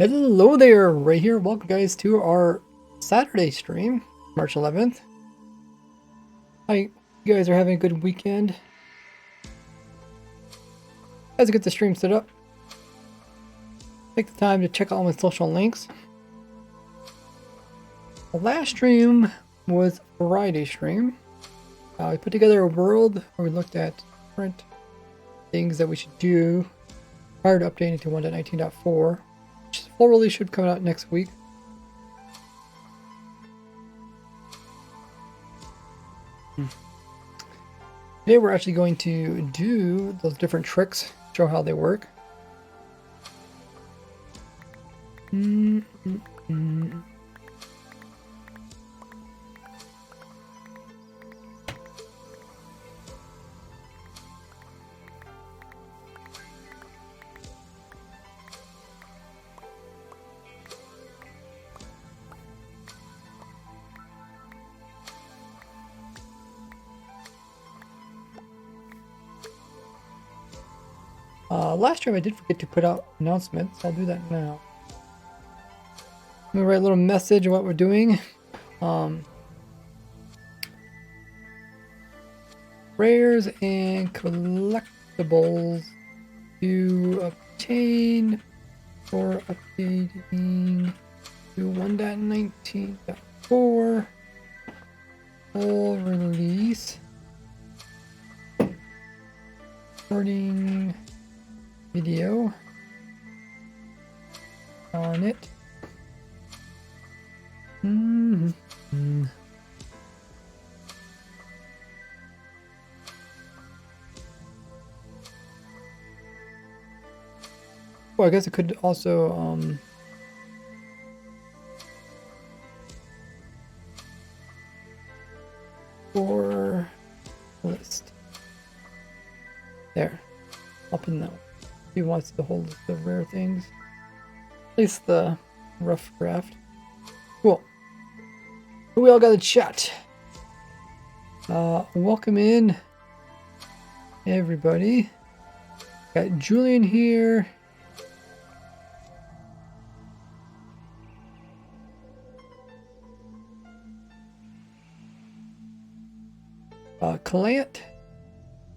Hello there, right here. Welcome, guys, to our Saturday stream, March 11th. Hi, you guys are having a good weekend. As I get the stream set up, take the time to check out all my social links. The last stream was a Friday stream. We put together a world where we looked at different things that we should do prior to updating to 1.19.4, which full release should come out next week. Today we're actually going to do those different tricks, show how they work. Last stream I did forget to put out announcements. I'll do that now. Let me write a little message of what we're doing. Rares and collectibles to obtain for updating to 1.19.4 full release. Recording video on it. Well, I guess it could also for list. There. I'll pin that one. He wants the whole list of rare things. At least the rough draft. Cool. We all got a chat. Welcome in, everybody. Got Julian here. Calant.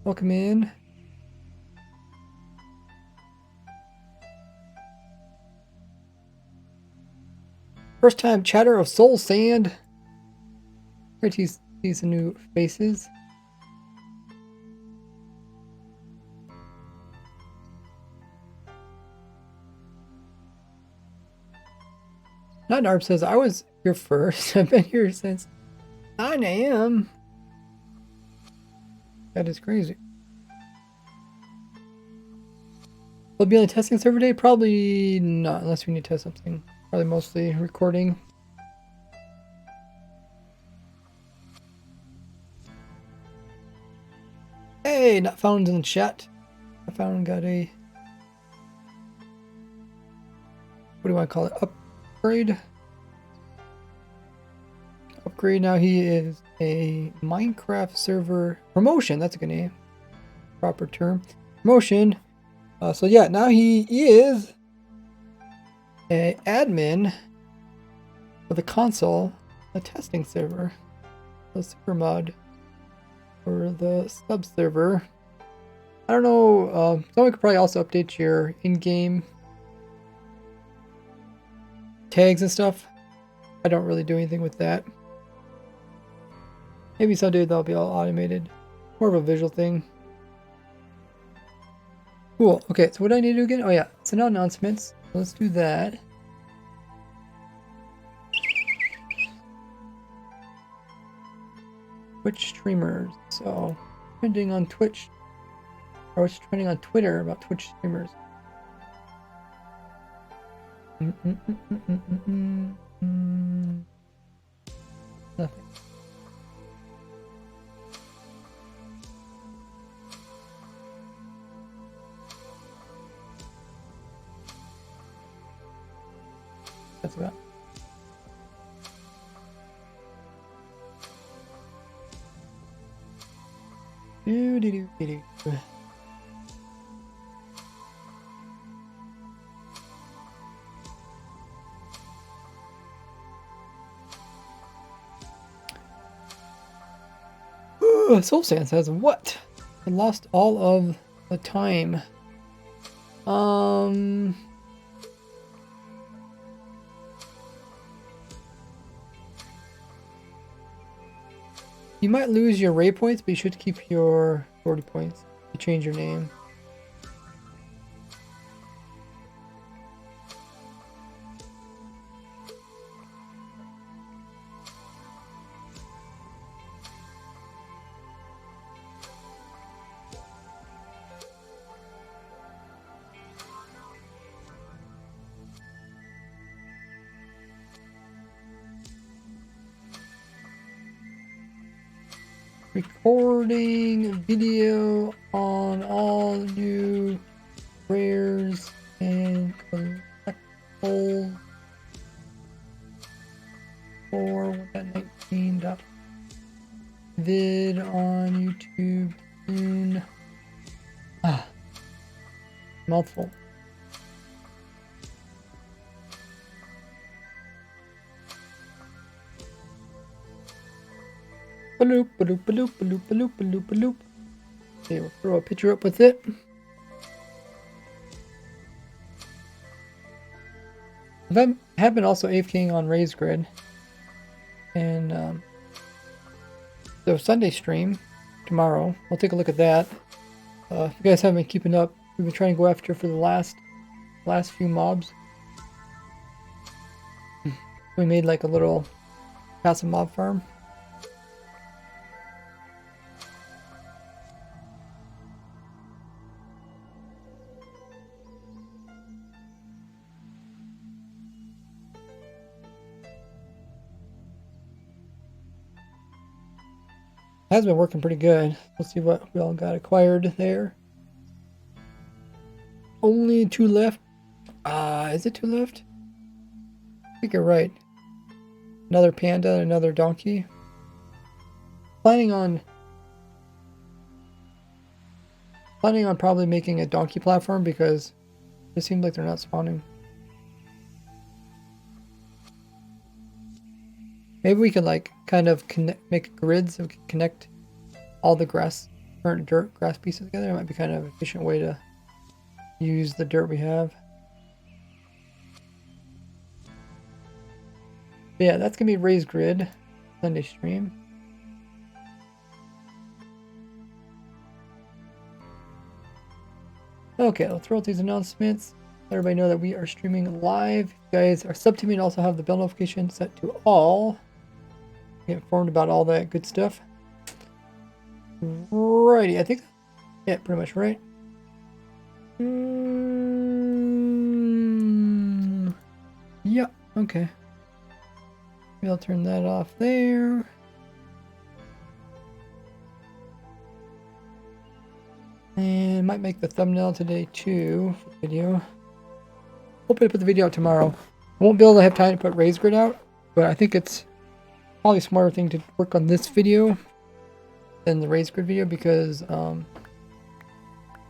Welcome in. First time chatter of Soul Sand. Great to see some new faces. Not Narb says, I was here first. I've been here since 9 a.m. That is crazy. Will it be on the testing server day? Probably not, unless we need to test something. Probably mostly recording. Hey, Not Found in the chat. Not Found got a... What do you want to call it? Upgrade? Upgrade, now he is a Minecraft server promotion. That's a good name. Proper term. Promotion. So yeah, now he is an admin of the console, a testing server, the super mod, or the sub server. I don't know. Someone could probably also update your in-game tags and stuff. I don't really do anything with that. Maybe someday they'll be all automated. More of a visual thing. Cool. Okay, so what do I need to do again? Oh yeah, send out announcements. Let's do that. Twitch streamers. So, trending on Twitch. Or what's trending on Twitter about Twitch streamers. Nothing. That's about. Soul Sand says, what? I lost all of the time. Um, you might lose your Ray points, but you should keep your 40 points. You change your name. Recording video on all new rares and collectibles for 19. Vid on YouTube soon. Ah, mouthful. Baloop, baloop, baloop, baloop, baloop, baloop, baloop. Okay, we'll throw a picture up with it. I have been also AFKing on Raised Grid. And the Sunday stream tomorrow. We'll take a look at that. If you guys haven't been keeping up, we've been trying to go after for the last few mobs. We made like a little passive mob farm. Has been working pretty good. We'll see what we all got acquired there. Only 2 left. Is it 2 left? I think you're right. Another panda and another donkey. Planning on probably making a donkey platform because it seems like they're not spawning. Maybe we can like kind of make grids so we can connect all the current dirt grass pieces together. It might be kind of an efficient way to use the dirt we have. But yeah, that's gonna be Raised Grid Sunday stream. Okay, I'll throw out these announcements. Let everybody know that we are streaming live. If you guys are sub to me and also have the bell notification set to all. Get informed about all that good stuff. Righty, I think, yeah, pretty much right. Yeah, okay. Maybe I'll turn that off there. And might make the thumbnail today too for the video. Hoping to put the video out tomorrow. I won't be able to have time to put Raised Grid out, but I think it's probably a smarter thing to work on this video than the Raised Grid video because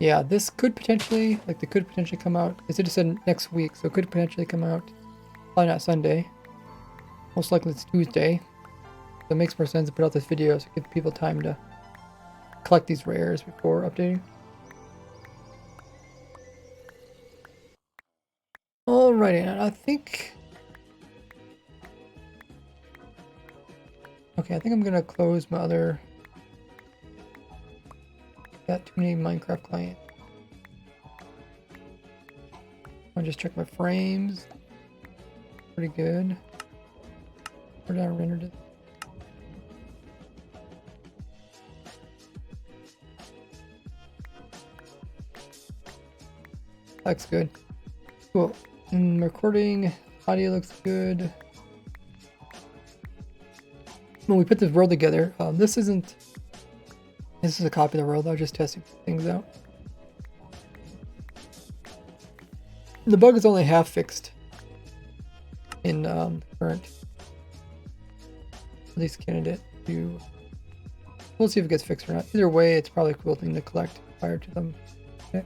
yeah, this could potentially, like they could potentially come out, as it just said next week, so it could potentially come out, probably not Sunday, most likely it's Tuesday, so it makes more sense to put out this video so give people time to collect these rares before updating. Alrighty, and I think, okay, I think I'm gonna close my other, got too many Minecraft clients. I'll just check my frames. Pretty good. Where did I render it? Looks good. Cool. And recording audio looks good. When we put this world together, this is a copy of the world. I was just testing things out. The bug is only half fixed in current release candidate. We'll see if it gets fixed or not. Either way, it's probably a cool thing to collect prior to them. Okay.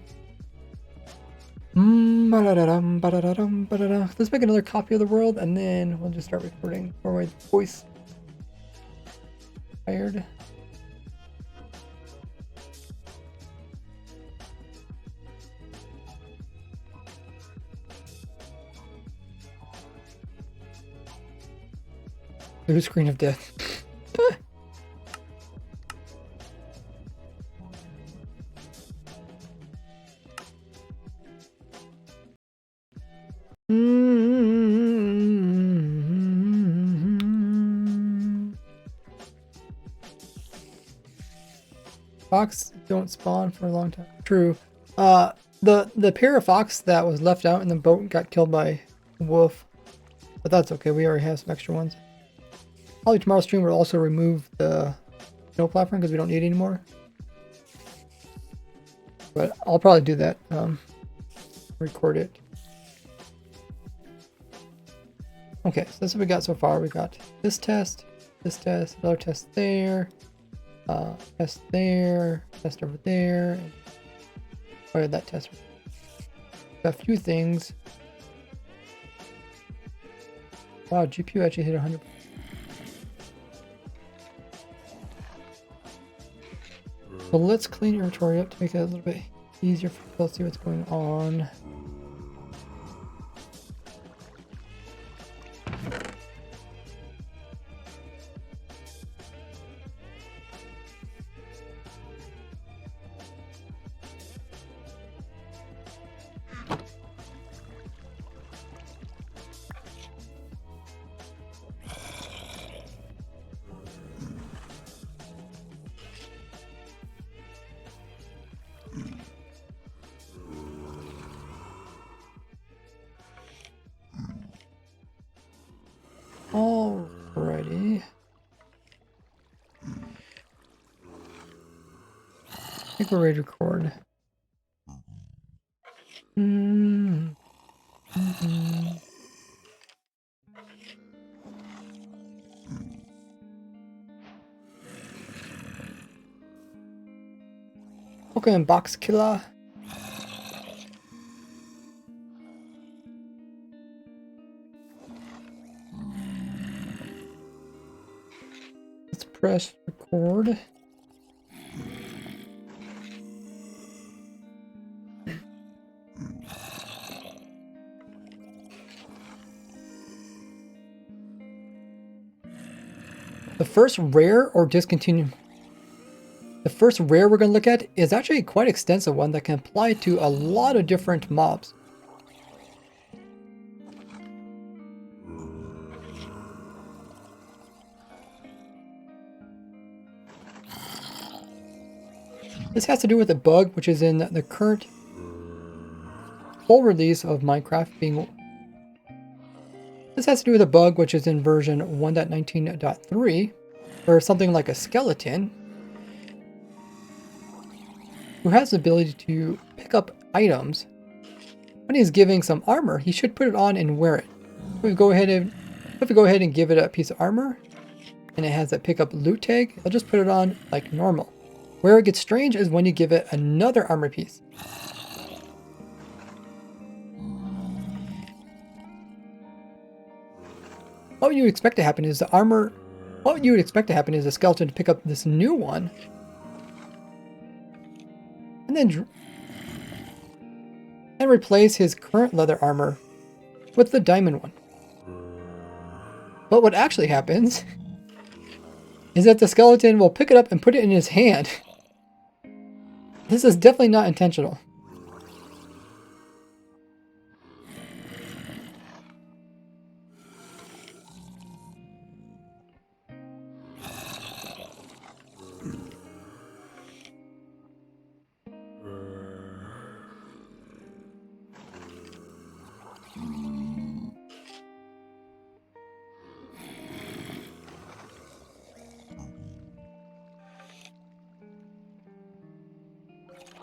Let's make another copy of the world and then we'll just start recording for my voice. Tired. Blue screen of death. Fox don't spawn for a long time. True. The pair of fox that was left out in the boat got killed by wolf, but that's okay. We already have some extra ones. Probably tomorrow's stream will also remove the snow platform because we don't need it anymore. But I'll probably do that. Record it. Okay, so that's what we got so far. We got this test, another test there, test there, test over there. Or that test. Got a few things. Wow, GPU actually hit 100. So let's clean inventory up to make it a little bit easier for people to see what's going on. Alrighty. I think we're ready to record. Okay, box killer. Let's press record. The first rare or discontinue. The first rare we're going to look at is actually a quite extensive one that can apply to a lot of different mobs. This has to do with a bug which is in the current full release of Minecraft being... This has to do with a bug which is in version 1.19.3, where something like a skeleton who has the ability to pick up items. When he's giving some armor, he should put it on and wear it. If we go ahead and give it a piece of armor, and it has that pick up loot tag, I'll just put it on like normal. Where it gets strange is when you give it another armor piece. What you would expect to happen is the skeleton to pick up this new one, and then replace his current leather armor with the diamond one. But what actually happens is that the skeleton will pick it up and put it in his hand. This is definitely not intentional.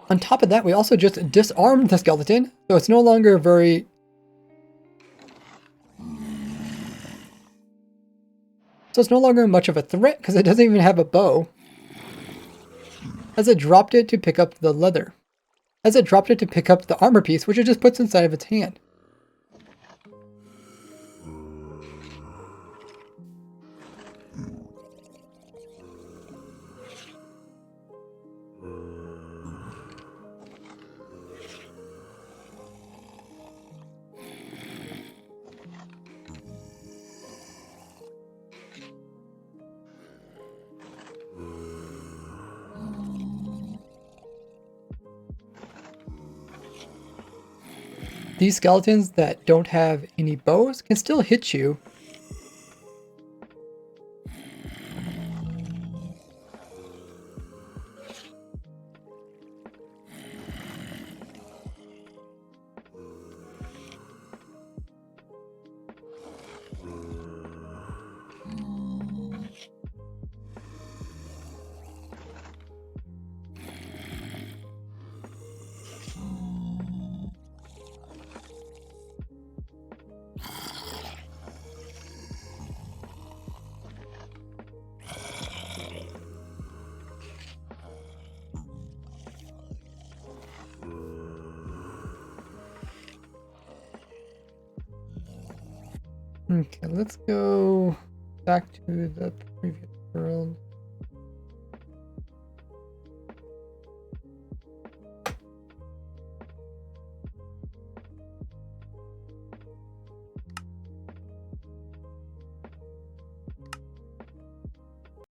On top of that, we also just disarmed the skeleton, so it's no longer very... So it's no longer much of a threat, because it doesn't even have a bow. As it dropped it to pick up the leather. As it dropped it to pick up the armor piece, which it just puts inside of its hand. these skeletons that don't have any bows can still hit you. Okay, let's go back to the previous world.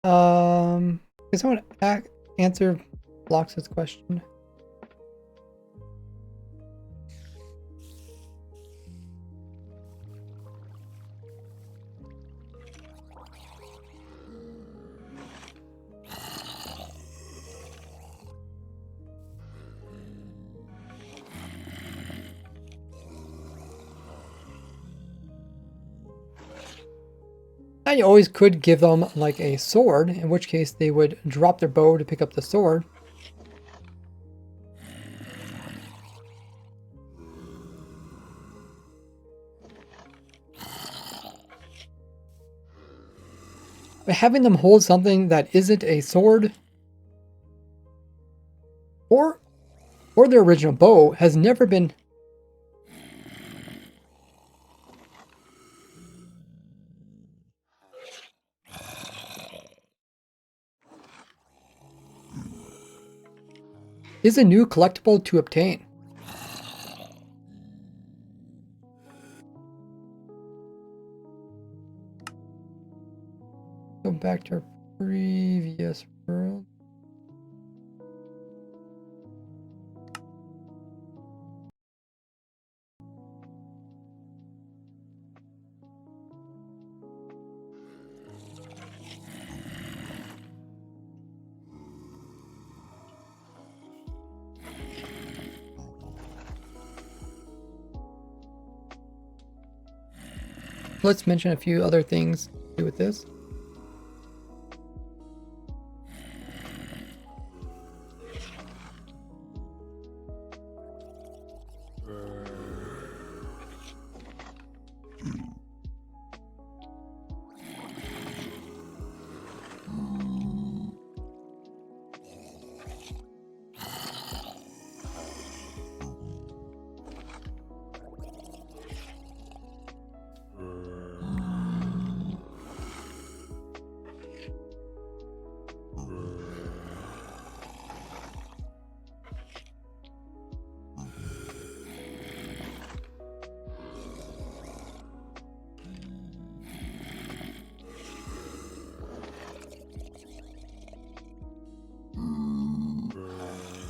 Can someone answer Blox's question? Now you always could give them like a sword, in which case they would drop their bow to pick up the sword. But having them hold something that isn't a sword or their original bow has never been is a new collectible to obtain. Go back to our previous world. Let's mention a few other things to do with this.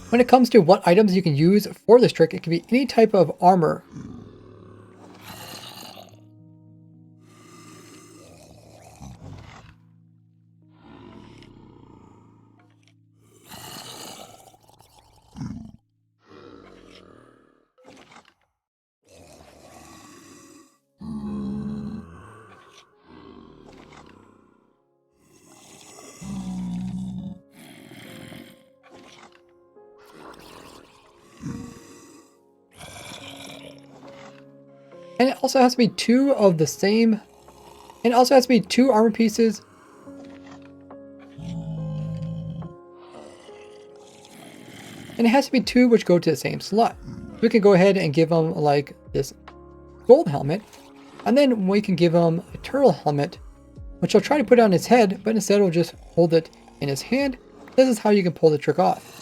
When it comes to what items you can use for this trick, it can be any type of armor. And it also has to be two of the same, and it also has to be two armor pieces. And it has to be two which go to the same slot. We can go ahead and give them like this gold helmet, and then we can give him a turtle helmet, which I'll try to put on his head, but instead we'll just hold it in his hand. This is how you can pull the trick off.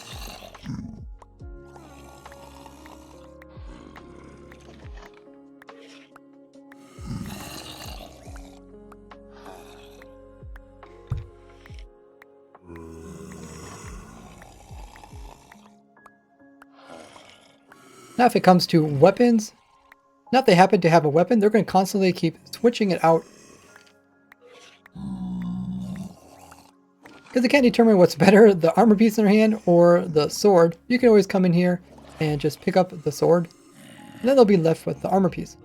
Now if it comes to weapons, Now if they happen to have a weapon, they're going to constantly keep switching it out. Because they can't determine what's better, the armor piece in their hand or the sword. You can always come in here and just pick up the sword. And then they'll be left with the armor piece.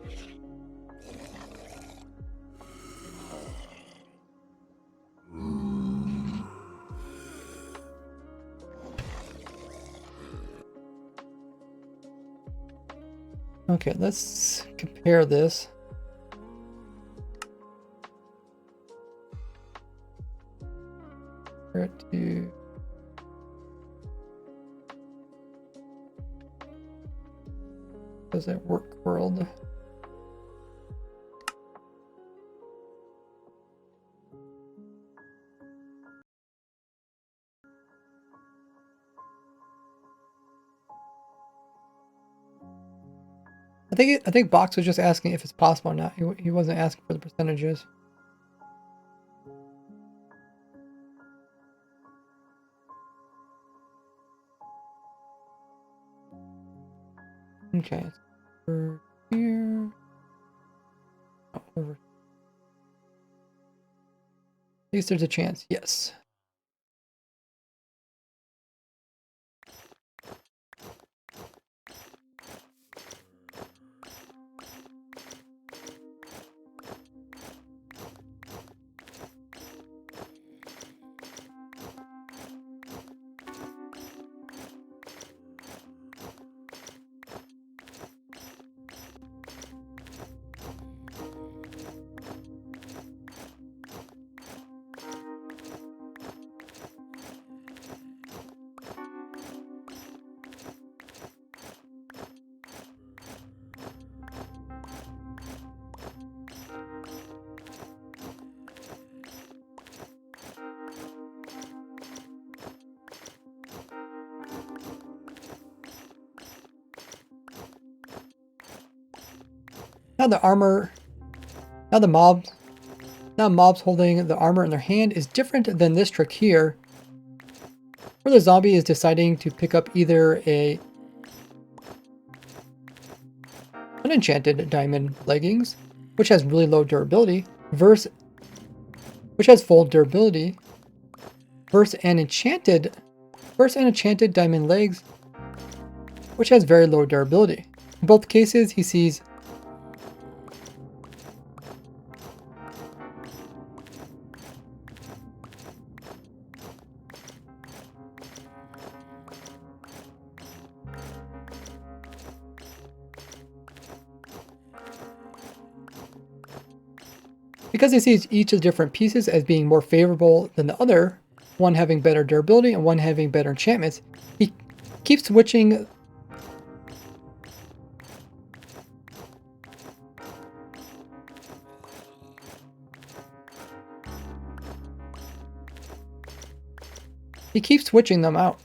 Okay, let's compare this. Compare it to... Does it work world? I think Box was just asking if it's possible or not. He wasn't asking for the percentages. Okay, over here. Oh, over. At least there's a chance. Yes. Now the armor, now mobs holding the armor in their hand is different than this trick here, where the zombie is deciding to pick up either a unenchanted diamond leggings, which has really low durability, which has full durability, versus an enchanted diamond legs, which has very low durability. In both cases, he sees because he sees each of the different pieces as being more favorable than the other, one having better durability and one having better enchantments, he keeps switching. He keeps switching them out.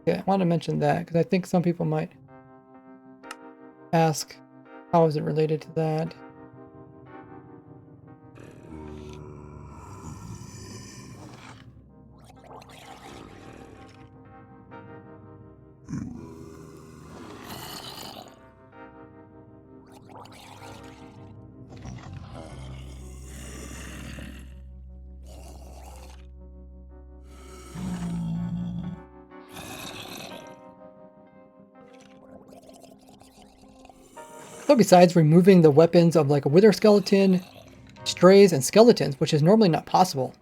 Okay, I want to mention that because I think some people might ask, how is it related to that? So besides removing the weapons of like a wither skeleton, strays, and skeletons, which is normally not possible.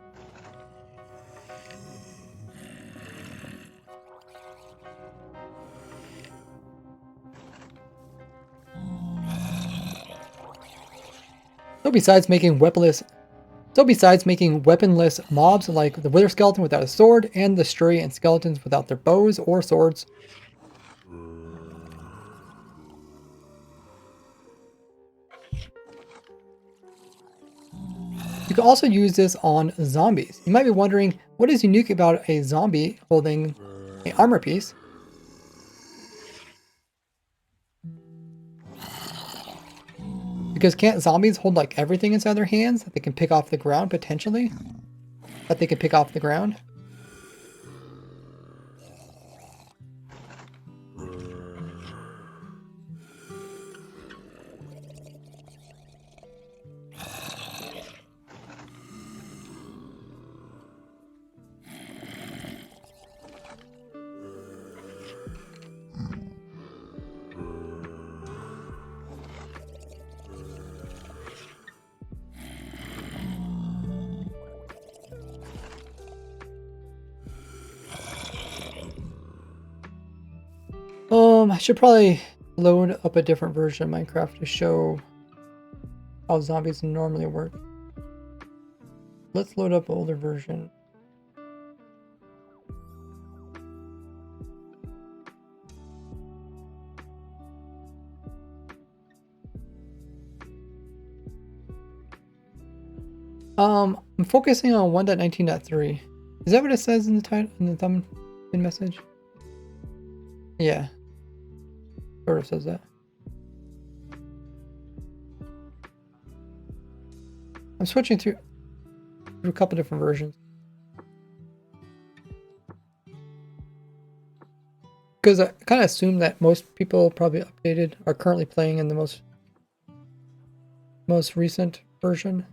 So besides making weaponless mobs like the wither skeleton without a sword and the stray and skeletons without their bows or swords, you can also use this on zombies. You might be wondering, what is unique about a zombie holding an armor piece? Because can't zombies hold like everything inside their hands that they can pick off the ground potentially? That they can pick off the ground? I should probably load up a different version of Minecraft to show how zombies normally work. Let's load up an older version. I'm focusing on 1.19.3. Is that what it says in the title, in the thumb in message? Yeah. Sort of says that. I'm switching through a couple different versions. Because I kind of assume that most people probably updated are currently playing in the most recent version.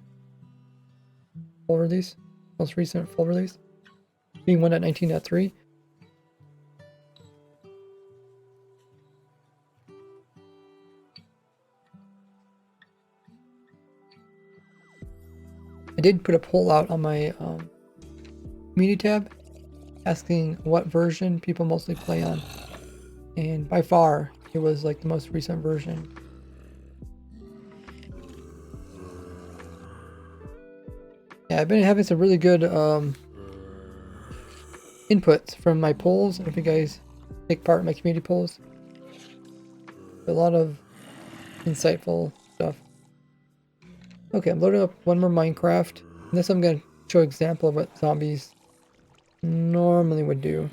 Full release. Most recent full release. Being 1.19.3. I did put a poll out on my community tab asking what version people mostly play on. And by far, it was like the most recent version. Yeah, I've been having some really good inputs from my polls. If you guys take part in my community polls, a lot of insightful stuff. Okay, I'm loading up one more Minecraft. And this I'm going to show an example of what zombies normally would do.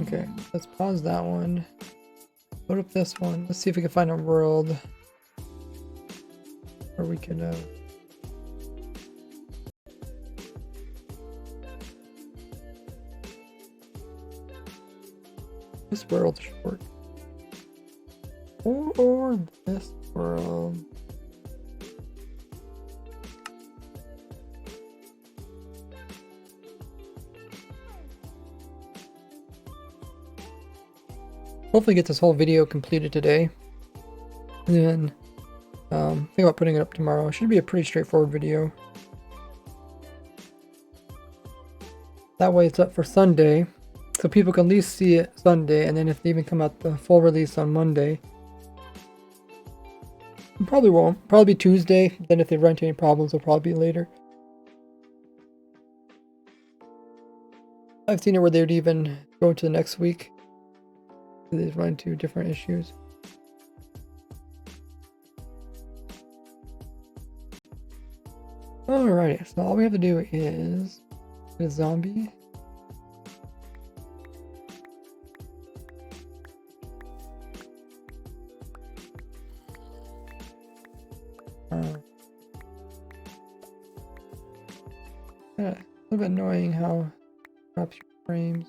Okay, let's pause that one. Load up this one. Let's see if we can find a world where we can this world should work. Or this world. Hopefully get this whole video completed today. And then think about putting it up tomorrow. It should be a pretty straightforward video. That way it's up for Sunday. So people can at least see it Sunday, and then if they even come out the full release on Monday. Probably won't. Probably be Tuesday. Then if they run into any problems, it'll probably be later. I've seen it where they'd even go into the next week. They run into different issues. Alrighty, so all we have to do is get a zombie. Yeah, a little bit annoying how it drops your frames.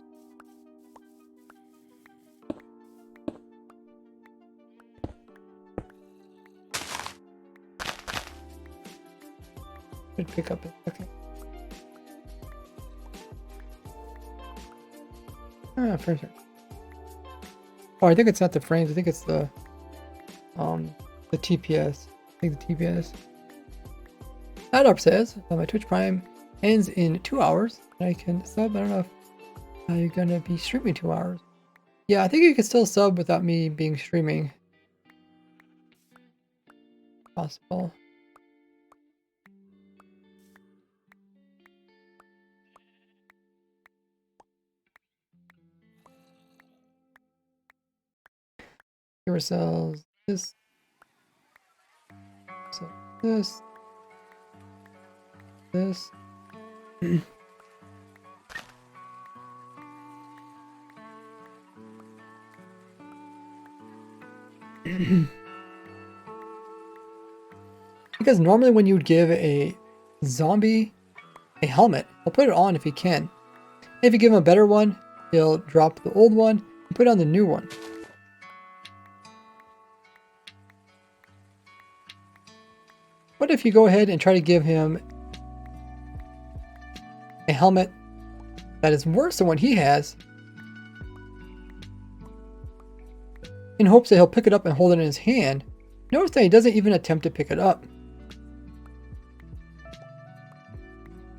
Should pick up it. Okay. Frames are. Oh, I think it's not the frames. I think it's the TPS. I think the TPS. Adorp says my Twitch Prime ends in 2 hours. I can sub. I don't know if you're gonna be streaming 2 hours. Yeah, I think you can still sub without me being streaming. Possible. Give ourselves this. So this. this. Because normally when you would give a zombie a helmet, he'll put it on if he can. If you give him a better one, he'll drop the old one and put on the new one. What if you go ahead and try to give him a helmet that is worse than what he has, in hopes that he'll pick it up and hold it in his hand? Notice that he doesn't even attempt to pick it up.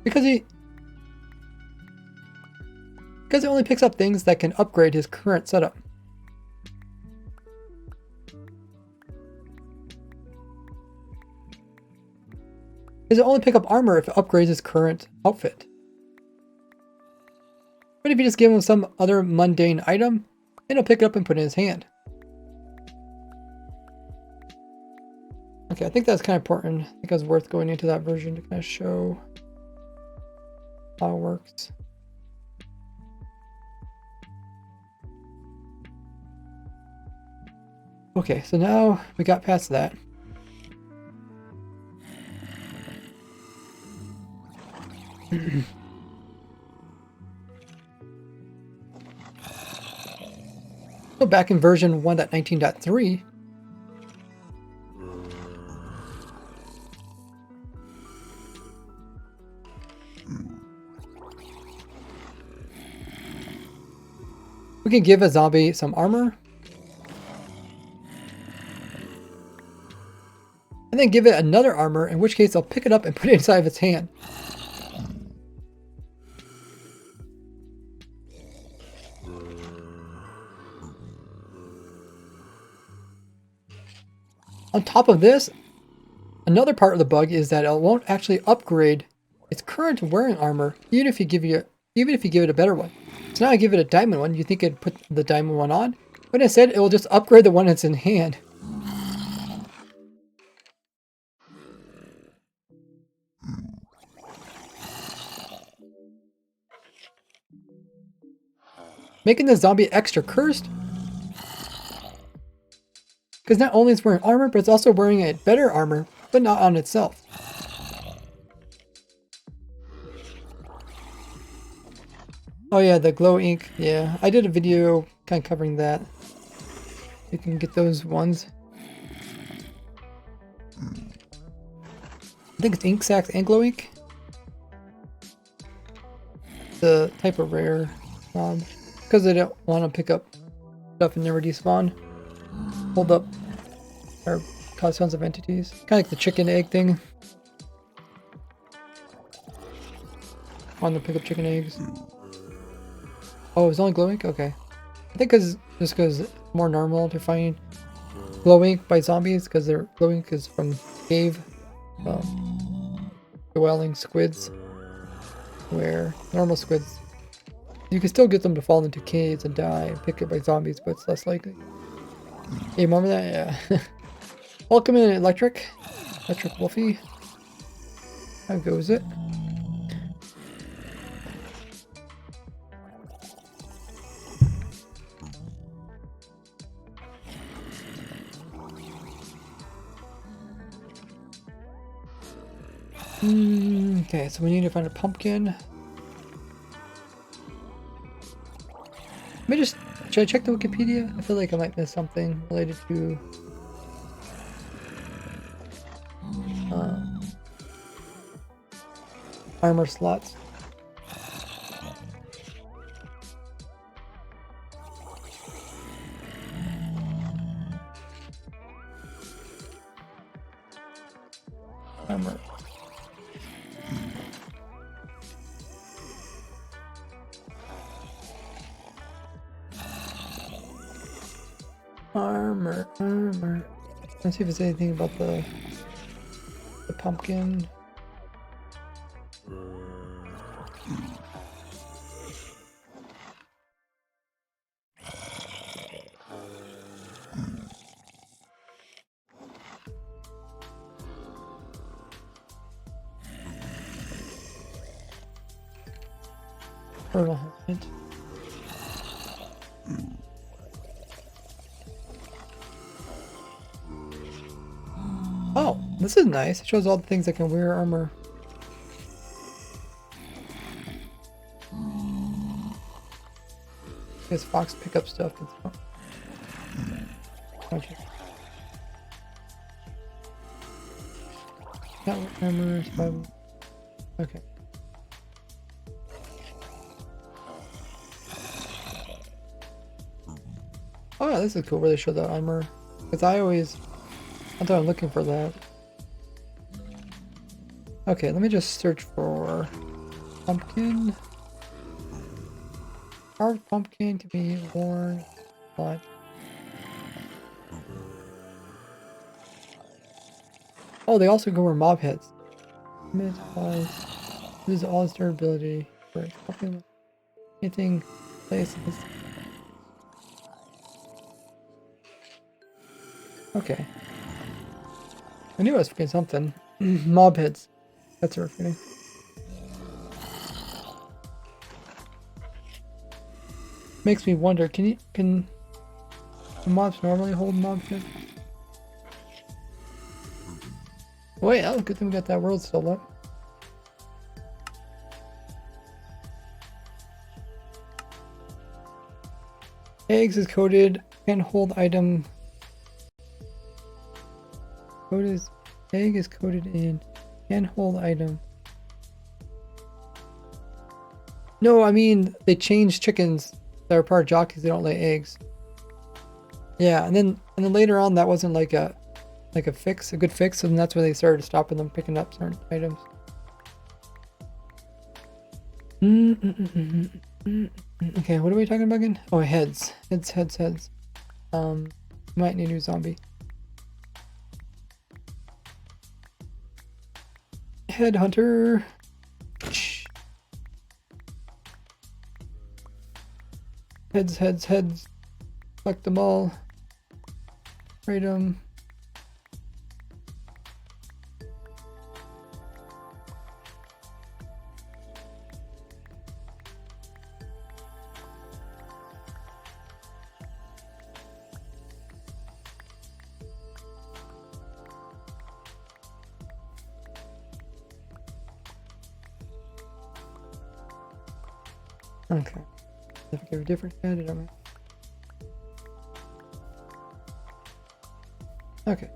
Because he only picks up things that can upgrade his current setup. He'll only pick up armor if it upgrades his current outfit. But if you just give him some other mundane item, then he'll pick it up and put it in his hand. Okay, I think that's kind of important. I think it was worth going into that version to kind of show how it works. Okay, so now we got past that. So back in version 1.19.3, we can give a zombie some armor, and then give it another armor, in which case they'll pick it up and put it inside of its hand. On top of this, another part of the bug is that it won't actually upgrade its current wearing armor, even if you give it a better one. So now I give it a diamond one. You think it'd put the diamond one on, but instead it will just upgrade the one that's in hand. Making the zombie extra cursed, because not only is it wearing armor, but it's also wearing a better armor, but not on itself. Oh yeah, the glow ink. Yeah, I did a video kind of covering that. You can get those ones. I think it's ink sacs and glow ink. The type of rare mob, because they don't want to pick up stuff and never despawn. Hold up or cause tons of entities. Kind of like the chicken egg thing. Want to pick up chicken eggs. Oh, it's only glow ink? Okay. I think just because it's more normal to find glow ink by zombies, because their glow ink is from cave dwelling squids, where normal squids, you can still get them to fall into caves and die and pick it by zombies, but it's less likely. Hey, remember that? Yeah. Welcome in, Electric Wolfie. How goes it? Okay, so we need to find a pumpkin. Should I check the Wikipedia? I feel like I might miss something related to armor slots. Armor. Armor. Let's see if there's anything about the pumpkin. Turtle helmet. Oh, this is nice. It shows all the things that can wear armor. I guess Fox pick up stuff. Okay. Network armor, survival. Okay. Oh, this is cool where they show the armor. Because I thought I'm looking for that. Okay, let me just search for pumpkin. Carved pumpkin can be worn, but oh, they also go wear mob heads. This is all its durability for anything places. Okay. I knew I was forgetting something. Mob heads. That's what we're forgetting. Makes me wonder, can mobs normally hold mob heads? Wait, oh, good thing we got that world still up. Eggs is coated, can hold item. Egg is coated in, can hold item. No, I mean, they changed chickens that are part of jockeys, they don't lay eggs. Yeah, and then later on that wasn't like a fix, a good fix, and that's when they started stopping them picking up certain items. Okay, what are we talking about again? Oh, heads. Heads. Might need a new zombie. Headhunter. Heads. Collect them all. Rate them. Okay. If I give a different head, I don't know. Okay.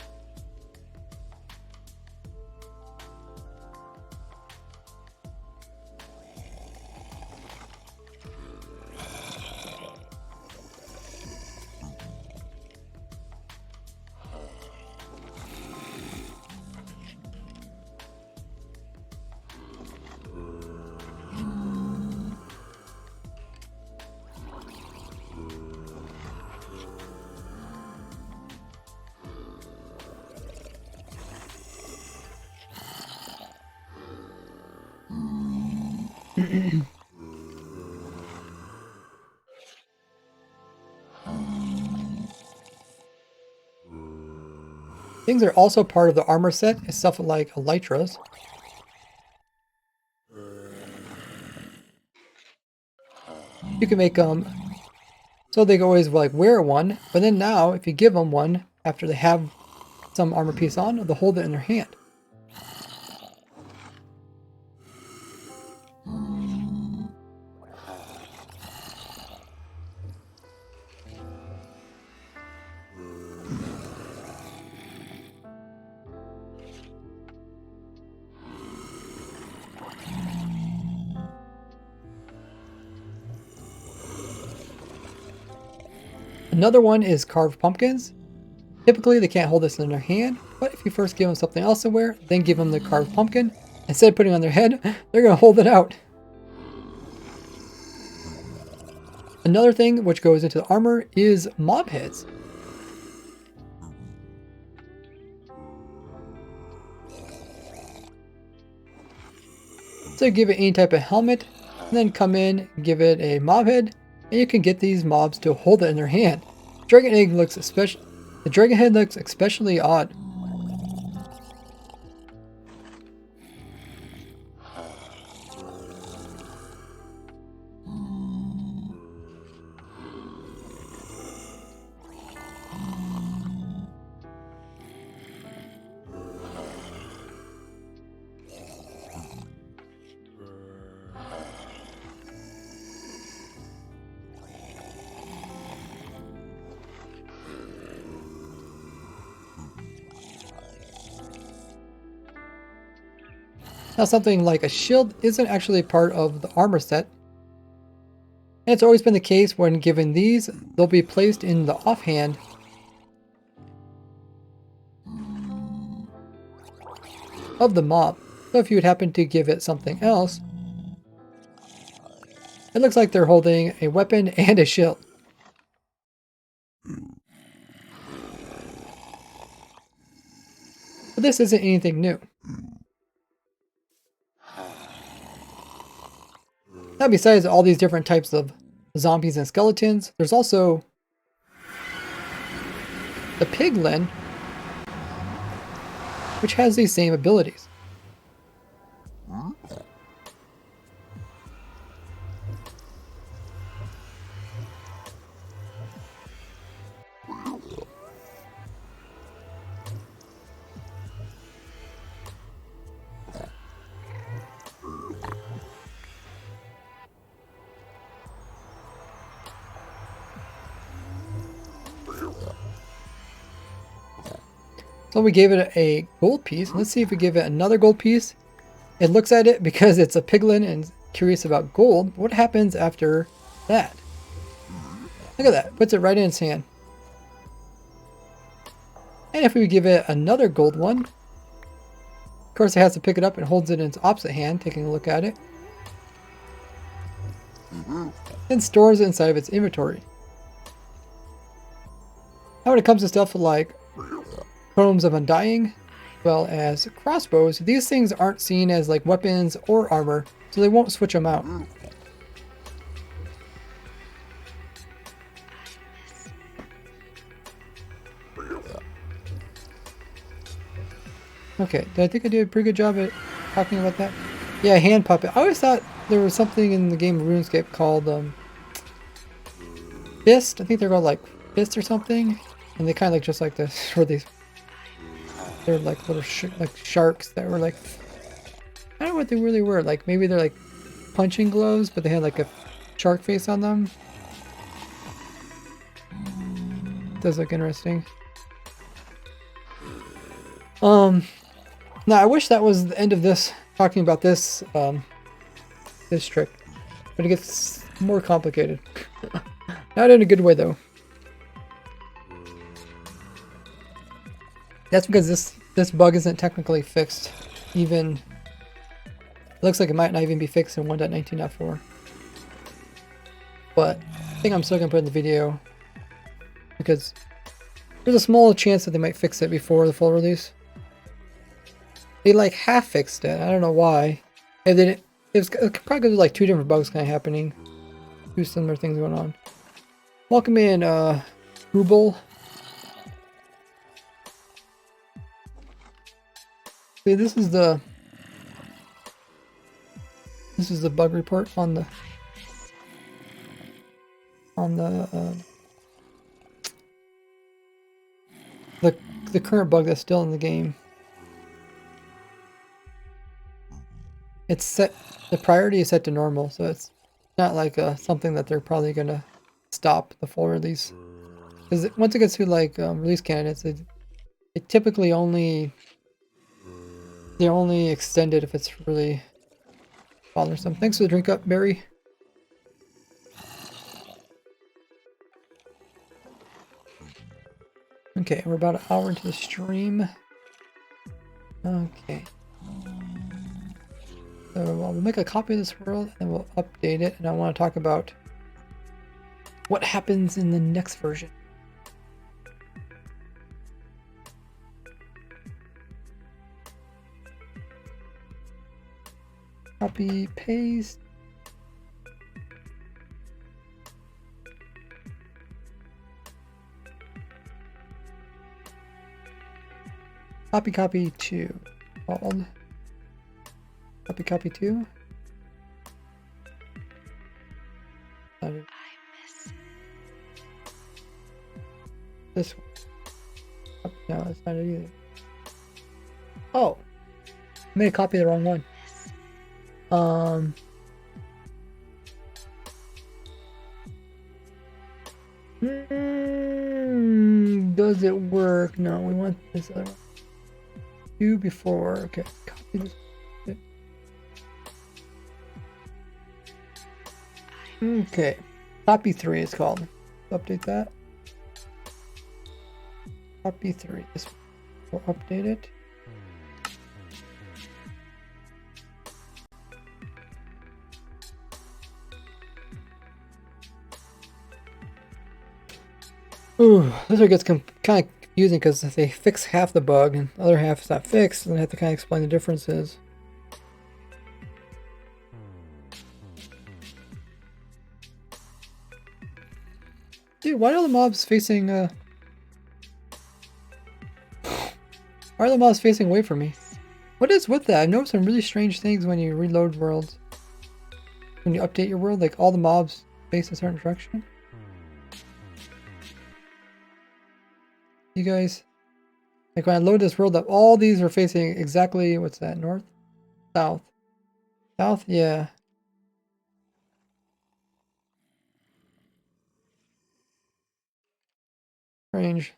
Things that are also part of the armor set is stuff like elytras. You can make them so they can always like wear one, but then now if you give them one after they have some armor piece on, they'll hold it in their hand. Another one is carved pumpkins. Typically they can't hold this in their hand, but if you first give them something else to wear, then give them the carved pumpkin, instead of putting it on their head, they're going to hold it out. Another thing which goes into the armor is mob heads. So give it any type of helmet, and then come in, give it a mob head, and you can get these mobs to hold it in their hand. The dragon head looks especially odd. Now something like a shield isn't actually part of the armor set. And it's always been the case when given these, they'll be placed in the offhand of the mob. So if you would happen to give it something else, it looks like they're holding a weapon and a shield. But this isn't anything new. Now besides all these different types of zombies and skeletons, there's also the piglin, which has these same abilities. So we gave it a gold piece. Let's see if we give it another gold piece. It looks at it because it's a piglin and curious about gold. What happens after that? Look at that. Puts it right in its hand. And if we give it another gold one, of course it has to pick it up and holds it in its opposite hand, taking a look at it. And stores it inside of its inventory. Now when it comes to stuff like chromes of undying, as well as crossbows, these things aren't seen as like weapons or armor, so they won't switch them out. Okay, I think I did a pretty good job at talking about that. Yeah, hand puppet. I always thought there was something in the game of RuneScape called fist. I think they're called like fist or something, and they kind of like just like this, where they're like little like sharks that were like, I don't know what they really were. Like maybe they're like punching gloves, but they had like a shark face on them. Does look interesting. Now I wish that was the end of this, talking about this this trick, but it gets more complicated. Not in a good way though. That's because this bug isn't technically fixed. Even it looks like it might not even be fixed in 1.19.4. But I think I'm still gonna put it in the video because there's a small chance that they might fix it before the full release. They like half fixed it. I don't know why. And then it was probably like two different bugs kind of happening. Two similar things going on. Welcome in, Rubel. See, this is the bug report on the the current bug that's still in the game. It's set, the priority is set to normal, so it's not like something that they're probably gonna stop the full release. Because once it gets to like release candidates, it typically they're only extended if it's really bothersome. Thanks for the drink up, Barry. Okay, we're about an hour into the stream. Okay. So we'll make a copy of this world and we'll update it. And I want to talk about what happens in the next version. Copy, paste. Copy 2. Called. Copy 2. This one. No, that's not it either. Oh, I made a copy of the wrong one. Does it work? No, we want this other one. 2 before. Okay, copy this. Okay. Copy 3 is called. Update that. Copy 3. This will update it. Ooh, this one gets kind of confusing because they fix half the bug and the other half is not fixed, and I have to kind of explain the differences. Dude, why are the mobs facing, why are the mobs facing away from me? What is with that? I've noticed some really strange things when you reload worlds. When you update your world, like all the mobs face a certain direction. You guys, like when I load this world up, all these are facing exactly, what's that, north? South. South? Yeah. Strange.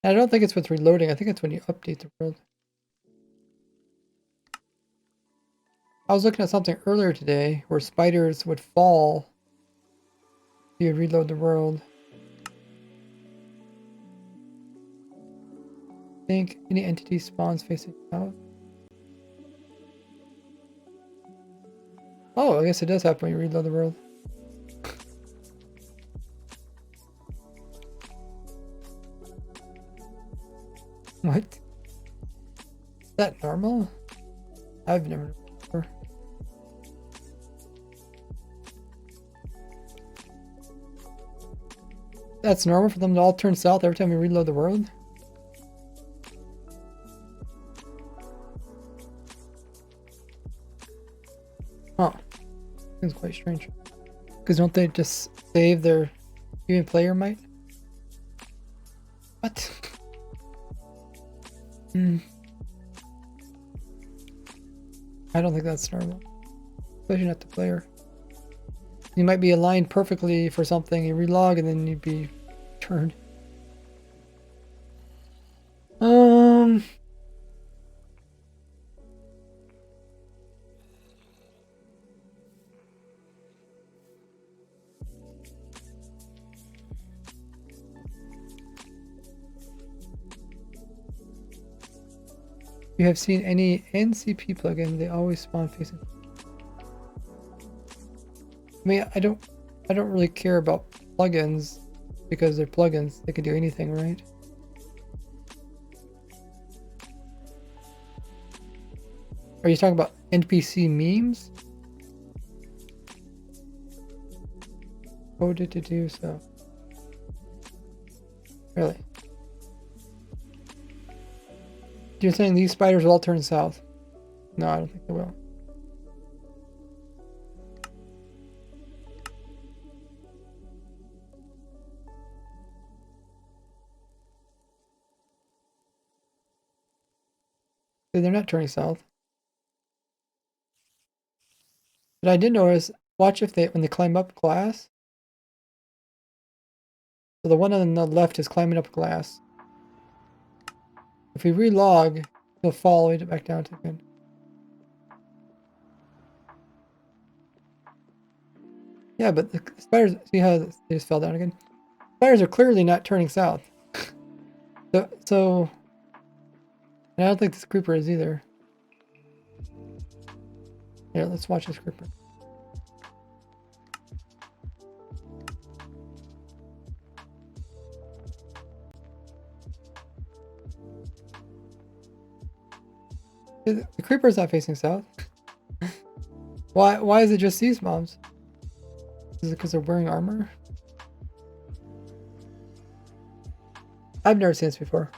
I don't think it's with reloading, I think it's when you update the world. I was looking at something earlier today where spiders would fall if you reload the world. I think any entity spawns facing south. Oh, I guess it does happen when you reload the world. What? Is that normal? I've never before. That's normal for them to all turn south every time we reload the world? Huh. Seems quite strange. Because don't they just save their human player might? What? I don't think that's normal. Especially not the player. You might be aligned perfectly for something, you relog, and then you'd be turned. You have seen any NCP plugin, they always spawn facing. I mean, I don't really care about plugins because they're plugins. They can do anything, right? Are you talking about NPC memes? Coded to do so. Really? You're saying these spiders will all turn south? No, I don't think they will. They're not turning south. But I did notice, watch if when they climb up glass. So the one on the left is climbing up glass. If we relog, he'll fall all the way back down to again. Yeah, but the spiders, see how they just fell down again? Spiders are clearly not turning south. So and I don't think this creeper is either. Here, let's watch this creeper. The creeper's not facing south. Why is it just these mobs? Is it because they're wearing armor? I've never seen this before.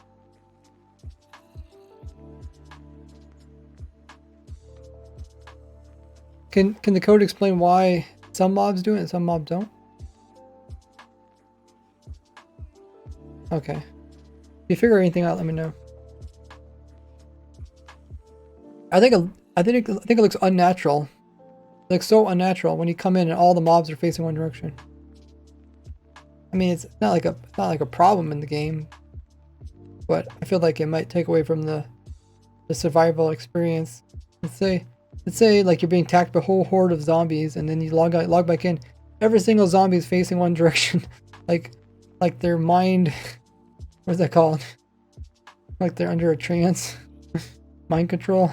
Can the code explain why some mobs do it and some mobs don't? Okay. If you figure anything out, let me know. I think it looks unnatural. It looks so unnatural when you come in and all the mobs are facing one direction. I mean, it's not like a problem in the game, but I feel like it might take away from the survival experience. Let's say let's say like you're being attacked by a whole horde of zombies, and then you log out, log back in. Every single zombie is facing one direction, like their mind. What's that called? Like they're under a trance, mind control.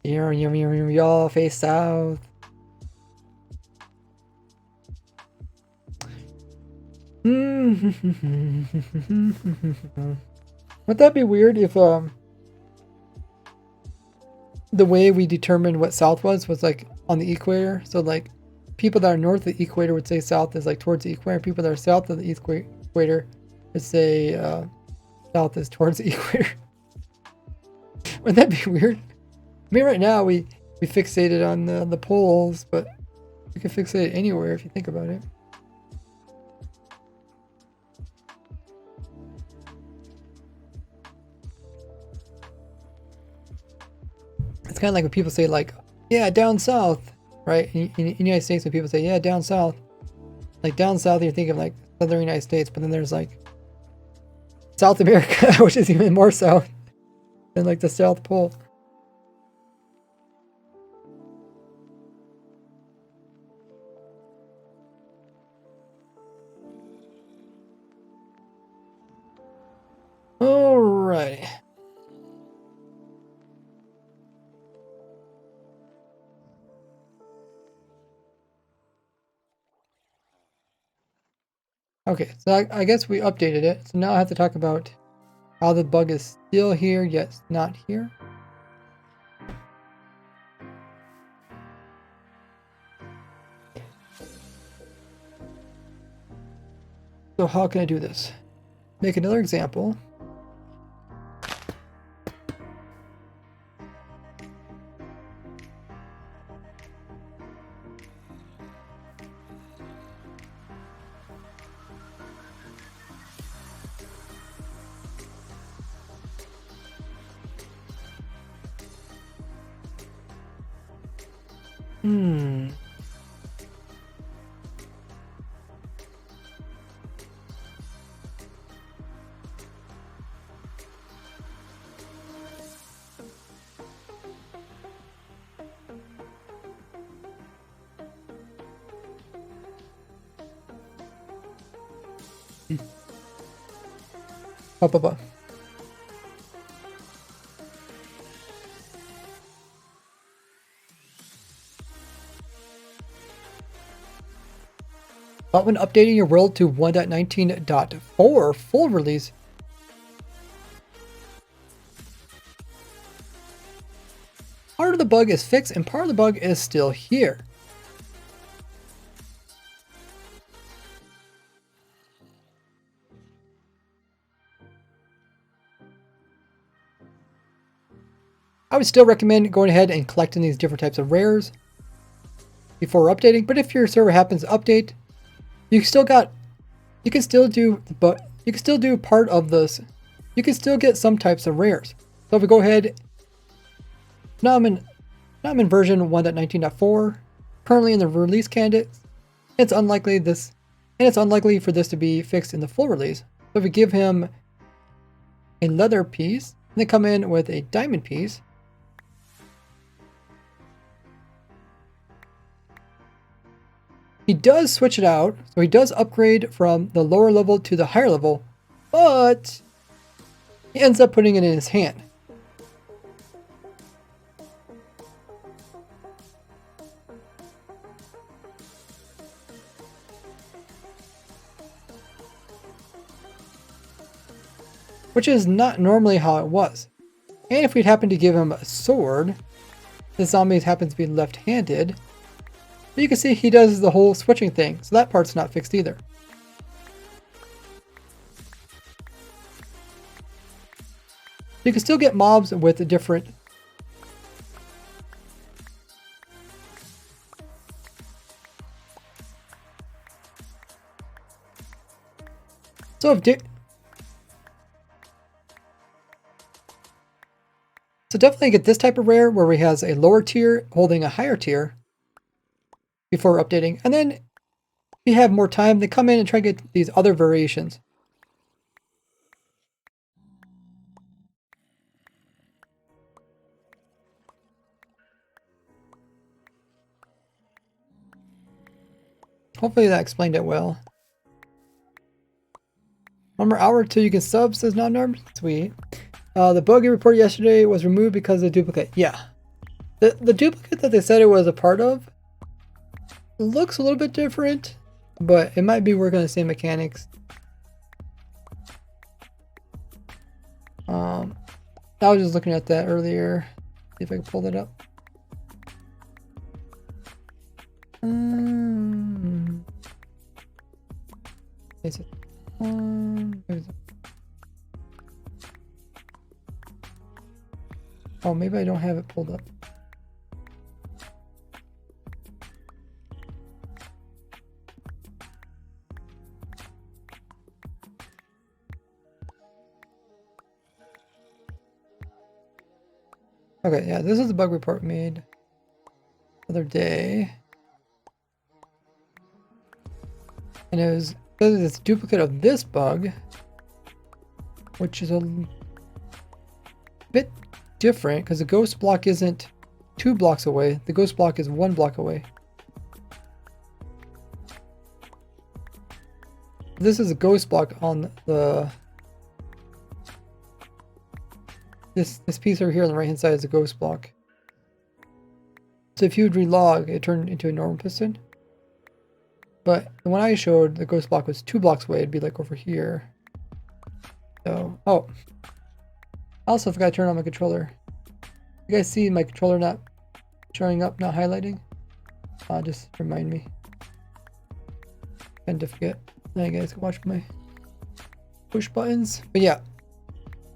Y'all face south. Would that be weird if the way we determined what south was like on the equator? So like people that are north of the equator would say south is like towards the equator. People that are south of the equator would say south is towards the equator. Wouldn't that be weird? I mean, right now we fixated on the poles, but we can fixate anywhere if you think about it. It's kind of like when people say like, yeah, down south, right? In the United States, when people say, yeah, down south, like down south, you're thinking of like southern United States, but then there's like South America, which is even more south than like the South Pole. Alrighty. Okay, so I guess we updated it. So now I have to talk about how the bug is still here, yet not here. So how can I do this? Make another example. Up. But when updating your world to 1.19.4 full release, part of the bug is fixed and part of the bug is still here. I would still recommend going ahead and collecting these different types of rares before updating, but if your server happens to update, you can still do part of this. You can still get some types of rares. So if we go ahead, now I'm in version 1.19.4, currently in the release candidates. It's unlikely for this to be fixed in the full release. So if we give him a leather piece, and they come in with a diamond piece, he does switch it out, so he does upgrade from the lower level to the higher level, but he ends up putting it in his hand. Which is not normally how it was. And if we'd happen to give him a sword, the zombie happens to be left-handed, you can see he does the whole switching thing, so that part's not fixed either. You can still get mobs with different So definitely get this type of rare where he has a lower tier holding a higher tier before updating. And then if you have more time, they come in and try to get these other variations. Hopefully that explained it well. One more hour till you can sub, says non-norm. Sweet. The bug you reported yesterday was removed because of the duplicate. Yeah. The duplicate that they said it was a part of looks a little bit different, but it might be working on the same mechanics. I was just looking at that earlier. See if I can pull that up. Is it oh, maybe I don't have it pulled up. Okay, yeah, this is the bug report made the other day. And it was it's a duplicate of this bug, which is a bit different because the ghost block isn't 2 blocks away. The ghost block is 1 block away. This is a ghost block on the this piece over here on the right hand side is a ghost block. So if you would relog, it turned into a normal piston. But the one I showed, the ghost block was 2 blocks away. It'd be like over here. So, oh. I also forgot to turn on my controller. You guys see my controller not showing up, not highlighting? Just remind me. Tend to forget. Now you guys can watch my push buttons. But yeah.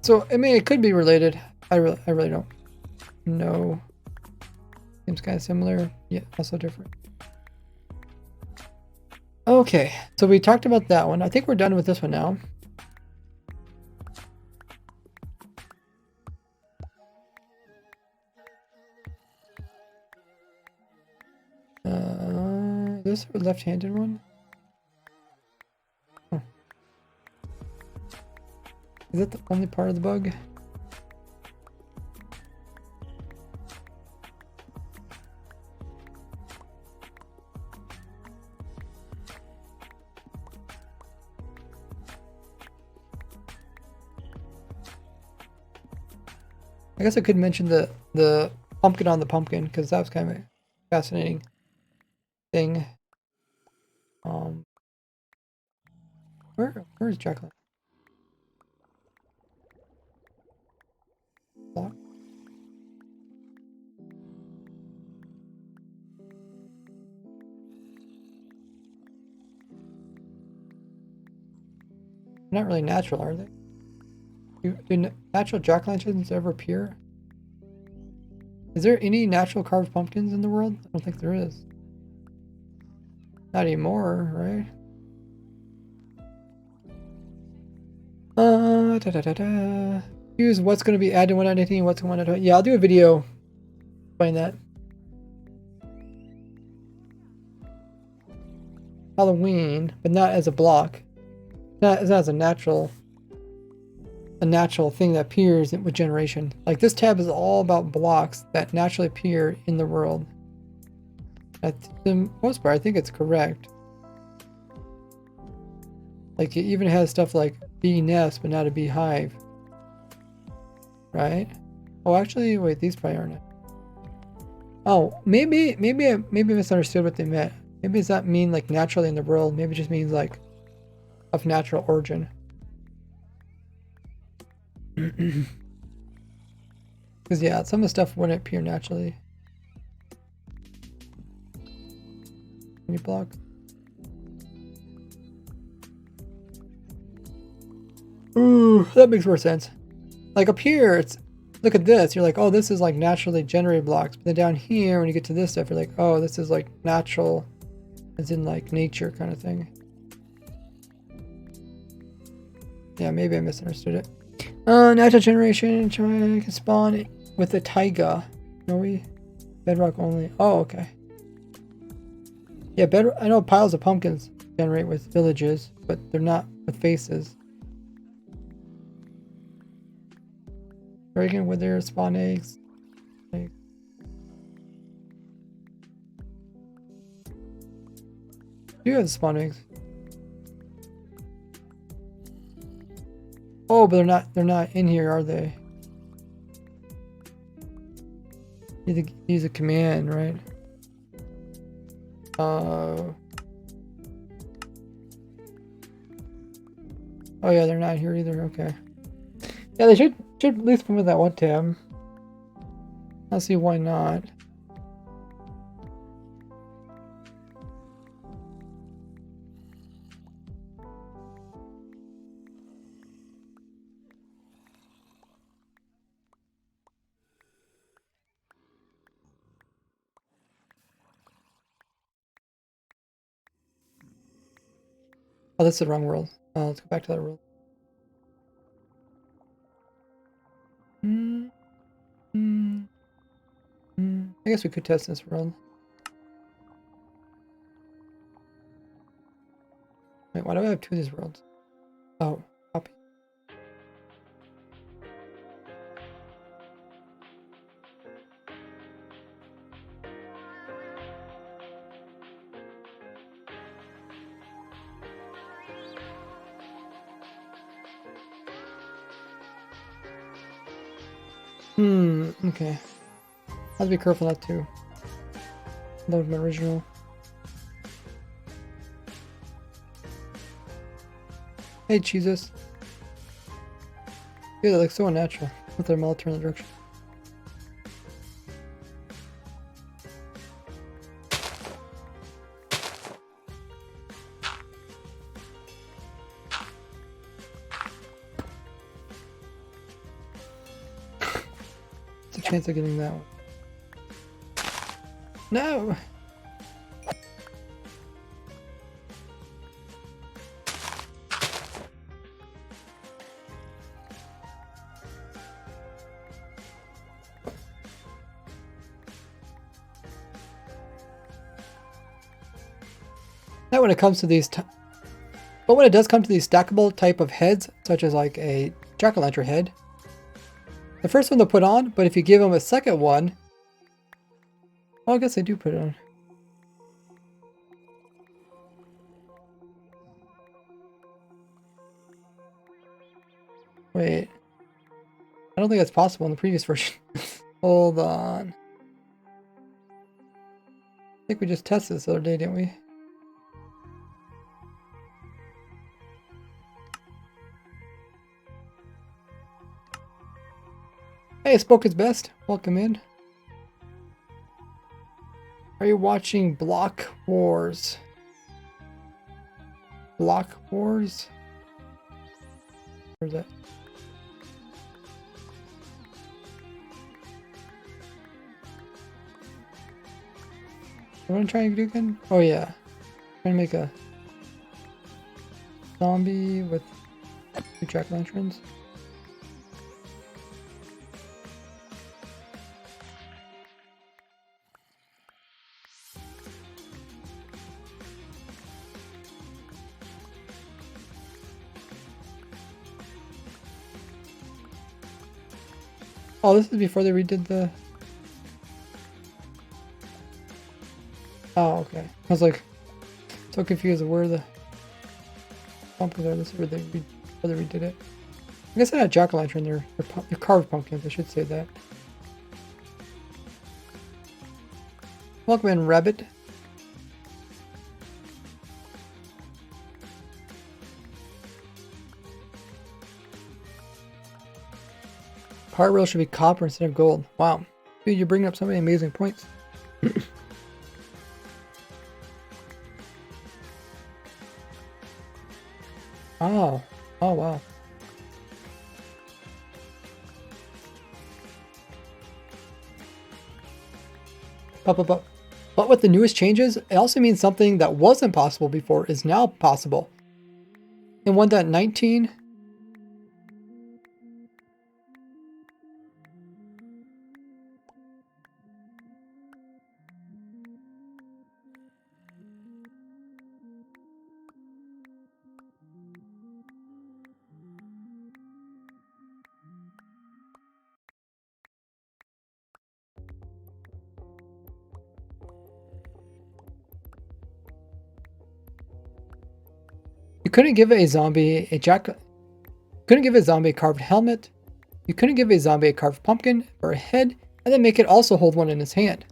So, I mean, it could be related. I really don't know. Seems kind of similar, yet also different. Okay, so we talked about that one. I think we're done with this one now. Is this a left-handed one? Oh. Is that the only part of the bug? I guess I could mention the pumpkin on the pumpkin because that was kind of a fascinating thing. Where's Jacqueline? Block. Not really natural, are they? Do natural jack-o'-lanterns ever appear? Is there any natural carved pumpkins in the world? I don't think there is. Not anymore, right? Use what's going to be added to 119, what's going to... Yeah, I'll do a video explain that. Halloween, but not as a block. Not as a natural thing that appears with generation. Like this tab is all about blocks that naturally appear in the world. At the most part, I think it's correct. Like it even has stuff like bee nest, but not a beehive. Right? Oh, actually, wait, these probably aren't. Oh, maybe I misunderstood what they meant. Maybe does that mean like naturally in the world? Maybe it just means like of natural origin. Because yeah, some of the stuff wouldn't appear naturally. Any blocks? Ooh, that makes more sense. Like up here, it's look at this. You're like, oh, this is like naturally generated blocks. But then down here, when you get to this stuff, you're like, oh, this is like natural, as in like nature kind of thing. Yeah, maybe I misunderstood it. Natural generation, try can spawn with the taiga. No, bedrock only. Oh, okay. Yeah, I know piles of pumpkins generate with villages, but they're not with faces. Dragon wither, spawn eggs. Do do have the spawn eggs. Oh, but they're not in here, are they? You use a command, right? Oh yeah, they're not here either. Okay. Yeah, they should at least come with that one tab. I'll see why not. Oh, that's the wrong world. Let's go back to that world. I guess we could test this world. Wait, why do I have two of these worlds? Oh, copy. Okay. I have to be careful not to load my original. Hey, Jesus. Dude, that looks so unnatural with their mouth turned in the direction. What's the chance of getting that one? No! Not when it comes to these, but when it does come to these stackable type of heads, such as like a jack-o'-lantern head, the first one they'll put on, but if you give them a second one, well, I guess they do put it on. Wait, I don't think that's possible in the previous version. Hold on. I think we just tested this the other day, didn't we? Hey, Spoke is best. Welcome in. Are you watching Block Wars? Block Wars? Where's that? What am I trying to do again? Oh yeah. Trying to make a zombie with two jack-o'-lanterns. Oh, this is before they redid the... Oh, okay. I was like, so confused of where the pumpkins are. This is where they redid it. I guess I had jack-o'-lantern there. They're carved pumpkins, I should say that. Welcome in, Rabbit. Part rail should be copper instead of gold. Wow. Dude, you're bringing up so many amazing points. Oh. Oh, wow. But with the newest changes, it also means something that wasn't possible before is now possible. In 1.19, couldn't give a zombie a couldn't give a zombie a carved helmet. You couldn't give a zombie a carved pumpkin or a head, and then make it also hold one in his hand.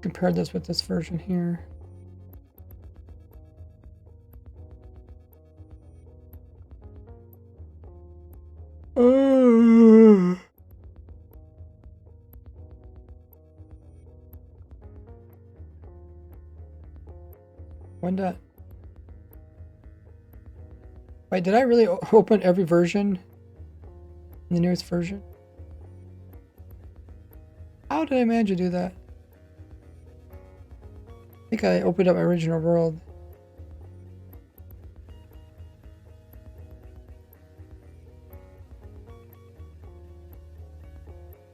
Compare this with this version here. When did... Wait, did I really open every version in the newest version? How did I manage to do that? I think I opened up my original world.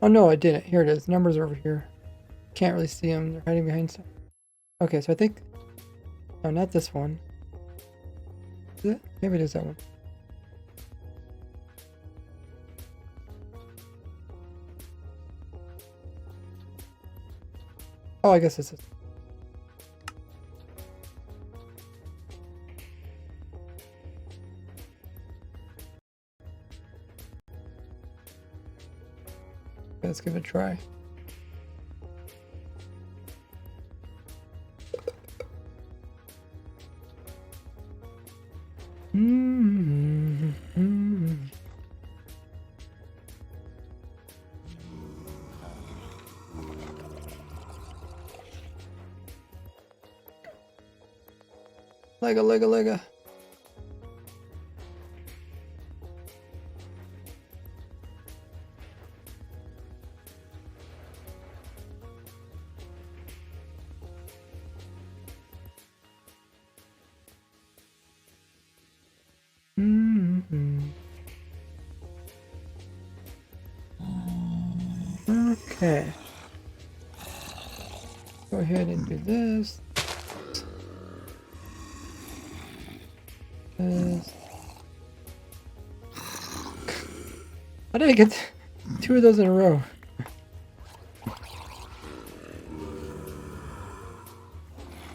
Oh no, I didn't. Here it is. Numbers are over here. Can't really see them. They're hiding behind stuff. Okay, so I think... No, not this one. Is it? Maybe it is that one. Oh, I guess this is. Let's give it a try. Lega. Okay. Go ahead and do this. How did I get 2 of those in a row?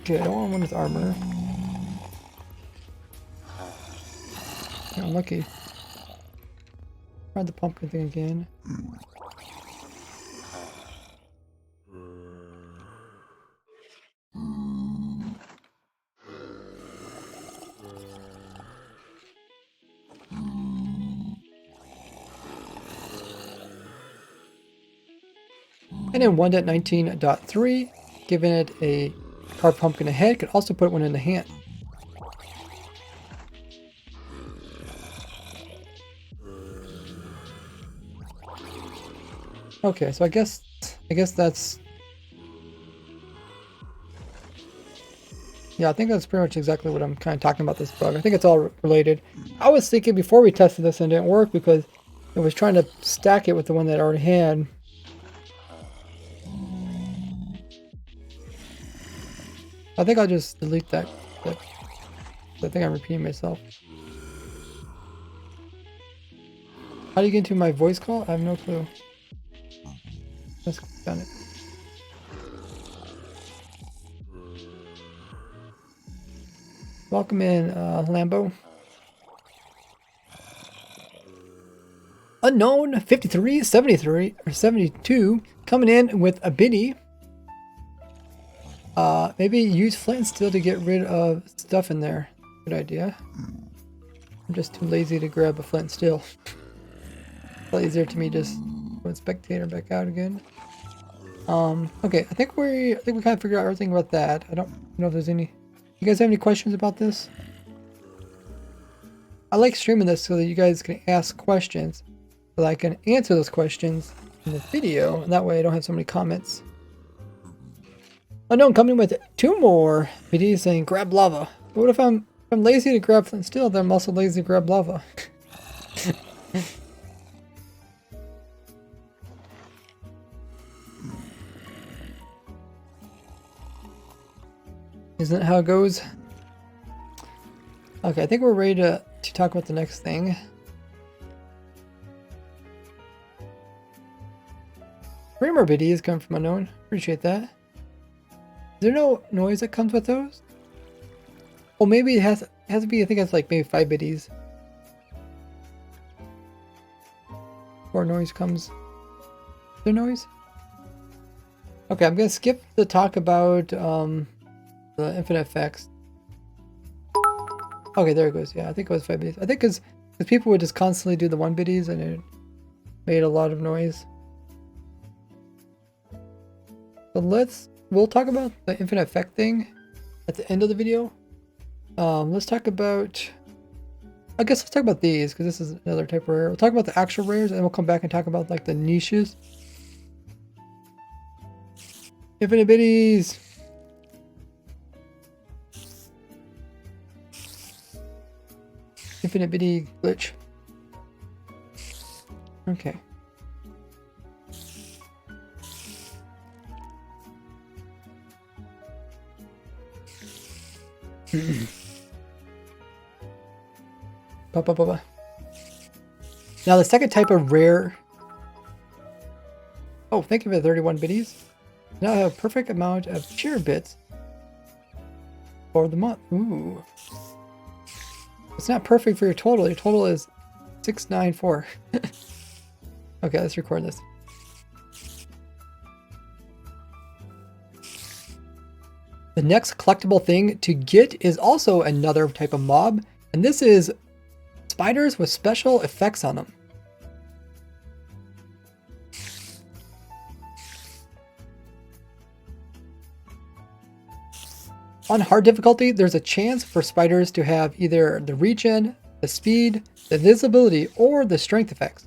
Okay, I don't want one with armor. Unlucky. Try the pumpkin thing again. And then 1.19.3, giving it a carved pumpkin ahead, could also put one in the hand. Okay, so I guess that's... Yeah, I think that's pretty much exactly what I'm kind of talking about this bug. I think it's all related. I was thinking before we tested this and it didn't work because it was trying to stack it with the one that I already had. I think I'll just delete that. I think I'm repeating myself. How do you get into my voice call? I have no clue. Let's click on it. Welcome in, Lambo. Unknown 53, 73, or 72, coming in with a biddy. Maybe use flint and steel to get rid of stuff in there. Good idea. I'm just too lazy to grab a flint and steel. It's easier to me just put spectator back out again. Okay, I think we kind of figured out everything about that. I don't know if there's any... You guys have any questions about this? I like streaming this so that you guys can ask questions, so that I can answer those questions in the video, and that way I don't have so many comments. Unknown coming with 2 more videos saying grab lava. But what if I'm lazy to grab flint and steel, then I'm also lazy to grab lava? Isn't that how it goes? Okay, I think we're ready to talk about the next thing. Framer biddies come from unknown. Appreciate that. Is there no noise that comes with those? Well, maybe it has to be. I think it's like maybe 5 biddies. Or noise comes. Is there noise? Okay, I'm gonna skip the talk about the infinite effects. Okay, there it goes. Yeah, I think it was 5 biddies. I think because people would just constantly do the 1 biddies and it made a lot of noise. So we'll talk about the infinite effect thing at the end of the video. Let's talk about, I guess let's talk about these because this is another type of rare. We'll talk about the actual rares and then we'll come back and talk about like the niches. Infinite biddies. Infinite biddy glitch. Okay. Now the second type of rare. Oh, thank you for the 31 biddies. Now I have a perfect amount of cheer bits for the month. Ooh. It's not perfect for your total. Your total is 694. Okay, let's record this. The next collectible thing to get is also another type of mob, and this is spiders with special effects on them. On hard difficulty, there's a chance for spiders to have either the regen, the speed, the visibility, or the strength effects.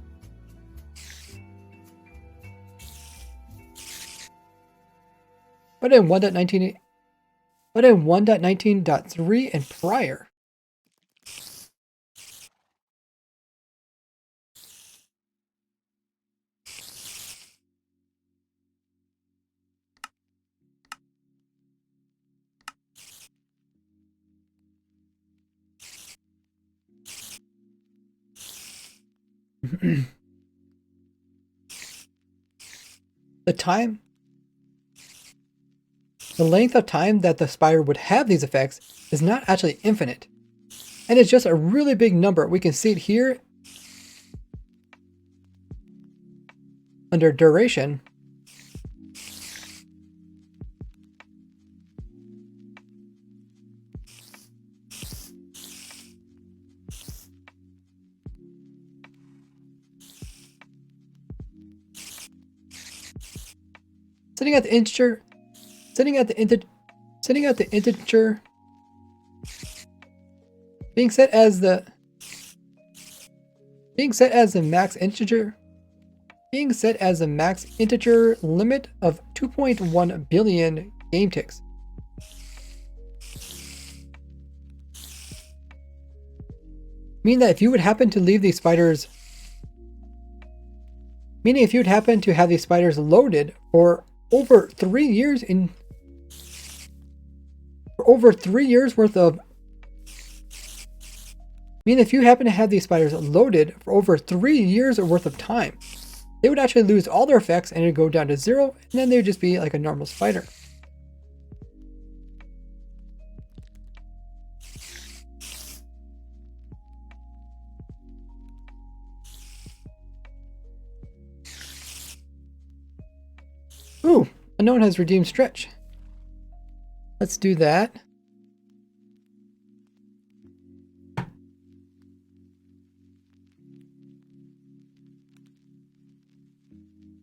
But in 1.19.3 and prior. The length of time that the spider would have these effects is not actually infinite. And it's just a really big number. We can see it here under duration. Sitting at the integer, being set as the max integer limit of 2.1 billion game ticks. Meaning that if you would happen to have these spiders loaded for over 3 years worth of if you happen to have these spiders loaded for over 3 years worth of time, they would actually lose all their effects and it would go down to 0, and then they would just be like a normal spider. Ooh, unknown has redeemed stretch. Let's do that.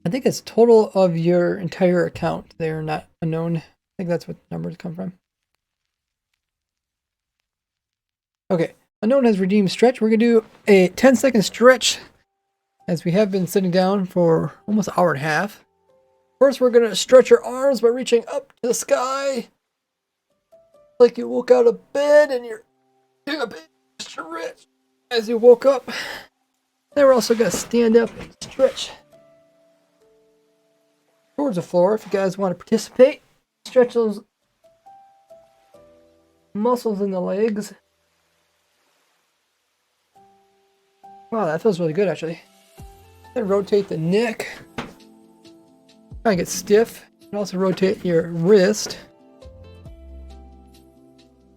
I think it's total of your entire account. They're not unknown. I think that's what numbers come from. Okay, unknown has redeemed stretch. We're gonna do a 10-second stretch as we have been sitting down for almost an hour and a half. First, we're gonna stretch your arms by reaching up to the sky. Like you woke out of bed and you're doing a big stretch as you woke up. Then we're also gonna stand up and stretch towards the floor if you guys want to participate. Stretch those muscles in the legs. Wow, that feels really good actually. Then rotate the neck. Try and get stiff. And also rotate your wrist.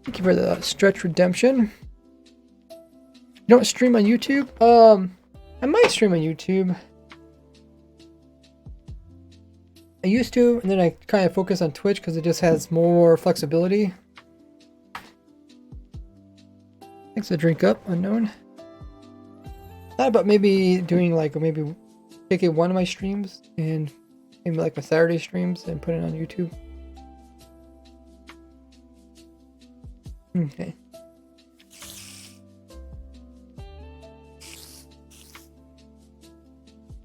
Thank you for the stretch redemption. You don't stream on YouTube? I might stream on YouTube. I used to, and then I kind of focus on Twitch because it just has more flexibility. Thanks for the drink up, unknown. Thought about maybe doing like maybe taking one of my streams and maybe like my Saturday streams and put it on YouTube. Okay.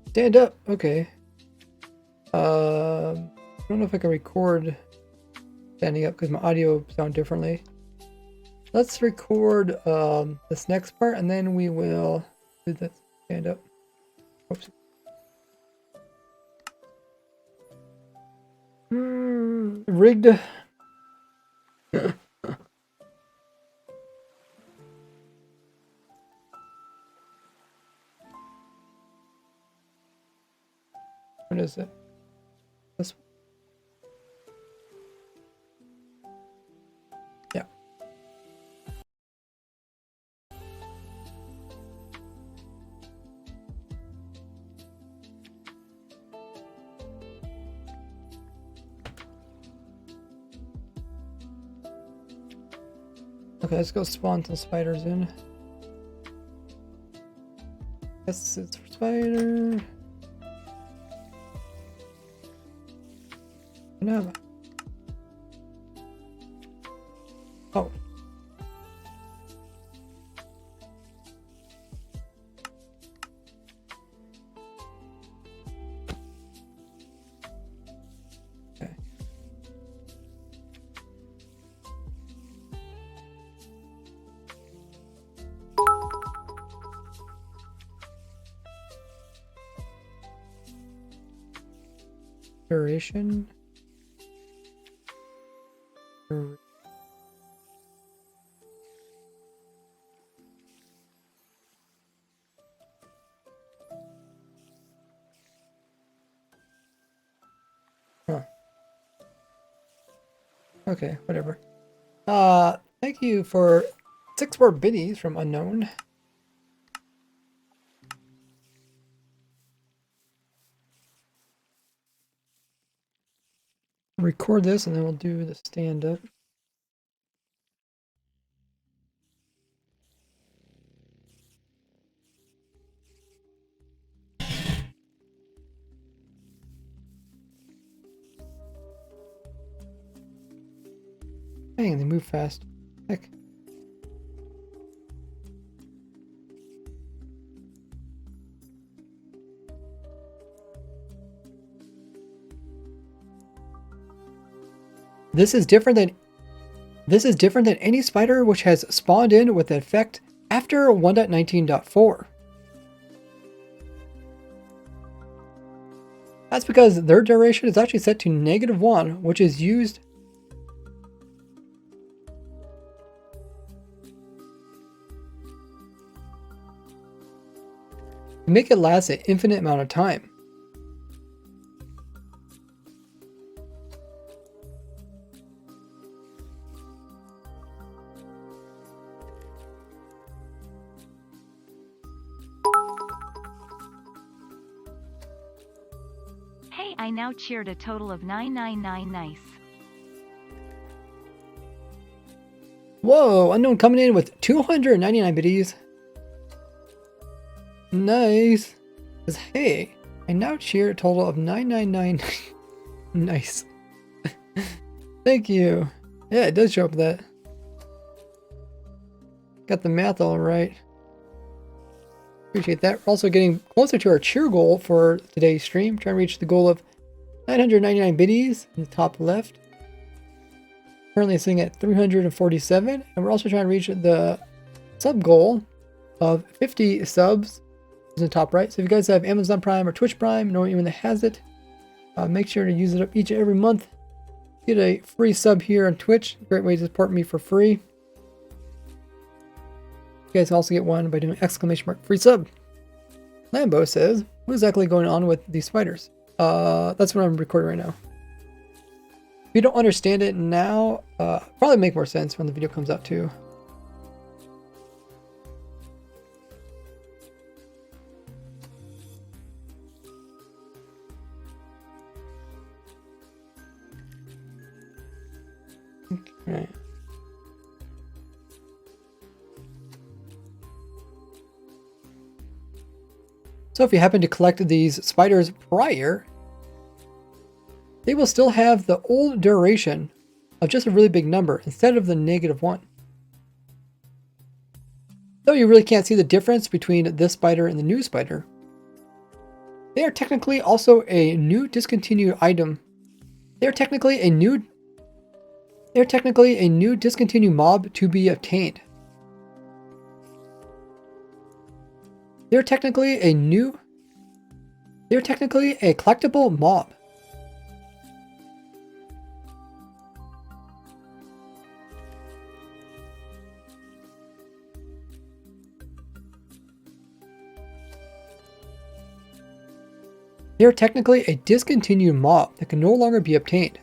Stand up. Okay. I don't know if I can record standing up because my audio sound differently. Let's record this next part and then we will do the stand up. Oops. Rigged. What is it? This one? Yeah. Okay, let's go spawn some spiders in. Yes, it's for spider. No. Oh. Okay. Duration. Huh. Okay, whatever. Thank you for 6 more biddies from unknown. Record this and then we'll do the stand up. Dang, they move fast. Heck. This is different than any spider which has spawned in with the effect after 1.19.4. That's because their duration is actually set to -1, which is used to make it last an infinite amount of time. I now cheered a total of 999 nice. Whoa, unknown coming in with 299 biddies. Nice. Says, hey, I now cheer a total of 999. Nice. Thank you. Yeah, it does show up that. Got the math all right. Appreciate that. We're also getting closer to our cheer goal for today's stream. Trying to reach the goal of 999 biddies in the top left. Currently sitting at 347. And we're also trying to reach the sub goal of 50 subs in the top right. So if you guys have Amazon Prime or Twitch Prime, know anyone that has it, make sure to use it up each and every month. Get a free sub here on Twitch. Great way to support me for free. You guys can also get one by doing !free sub. Lambo says, what is exactly going on with these spiders? That's what I'm recording right now. If you don't understand it now, probably make more sense when the video comes out too. Okay. So if you happen to collect these spiders prior, they will still have the old duration of just a really big number instead of the -1. Though you really can't see the difference between this spider and the new spider, they are technically also a new discontinued item. They are technically a new discontinued mob to be obtained. They're technically a collectible mob. They are technically a discontinued mob that can no longer be obtained.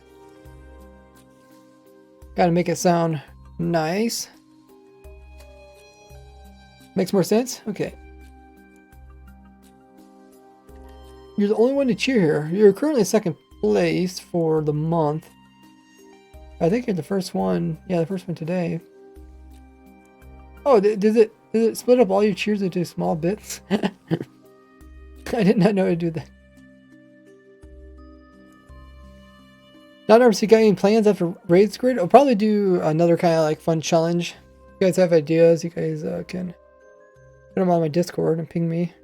Gotta make it sound nice. Makes more sense? Okay. You're the only one to cheer here. You're currently second place for the month. I think you're the first one. Yeah, the first one today. Oh, does it split up all your cheers into small bits? I did not know how to do that. Not ever see got any plans after Raid Squid? I'll probably do another kind of like fun challenge. If you guys have ideas, you guys can put them on my Discord and ping me.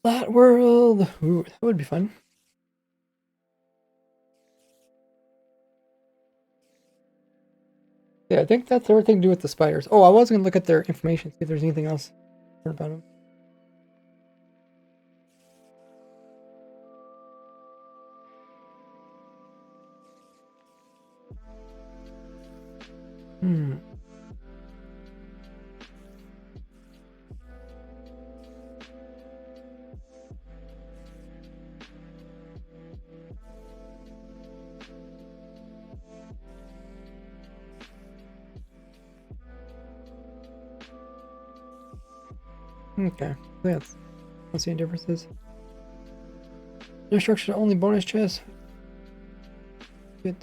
Flat World. Ooh, that would be fun. Yeah, I think that's everything to do with the spiders. Oh, I was going to look at their information, see if there's anything else about them. Hmm. Okay, that's, I don't see any differences. No structure, only bonus chest. Good.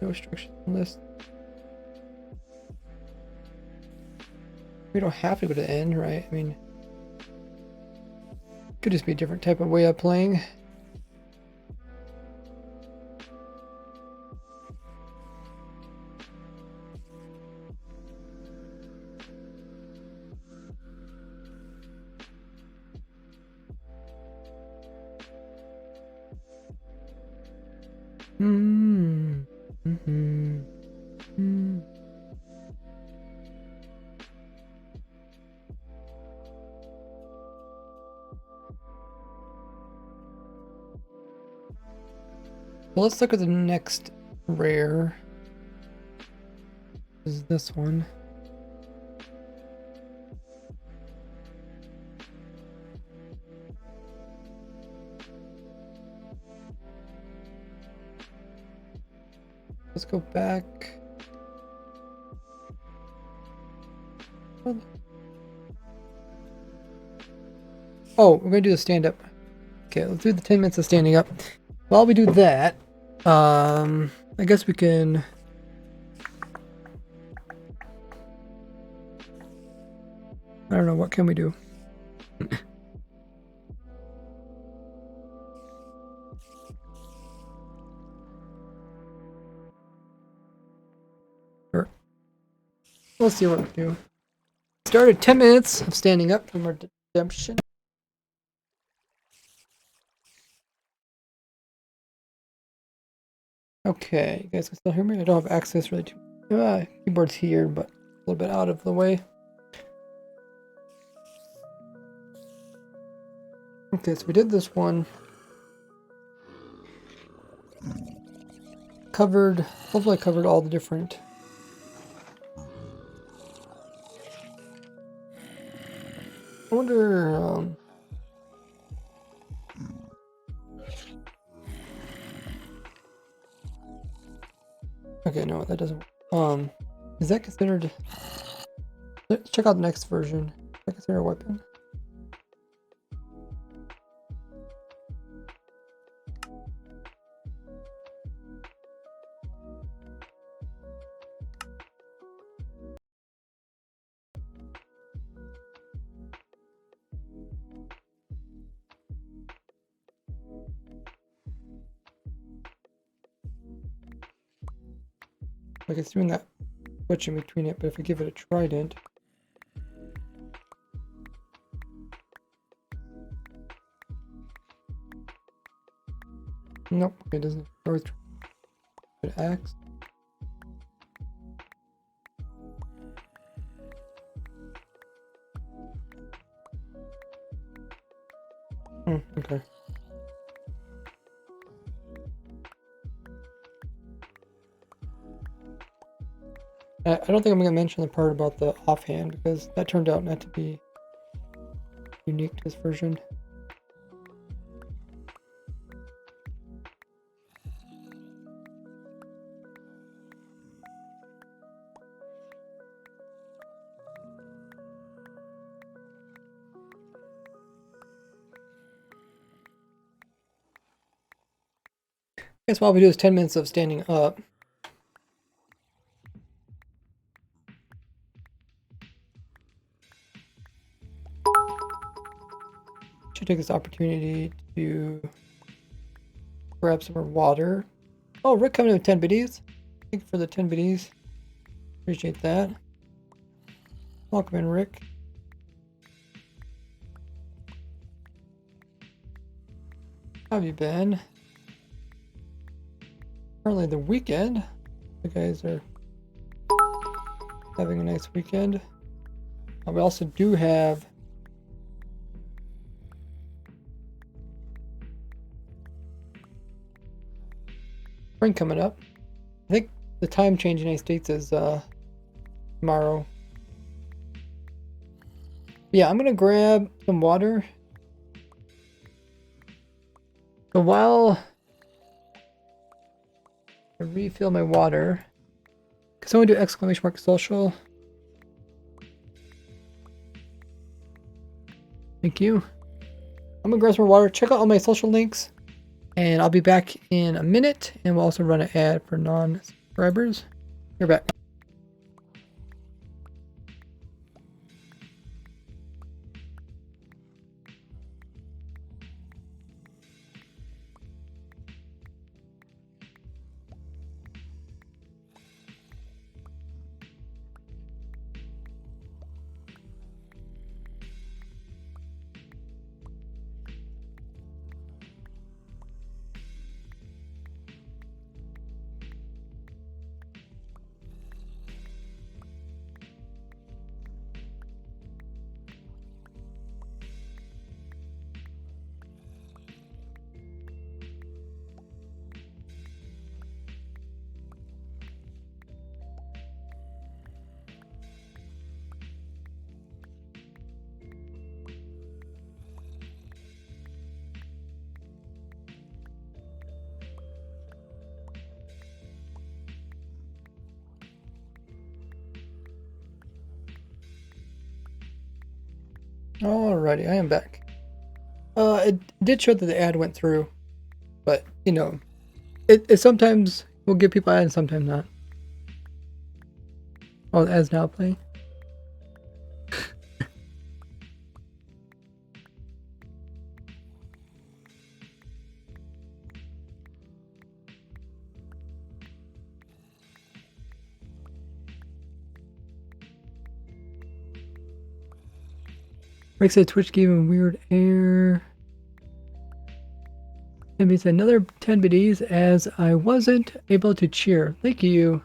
No structure list. We don't have to go to the end, right? I mean, could just be a different type of way of playing. Mm-hmm. Mm-hmm. Mm. Well, let's look at the next rare. This is this one. Let's go back. Oh, we're gonna do the stand up. Okay, let's do the 10 minutes of standing up. While we do that, I guess we can. I don't know, what can we do? Sure. Let's see what we do. Started 10 minutes of standing up from our redemption. Okay, you guys can still hear me? I don't have access really to Keyboard's here, but a little bit out of the way. Okay, so we did this one. Hopefully I covered all the different. I wonder, okay, no, that doesn't, is that considered, let's check out the next version. Is that considered a weapon? Like it's doing that switch in between it, but if I give it a trident. Nope, it doesn't. Or it axe. Okay. I don't think I'm going to mention the part about the offhand because that turned out not to be unique to this version. I guess what we do is 10 minutes of standing up. Should take this opportunity to grab some more water. Oh, Rick coming in with 10 biddies. Thank you for the 10 biddies. Appreciate that. Welcome in, Rick. How have you been? Currently the weekend. You guys are having a nice weekend. We also do have spring coming up. I think the time change in the United States is tomorrow. Yeah, I'm gonna grab some water. So while I refill my water, can someone do exclamation mark social? Thank you. I'm gonna grab some more water. Check out all my social links. And I'll be back in a minute, and we'll also run an ad for non-subscribers. You're back. Alrighty, I am back. It did show that the ad went through, but you know, it sometimes will give people ads and sometimes not. Oh, the ad's now playing. Rick said Twitch gave him weird error. And it's another 10 biddies as I wasn't able to cheer. Thank you.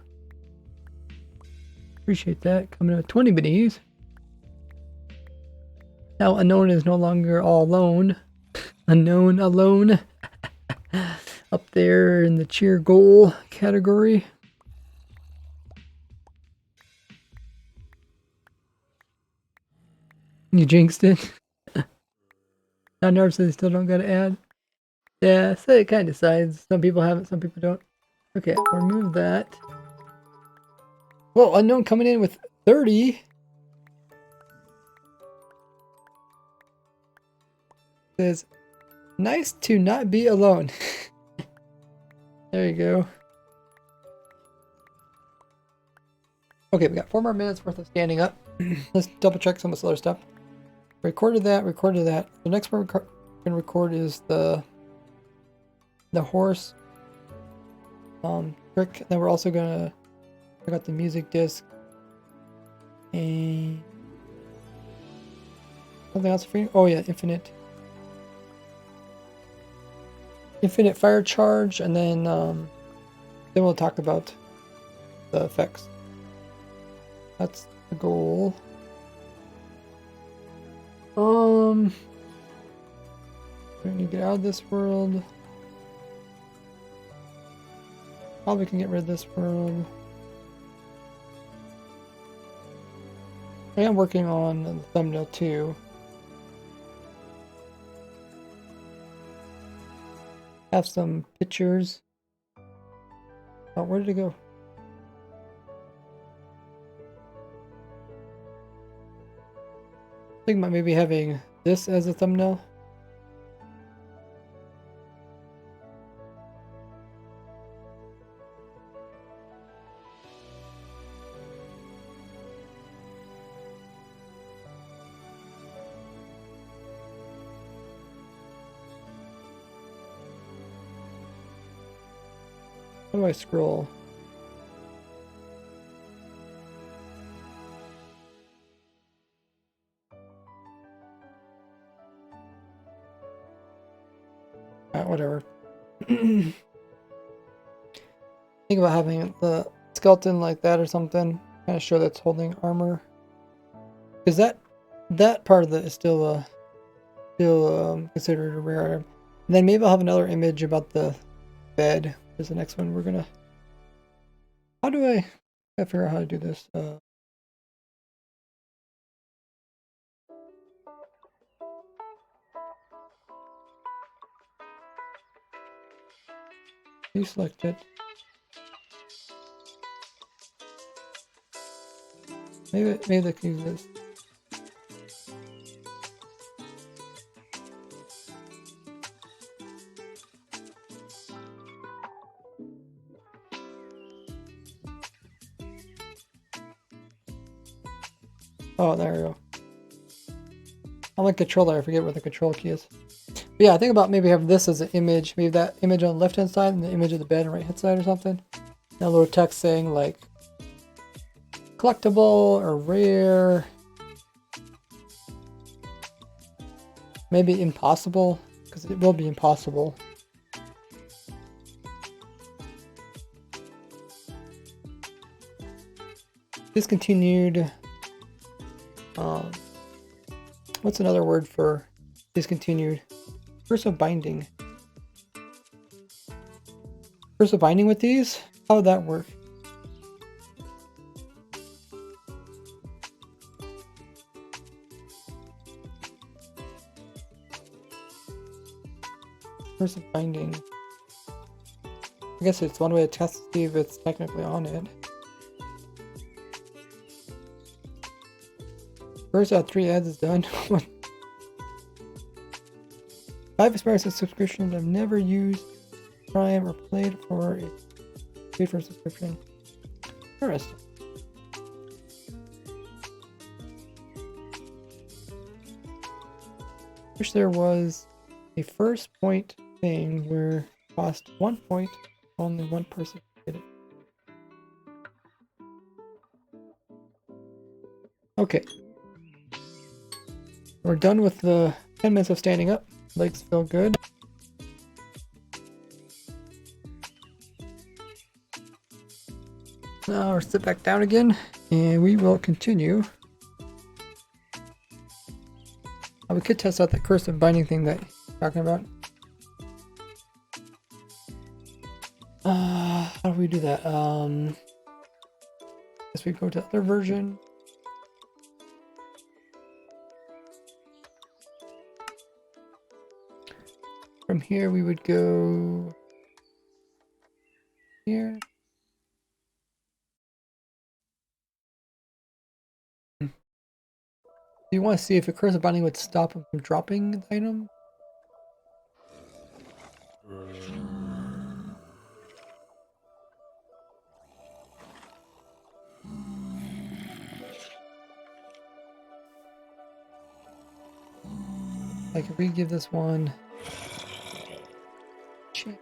Appreciate that. Coming in with 20 biddies. Now unknown is no longer all alone. Unknown alone. Up there in the cheer goal category. You jinxed it. Now Narv says they still don't got to add. Yeah, so it kind of decides. Some people have it, some people don't. Okay, I'll remove that. Whoa, unknown coming in with 30. Says, nice to not be alone. There you go. Okay, we got 4 more minutes worth of standing up. Let's double check some of this other stuff. Recorded that. The next one we're gonna record is the horse trick. Then we're also gonna check out the music disc and something else for you. Oh yeah, infinite fire charge, and then we'll talk about the effects. That's the goal. We need to get out of this world. Probably can get rid of this world. I am working on the thumbnail too. Have some pictures. Oh, where did it go? I think about maybe having this as a thumbnail. How do I scroll? Whatever. Think about having the skeleton like that or something. Kind of show that's holding armor. Because that part of it is still considered a rare item. And then maybe I'll have another image about the bed. Is the next one we're gonna. How do I figure out how to do this? You select it. Maybe they can use this. Oh, there we go. I'm like controller. I forget where the control key is. But yeah, I think about maybe having this as an image. Maybe that image on the left hand side and the image of the bed on the right hand side or something. And a little text saying like collectible or rare. Maybe impossible, because it will be impossible. Discontinued. What's another word for discontinued? Freesub binding. Freesub binding with these? How would that work? Freesub binding. I guess it's one way to test to see if it's technically on it. First out 3 ads is done. 5 expired subscriptions I've never used Prime or paid for a subscription. Interesting. Wish there was a first point thing where it cost 1 point, only one person did it. Okay. We're done with the 10 minutes of standing up. Legs feel good. Now we'll sit back down again And we will continue. We could test out that cursive binding thing that you're talking about. How do we do that? Guess we go to other version. From here we would go here. Do you want to see if a cursive binding would stop him from dropping the item? Like if we give this one chance.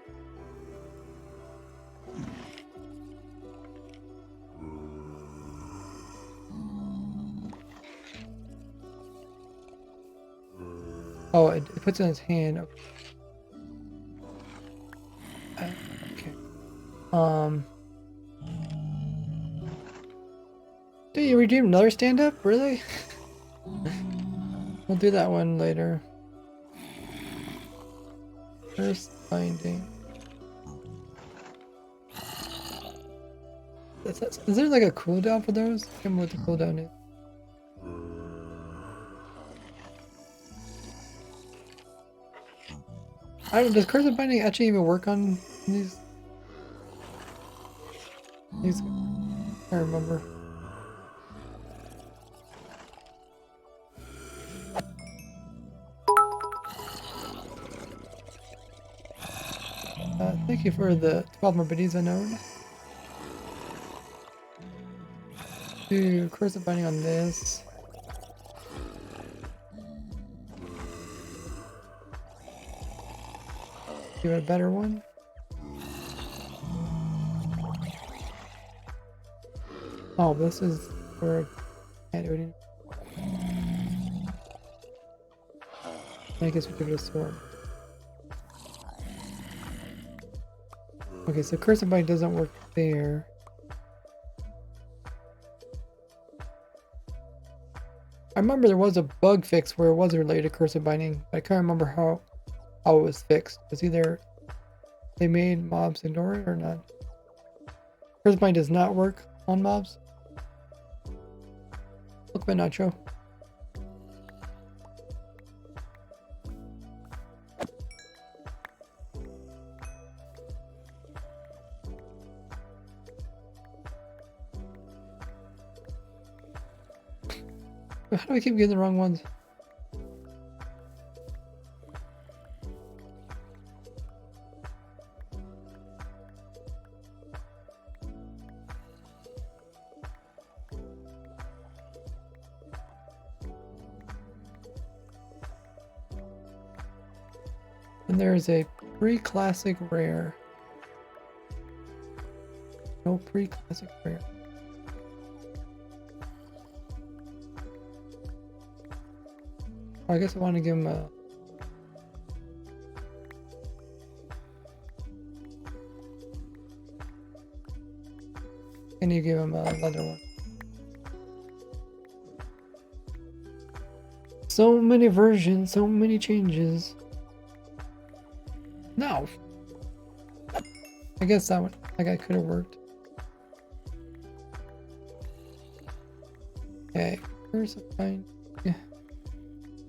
Oh, it puts it in his hand. Okay. Do you redeem another stand-up? Really? We'll do that one later. First binding. Is there like a cooldown for those? I can't remember what the cooldown is. I don't. Does cursive binding actually even work on these? I can't remember. Thank you for the 12 more biddies unknown. Do cursive binding on this. Give it a better one. Oh, this is where I can't do it anymore. I guess we give it a sword. Okay, so cursive binding doesn't work there. I remember there was a bug fix where it was related to cursive binding, but I can't remember how it was fixed. It's either they made mobs ignore it or not. Cursive binding does not work on mobs. Look, my nacho. How do I keep getting the wrong ones? And there's a pre-classic rare. No pre-classic rare. I guess I want to give him a... Can you give him another one? So many versions, so many changes. No! I guess that one, like I could have worked. Okay, here's a fine. Yeah.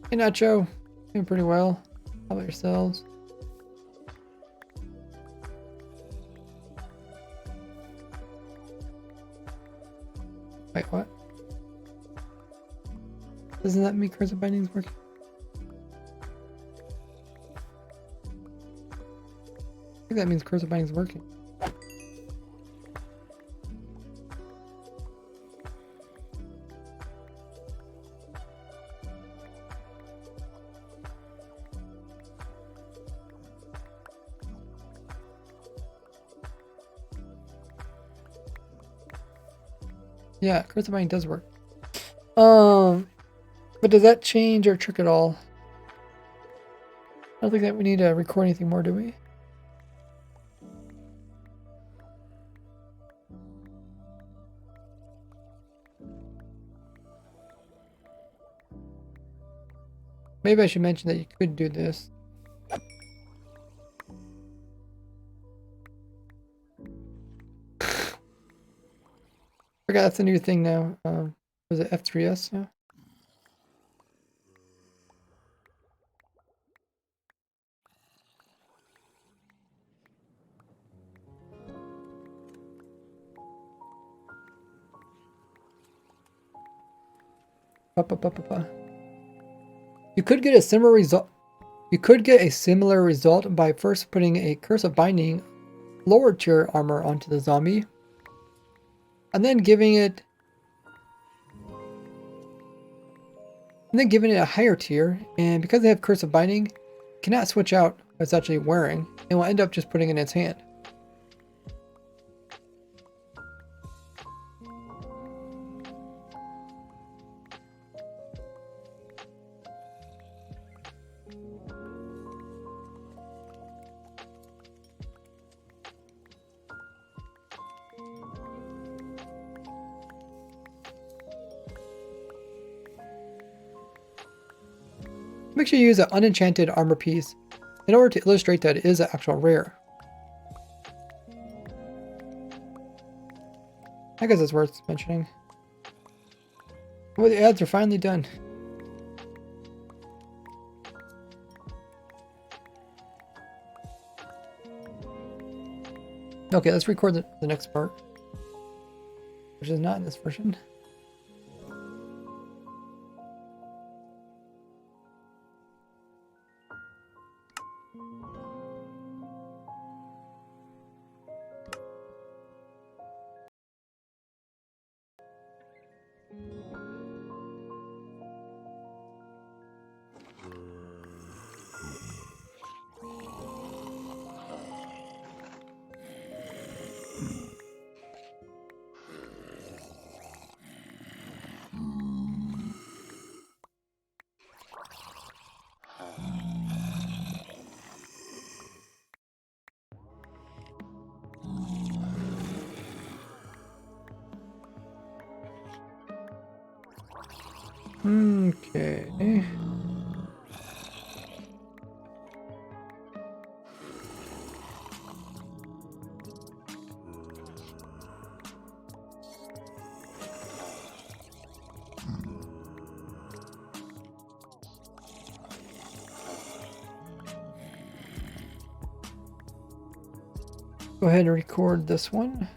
Hey Nacho, doing pretty well. How about yourselves? Wait, what? Doesn't that mean cursive binding is working? I think that means cursive binding is working. Yeah, cursive binding does work. But does that change our trick at all? I don't think that we need to record anything more, do we? Maybe I should mention that you could do this. Forgot that's a new thing now. Was it F3S now? You could get a similar result. You could get a similar result by first putting a curse of binding lower tier armor onto the zombie, and then giving it a higher tier. And because they have curse of binding, it cannot switch out what it's actually wearing, and will end up just putting it in its hand. Make sure you use an unenchanted armor piece in order to illustrate that it is an actual rare. I guess it's worth mentioning. Oh, the ads are finally done. Okay, let's record the next part, which is not in this version. Okay. Go ahead and record this one.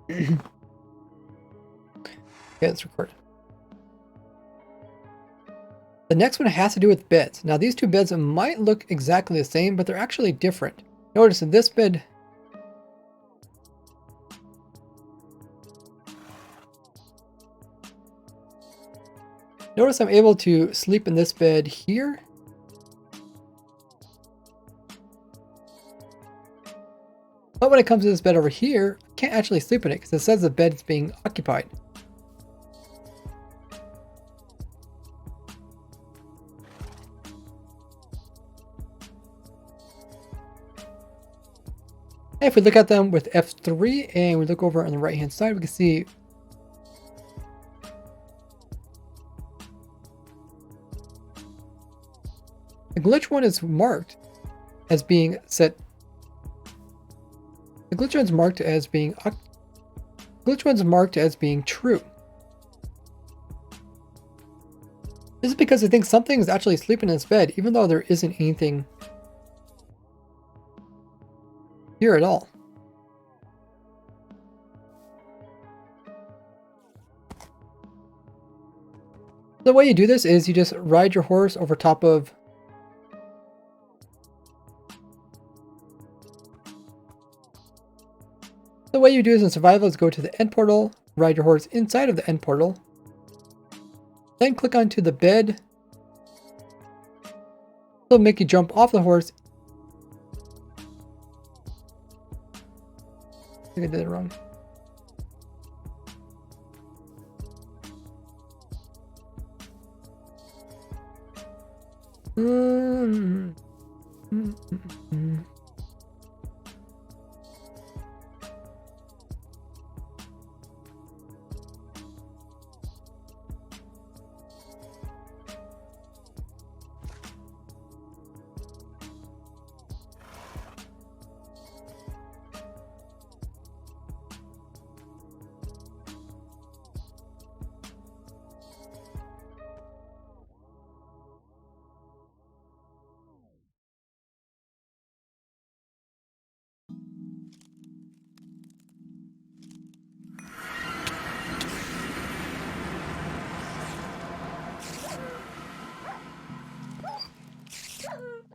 Okay, let's record. The next one has to do with beds. Now these two beds might look exactly the same, but they're actually different. Notice in this bed, notice I'm able to sleep in this bed here. But when it comes to this bed over here, I can't actually sleep in it because it says the bed is being occupied. And if we look at them with F3 and we look over on the right hand side, we can see the glitch one is marked as being set. The glitch one's marked as being true. This is because I think something is actually sleeping in this bed, even though there isn't anything here at all. The way you do this is you just ride your horse over top of The way you do this in survival is go to the end portal, ride your horse inside of the end portal, then click onto the bed. It'll make you jump off the horse. I think I did it wrong.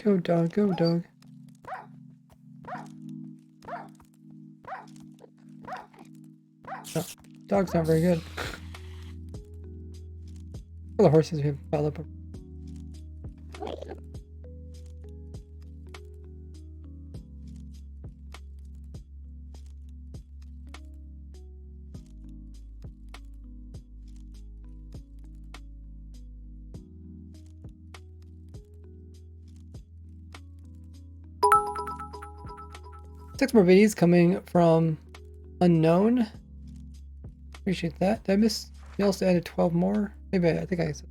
Go dog, go dog. No, dog's not very good. All the horses we have piled up. 6 more videos coming from unknown. Appreciate that. Did I miss? We also added 12 more. Maybe I think I said.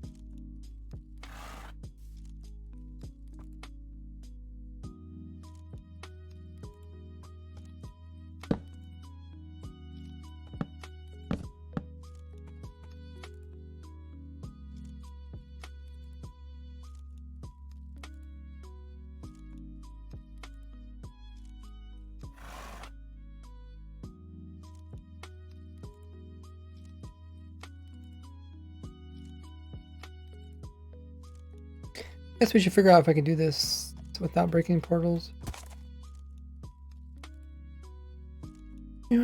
Guess we should figure out if I can do this without breaking portals. Go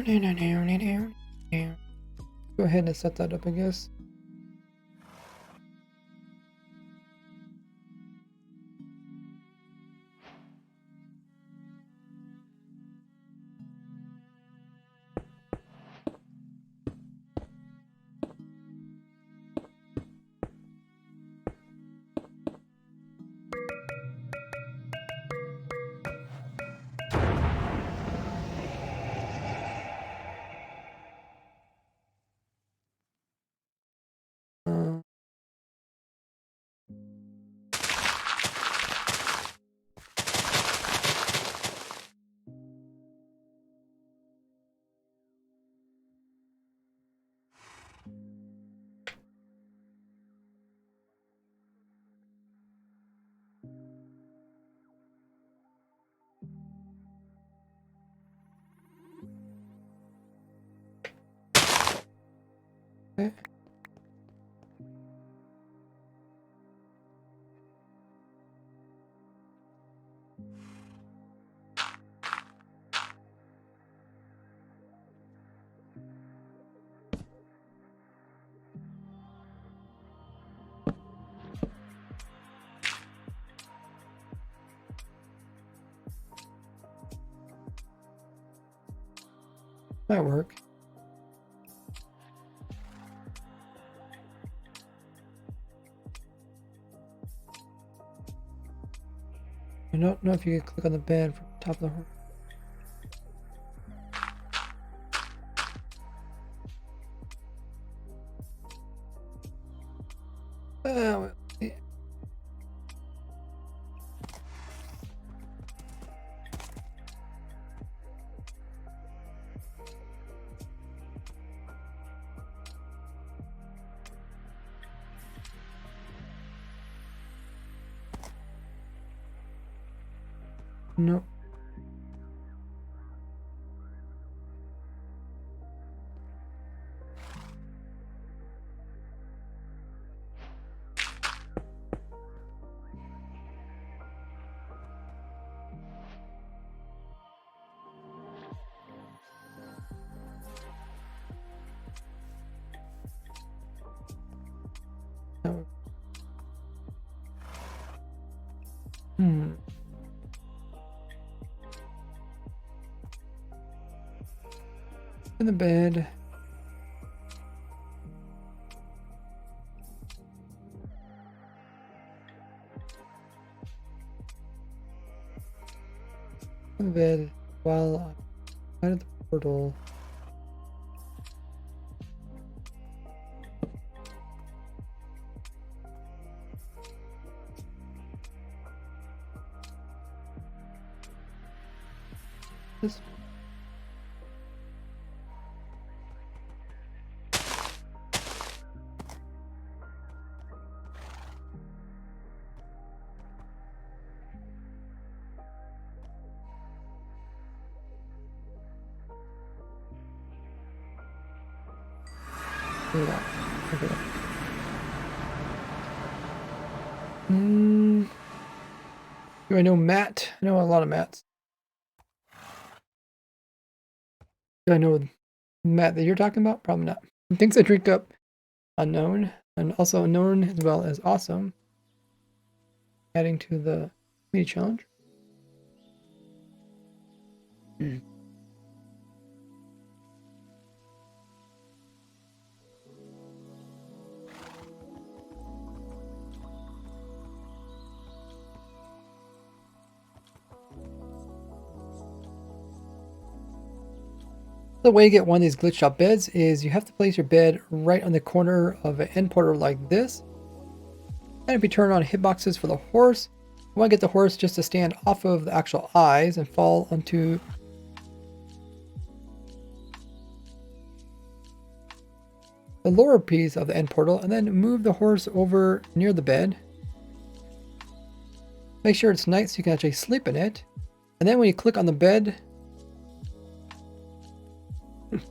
ahead and set that up, I guess. Okay. Might work. I don't know if you can click on the bed from the top of the horse. Well, yeah. No. In the bed. In the bed while I'm out of the portal. This yeah. Okay. Do I know Matt? I know a lot of Matts. Do I know Matt that you're talking about? Probably not. Things I drink up unknown and also unknown as well as awesome. Adding to the mini challenge. The way you get one of these glitch shop beds is you have to place your bed right on the corner of an end portal like this. And if you turn on hitboxes for the horse, you want to get the horse just to stand off of the actual eyes and fall onto the lower piece of the end portal, and then move the horse over near the bed. Make sure it's night so you can actually sleep in it. And then when you click on the bed, okay.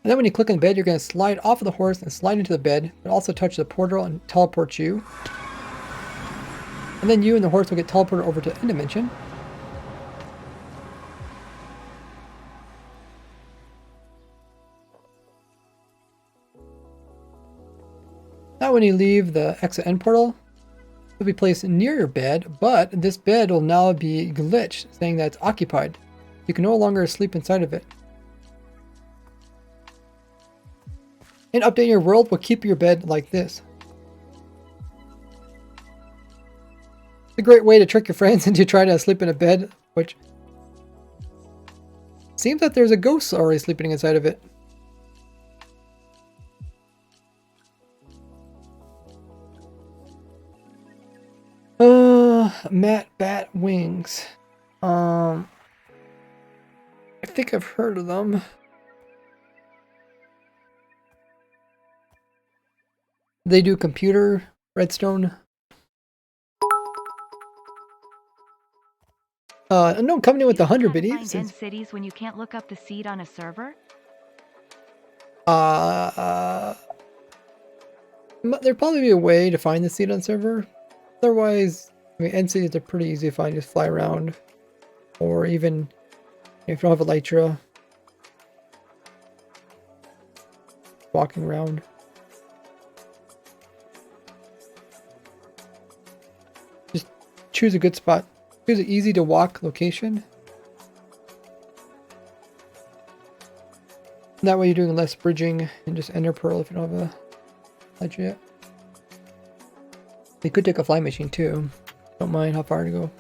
And then when you click on the bed, you're going to slide off of the horse and slide into the bed, but also touch the portal and teleport you. And then you and the horse will get teleported over to end dimension. Now when you leave the exit end portal, it'll be placed near your bed, but this bed will now be glitched, saying that it's occupied. You can no longer sleep inside of it. And updating your world will keep your bed like this. It's a great way to trick your friends into trying to sleep in a bed, which seems that there's a ghost already sleeping inside of it. Matt Bat Wings. I think I've heard of them. They do computer redstone. No, coming in with the 100 biddies. Find end cities when you can't look up the seed on a server? There'd probably be a way to find the seed on server. Otherwise, I mean, end cities are pretty easy to find. Just fly around, or even if you don't have elytra, walking around. Just choose a good spot. Choose an easy to walk location. That way you're doing less bridging and just ender pearl if you don't have a elytra yet. You could take a fly machine too. Don't mind how far to go.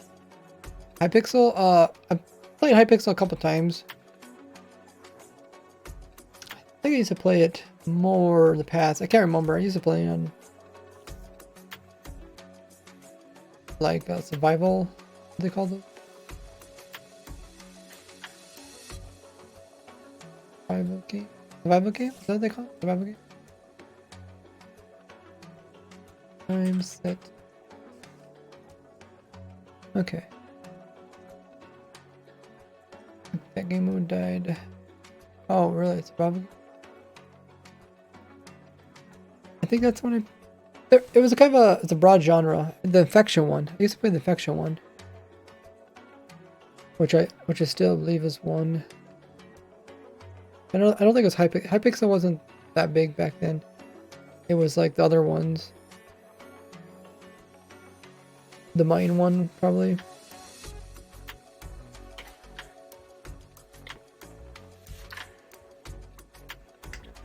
Hypixel, I've played Hypixel a couple times. I think I used to play it more in the past. I can't remember. I used to play on like survival. What do they call those? Survival game? Survival game? Is that what they call it? Survival game? Time set. Okay. That game mode died. Oh, really? It's survival? I think that's when It was a kind of a, it's a broad genre. The infection one. I used to play the infection one. Which I still believe is one. I don't think it was Hypixel. Hypixel wasn't that big back then. It was like the other ones. The mine one, probably.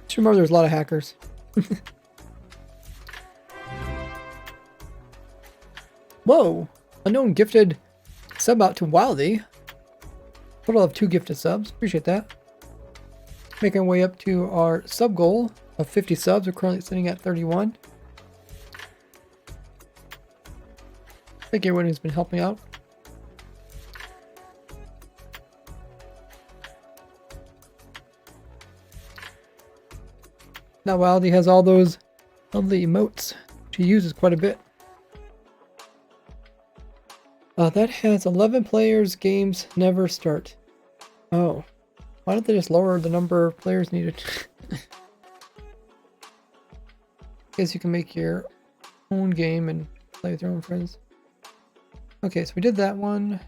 Just remember there's a lot of hackers. Whoa! Unknown gifted sub out to Wildy. Total of 2 gifted subs. Appreciate that. Making our way up to our sub goal of 50 subs. We're currently sitting at 31. Thank you everyone who's been helping out. Now Wildy has all those lovely emotes. She uses quite a bit. That has 11 players. Games never start. Oh. Why don't they just lower the number of players needed? Guess you can make your own game and play with your own friends. Okay, so we did that one.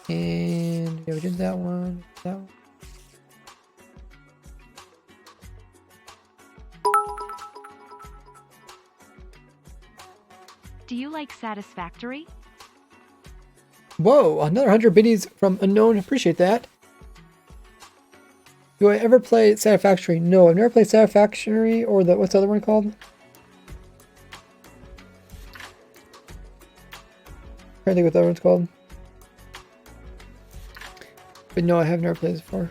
And yeah, we did that one. That one. Do you like Satisfactory? Whoa, another 100 biddies from Unknown. Appreciate that. Do I ever play Satisfactory? No, I've never played Satisfactory or the, what's the other one called? I can't think what that one's called. But no, I have never played this before.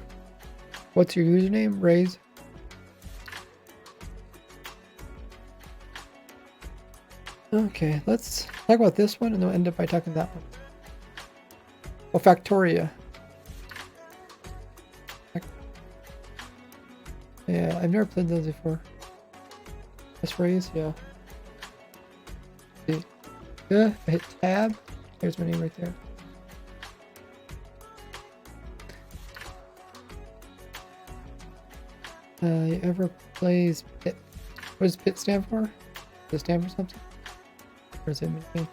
What's your username? Raise. Okay, let's talk about this one and then we'll end up by talking that one. Oh, Factoria. Yeah, I've never played those before. Let's raise, yeah. See. Yeah, I hit tab. Here's my name right there. You ever plays Pit? What does Pit stand for? Does it stand for something? Or is it anything?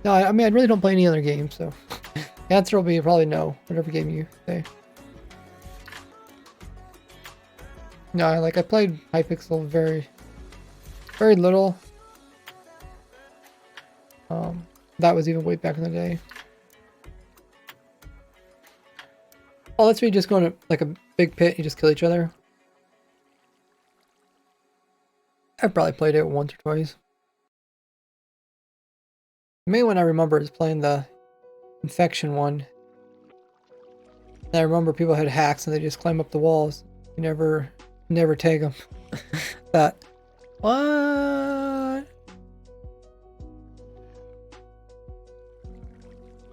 No, I mean, I really don't play any other game, so. The answer will be probably no, whatever game you say. No, I played Hypixel very little. That was even way back in the day. Oh, let's just go into like a big pit and you just kill each other. I've probably played it once or twice. The main one I remember is playing the infection one. And I remember people had hacks and they just climb up the walls. You never tag them. That. What?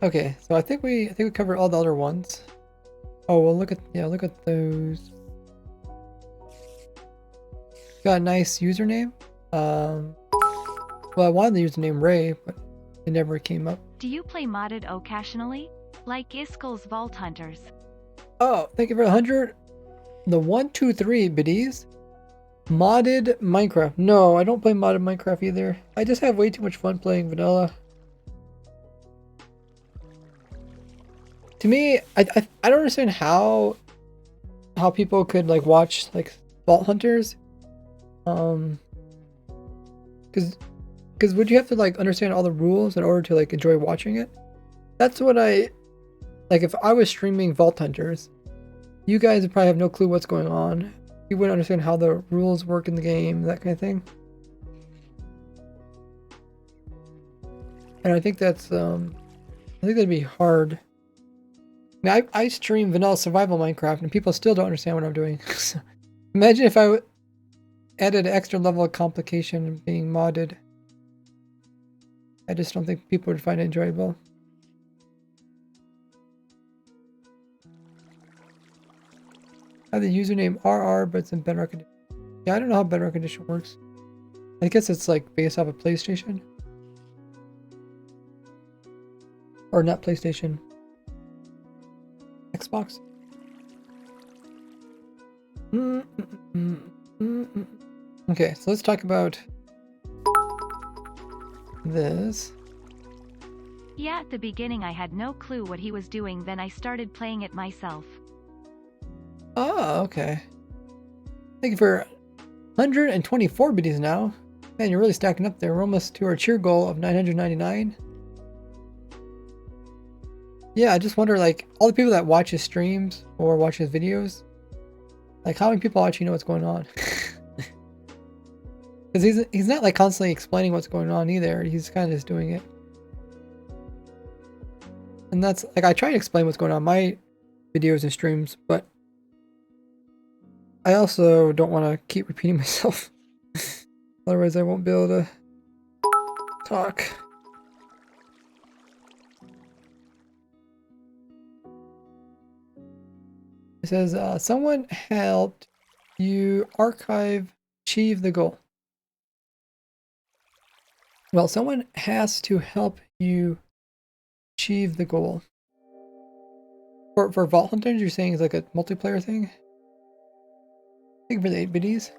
Okay, so I think we covered all the other ones. Oh well, look at those. Got a nice username. Well, I wanted the username Ray, but it never came up. Do you play modded occasionally? Like Iskel's Vault Hunters? Oh, thank you for 100. The 1, 2, 3 biddies. Modded Minecraft. No, I don't play modded Minecraft either. I just have way too much fun playing vanilla. To me, I don't understand how people could like watch like Vault Hunters. Because would you have to like understand all the rules in order to like enjoy watching it? That's what I like. If I was streaming Vault Hunters, you guys would probably have no clue what's going on. You wouldn't understand how the rules work in the game, that kind of thing. And I think that's I think that'd be hard. I mean, I stream vanilla survival Minecraft and people still don't understand what I'm doing. So, imagine if I added an extra level of complication being modded. I just don't think people would find it enjoyable. I have the username RR, but it's in Bedrock Edition. Yeah, I don't know how Bedrock Edition works. I guess it's like based off of PlayStation. Or not PlayStation. Xbox. Okay, so let's talk about this. Yeah, at the beginning I had no clue what he was doing, then I started playing it myself. Oh, okay. Thank you for 124 biddies now. Man, you're really stacking up there. We're almost to our cheer goal of 999. Yeah, I just wonder, like, all the people that watch his streams or watch his videos, like, how many people actually know what's going on? Because he's not, like, constantly explaining what's going on either. He's kind of just doing it. And that's, like, I try to explain what's going on in my videos and streams, but I also don't want to keep repeating myself. Otherwise, I won't be able to talk. It says, someone helped you achieve the goal. Well, someone has to help you achieve the goal. For Vault Hunters, you're saying it's like a multiplayer thing? I think for the 8 biddies.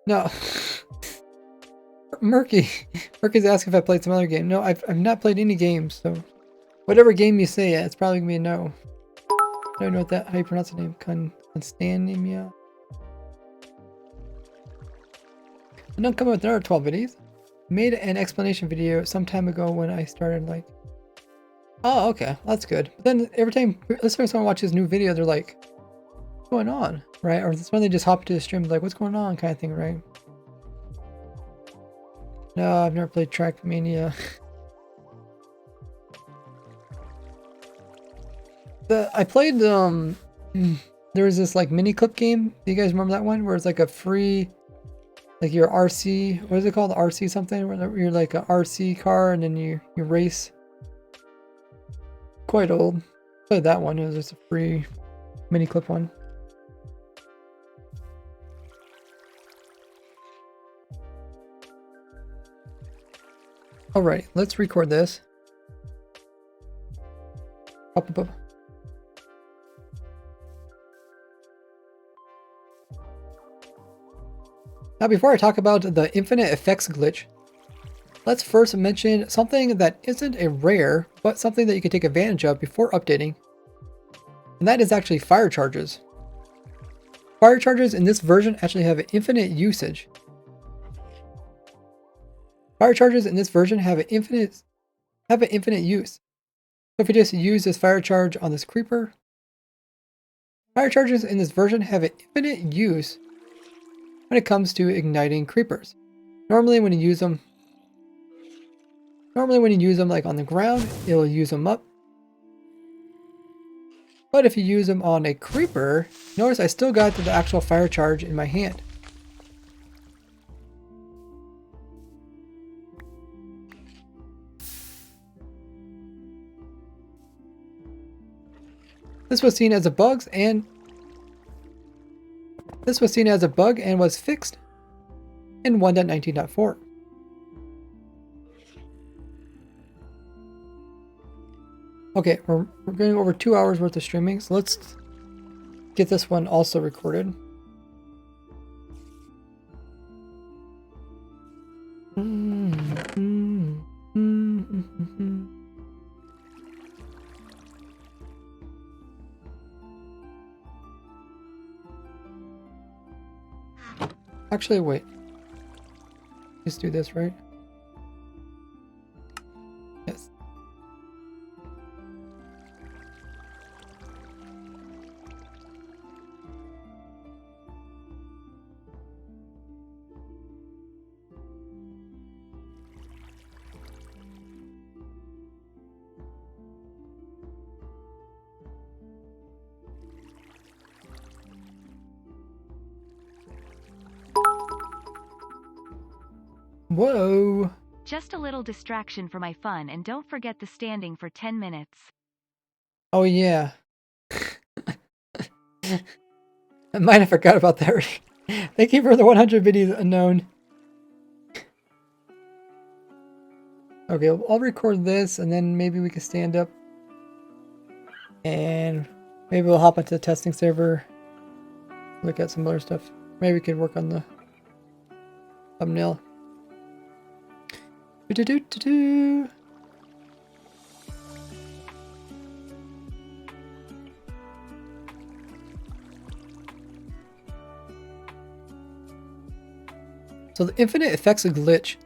No. Murky's asking if I played some other game. No, I've not played any games, so whatever game you say, it's probably gonna be a no. I don't know how you pronounce the name. Constanimia. And don't come up with another 12 videos. Made an explanation video some time ago when I started like. Oh, okay, that's good. But then every time, let's say someone watches a new video, they're like, "What's going on?" Right? Or it's when they just hop into the stream, like, "What's going on?" kind of thing, right? No, I've never played Trackmania. I played there was this like mini clip game. Do you guys remember that one where it's like a free, like your RC, what is it called? RC something, where you're like a RC car and then you race. Quite old. Played that one. It was just a free mini clip one. Alright, let's record this. Up. Now before I talk about the infinite effects glitch, let's first mention something that isn't a rare, but something that you can take advantage of before updating. And that is actually fire charges. Fire charges in this version actually have an infinite usage. Fire charges in this version have an infinite use. So if we just use this fire charge on this creeper, fire charges in this version have an infinite use when it comes to igniting creepers. Normally when you use them like on the ground, it'll use them up. But if you use them on a creeper, notice I still got the actual fire charge in my hand. This was seen as a bug and was fixed in 1.19.4. Okay, we're going over 2 hours worth of streaming, so let's get this one also recorded. Actually, wait. Let's do this, right? Yes. Whoa. Just a little distraction for my fun, and don't forget the standing for 10 minutes. Oh yeah. I might have forgot about that already. Thank you for the 100 videos unknown. Okay, I'll record this and then maybe we can stand up and maybe we'll hop onto the testing server look at some other stuff. Maybe we could work on the thumbnail. Do-do-do-do-do. So the infinite effects a glitch.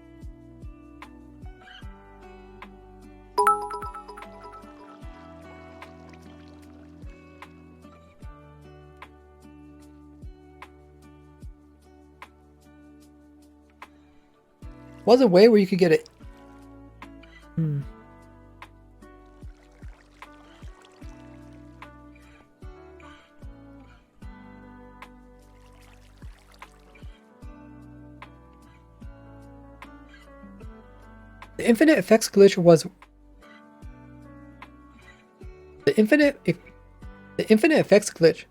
Was a way where you could get it. The infinite effects glitch was the infinite effects glitch.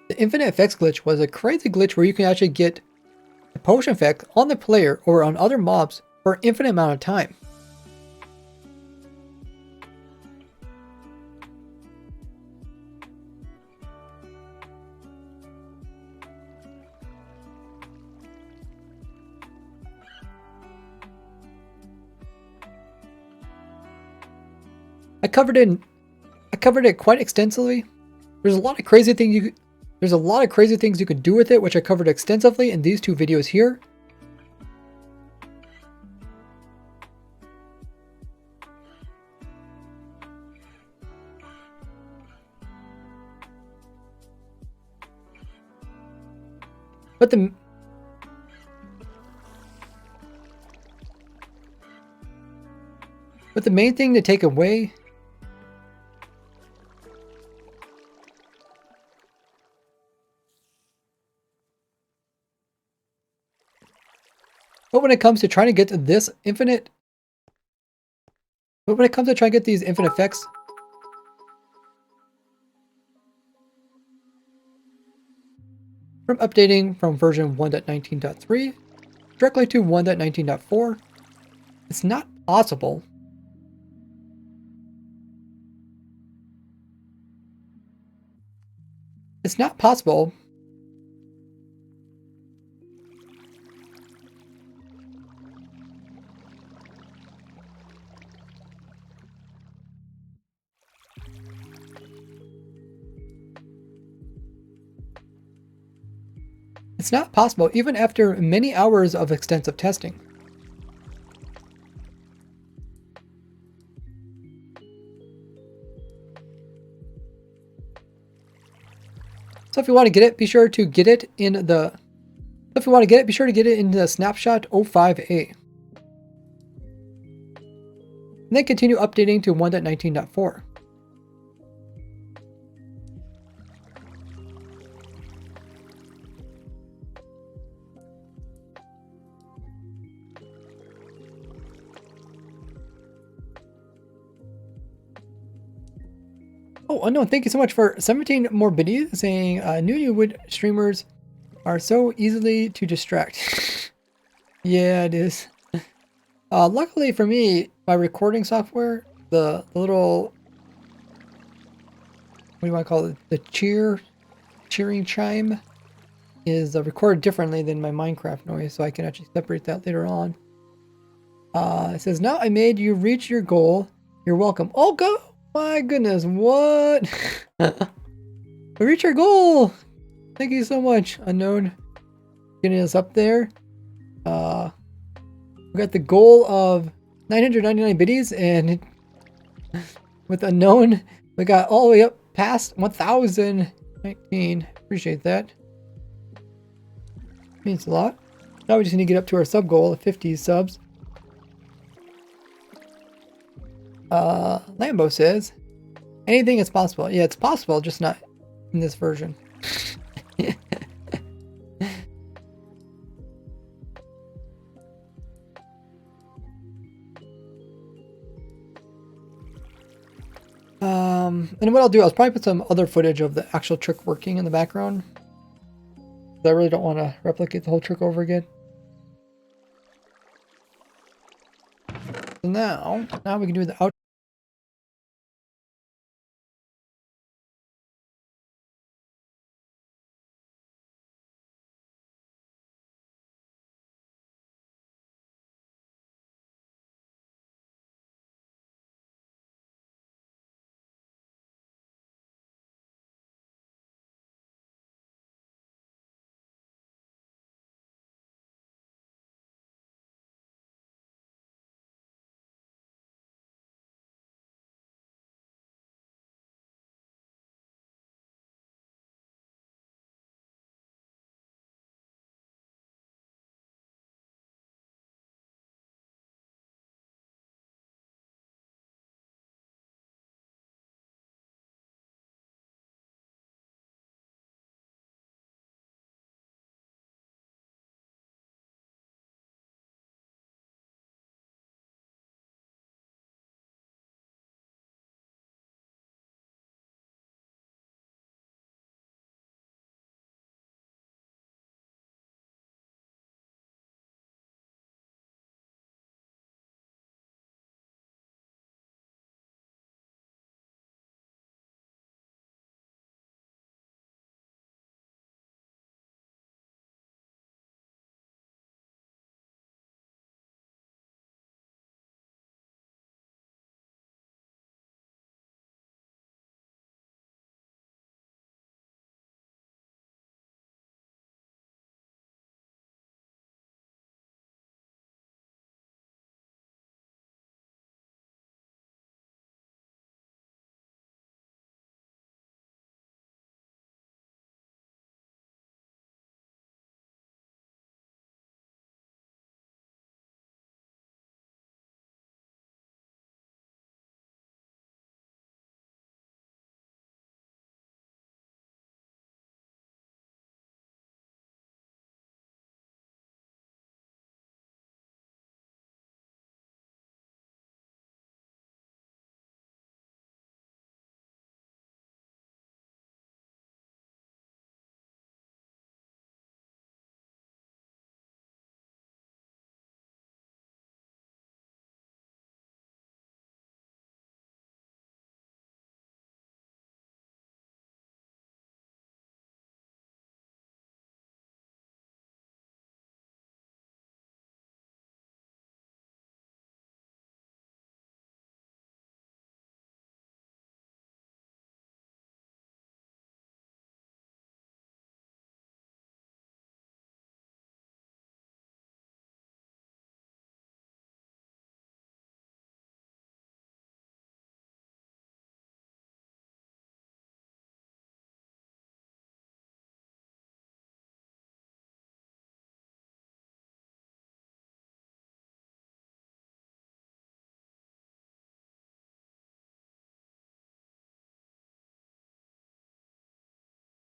The infinite effects glitch was a crazy glitch where you can actually get a potion effect on the player or on other mobs for an infinite amount of time. I covered it quite extensively. There's a lot of crazy things you can do with it, which I covered extensively in these two videos here. But the main thing to take away when it comes to trying to get these infinite effects, from updating from version 1.19.3 directly to 1.19.4, it's not possible. It's not possible. It's not possible even after many hours of extensive testing. So if you want to get it, be sure to get it in the snapshot 05A. And then continue updating to 1.19.4. Oh, Unknown, thank you so much for 17 more biddies saying knew you would streamers are so easily to distract. Yeah, it is. Luckily for me, my recording software, the little, what do you want to call it? The cheering chime is recorded differently than my Minecraft noise, so I can actually separate that later on. It says, now I made you reach your goal. You're welcome. Oh, go! My goodness, what? We reach our goal! Thank you so much, Unknown. Getting us up there. We got the goal of 999 biddies, and with Unknown, we got all the way up past 1019. Appreciate that. Means a lot. Now we just need to get up to our sub goal of 50 subs. Lambo says, anything is possible. Yeah, it's possible, just not in this version. And what I'll do, I'll probably put some other footage of the actual trick working in the background. I really don't want to replicate the whole trick over again. So now we can do the out.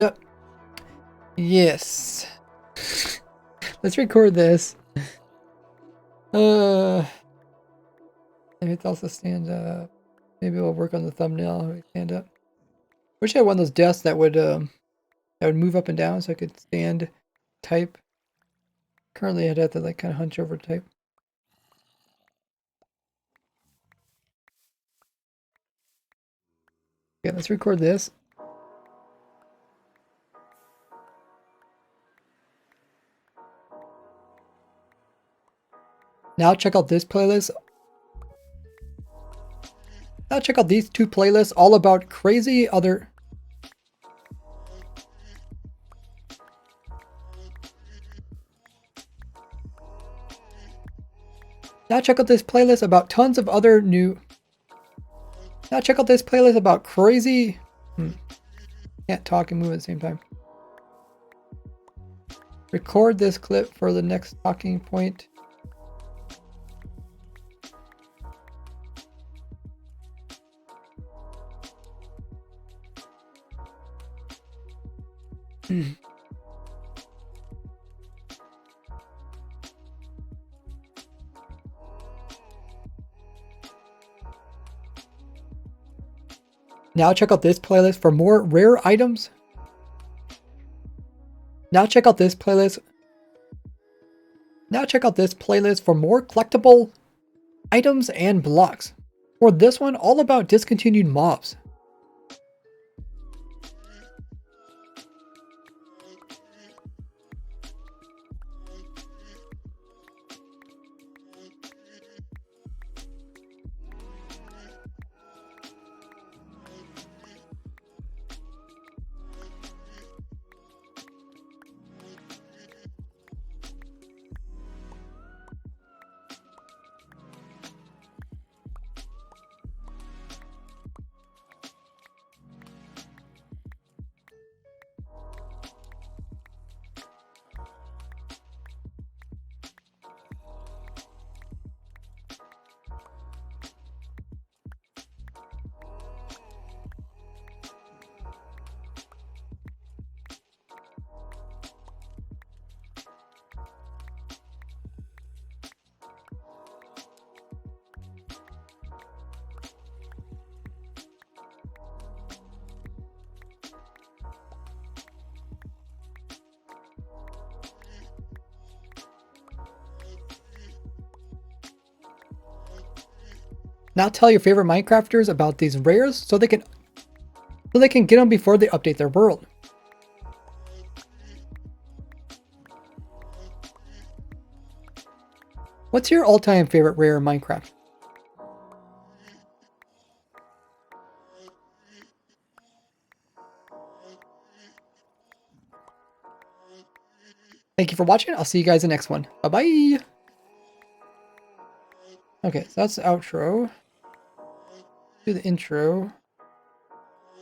Yep. Yes. Let's record this. Maybe it's also stand up. Maybe we'll work on the thumbnail. Stand up. Wish I had one of those desks that would move up and down so I could stand, type. Currently, I'd have to like kind of hunch over type. Okay, let's record this. Now check out this playlist. Now check out these two playlists all about crazy other... Now check out this playlist about tons of other new... Now check out this playlist about crazy... Can't talk and move at the same time. Record this clip for the next talking point. Now check out this playlist for more rare items. Now check out this playlist. Now check out this playlist for more collectible items and blocks. For this one, all about discontinued mobs. Now tell your favorite Minecrafters about these rares so they can get them before they update their world. What's your all-time favorite rare in Minecraft? Thank you for watching. I'll see you guys in the next one. Bye-bye. Okay, so that's the outro. Do the intro.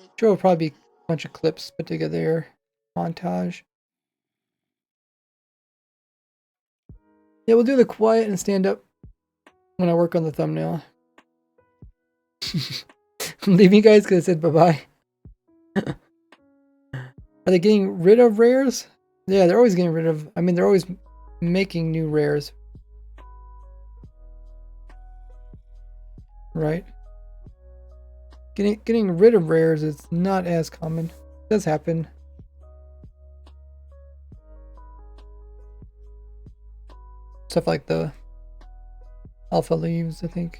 Intro will probably be a bunch of clips put together. Montage. Yeah, we'll do the quiet and stand up when I work on the thumbnail. I'm leaving you guys because I said bye-bye. Are they getting rid of rares? Yeah, they're always getting rid of... I mean, they're always making new rares. Right? Getting rid of rares is not as common. It does happen. Stuff like the alpha leaves, I think.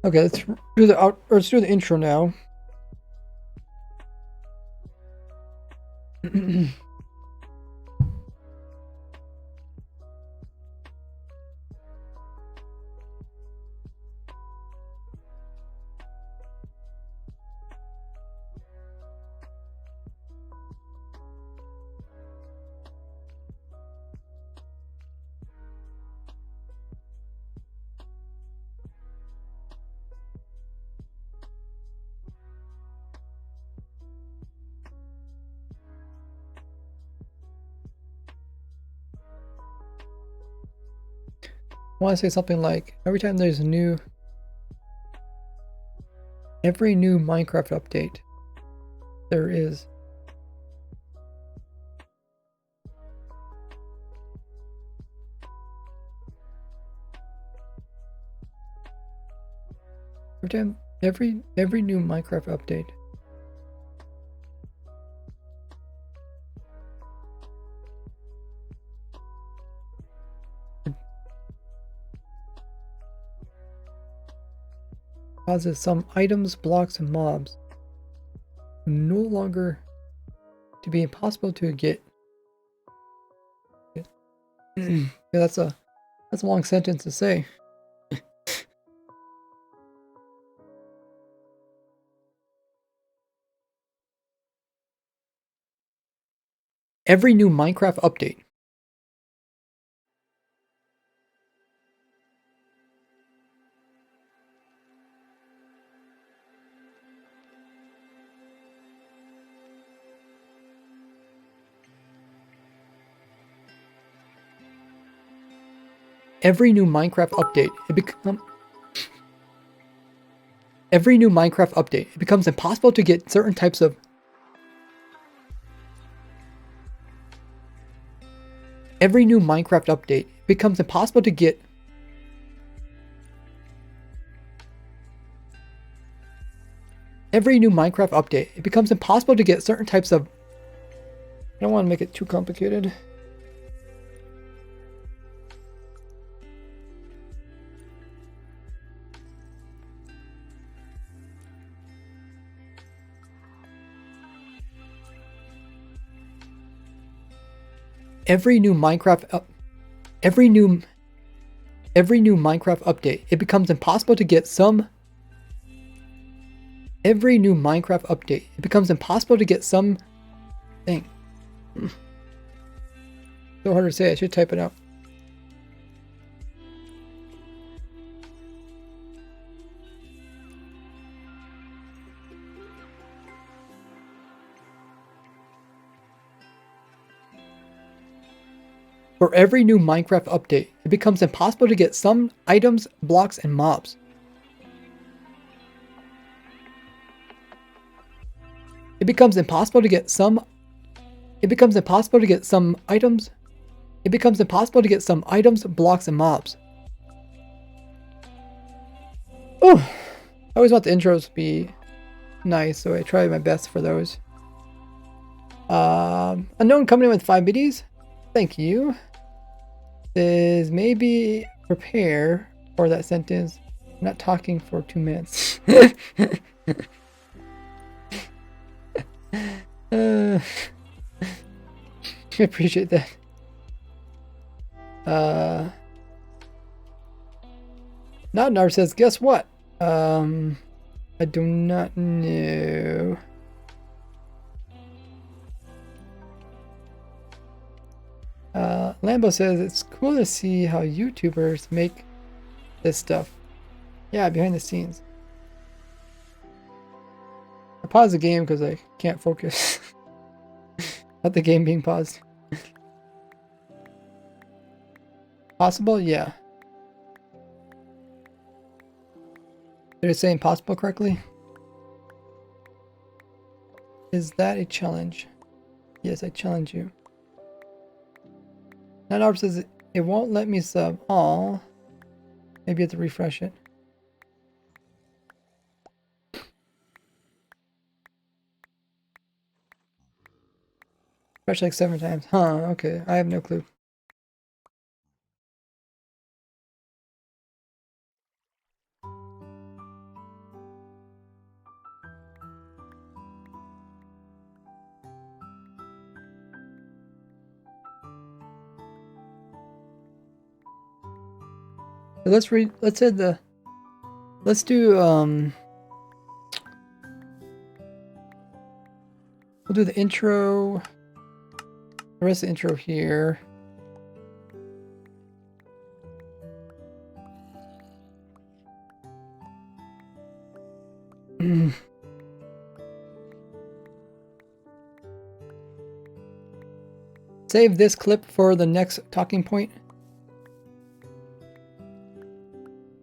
Okay, let's do the intro now. I want to say something like every time there's a new Minecraft update there is every new Minecraft update causes some items, blocks, and mobs no longer to be impossible to get. Yeah, that's a long sentence to say. Every new Minecraft update. Every new Minecraft update, it becomes impossible to get certain types of every new Minecraft update, it becomes impossible to get certain types of... I don't want to make it too complicated. Every new Minecraft update, it becomes impossible to get some... Every new Minecraft update, it becomes impossible to get some thing. So hard to say, I should type it out. For every new Minecraft update, it becomes impossible to get some items, blocks, and mobs. It becomes impossible to get some items. It becomes impossible to get some items, blocks, and mobs. Oh, I always want the intros to be nice, so I try my best for those. Unknown coming in with 5 biddies. Thank you. Says maybe prepare for that sentence. I'm not talking for 2 minutes. I appreciate that. Nodnar says, guess what? I do not know. Lambo says it's cool to see how YouTubers make this stuff. Yeah, behind the scenes. I paused the game because I can't focus. Not the game being paused. Possible? Yeah. Did I say impossible correctly? Is that a challenge? Yes, I challenge you. Nanob says it won't let me sub. Aw. Maybe you have to refresh it. Refresh like 7 times. Huh, okay. I have no clue. Let's do we'll do the intro, the rest of the intro here. Save this clip for the next talking point.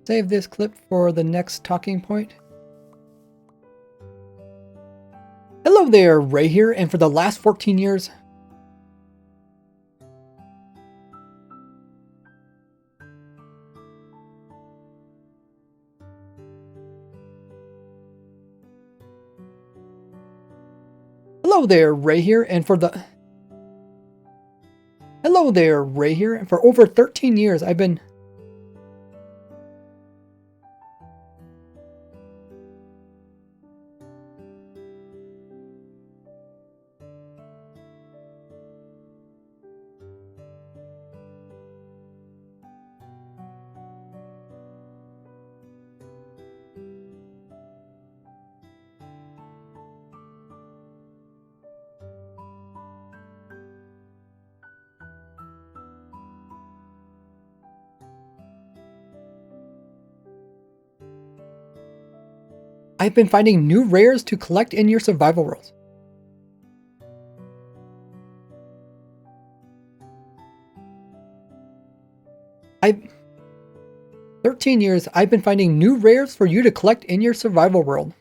Save this clip for the next talking point. Hello there, Ray here, and for the last 14 years... Hello there, Ray here, and for the... Hello there, Ray here, and for over 13 years I've been... I've been finding new rares to collect in your survival worlds. 13 years, I've been finding new rares for you to collect in your survival world.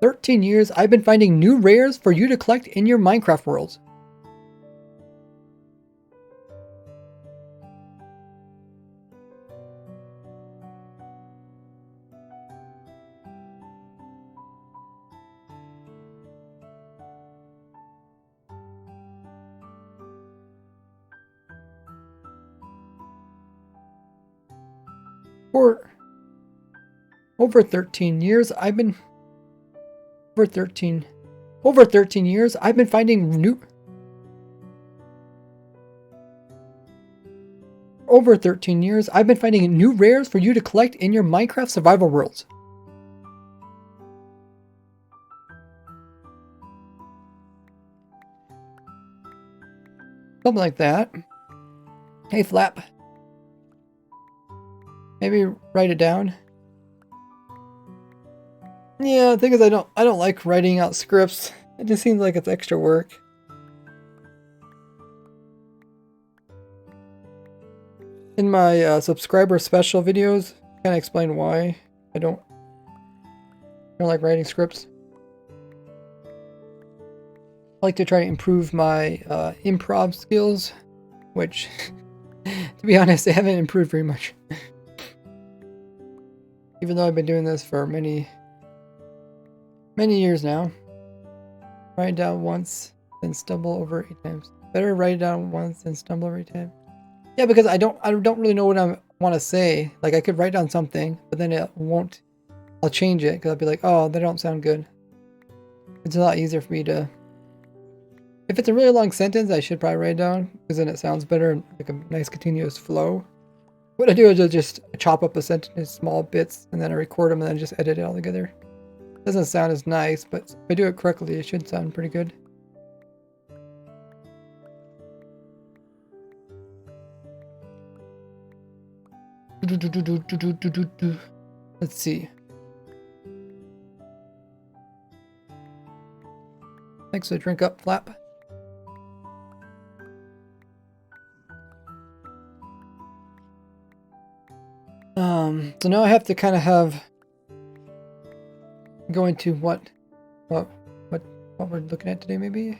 13 years, I've been finding new rares for you to collect in your Minecraft worlds. For over 13 years, I've been finding new rares for you to collect in your Minecraft survival worlds. Something like that. Hey, Flap. Maybe write it down. Yeah, the thing is I don't like writing out scripts. It just seems like it's extra work. In my subscriber special videos, I kind of explain why I don't like writing scripts. I like to try to improve my improv skills, which, to be honest, they haven't improved very much. Even though I've been doing this for many years now. Write it down once, then stumble over 8 times. Better write it down once, then stumble over 8 times. Yeah, because I don't really know what I want to say. Like, I could write down something, but then it won't. I'll change it because I'll be like, oh, that don't sound good. It's a lot easier for me to. If it's a really long sentence, I should probably write it down because then it sounds better and like a nice continuous flow. What I do is I just chop up a sentence in small bits and then I record them and then just edit it all together. Doesn't sound as nice, but if I do it correctly, it should sound pretty good. Let's see. Thanks for the drink up, Flap. So now I have to kind of go into what we're looking at today, maybe.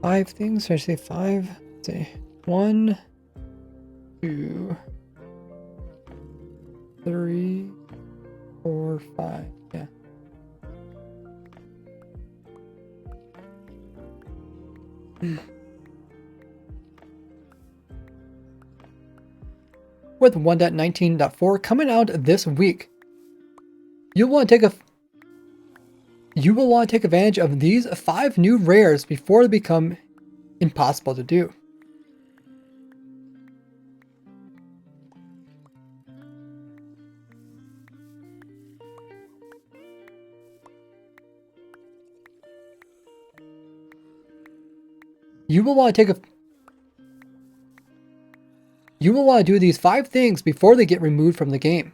Five things? Should I say five? Let's see. 1, 2, 3, 4, 5. Yeah. With 1.19.4 coming out this week, you will want to take advantage of these 5 new rares before they become impossible to do. You will want to do these 5 things before they get removed from the game.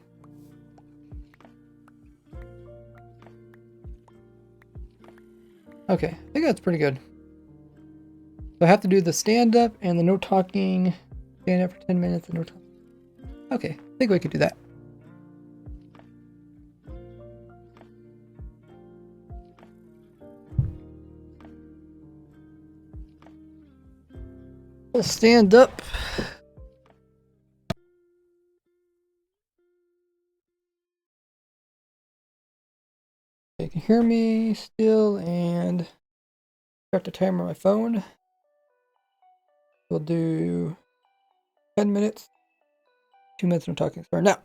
Okay, I think that's pretty good. So I have to do the stand up and the no talking. Stand up for 10 minutes and no talking. Okay, I think we could do that. We'll stand up. You can hear me still, and start the timer on my phone. We'll do 10 minutes. 2 minutes of talking. Start now.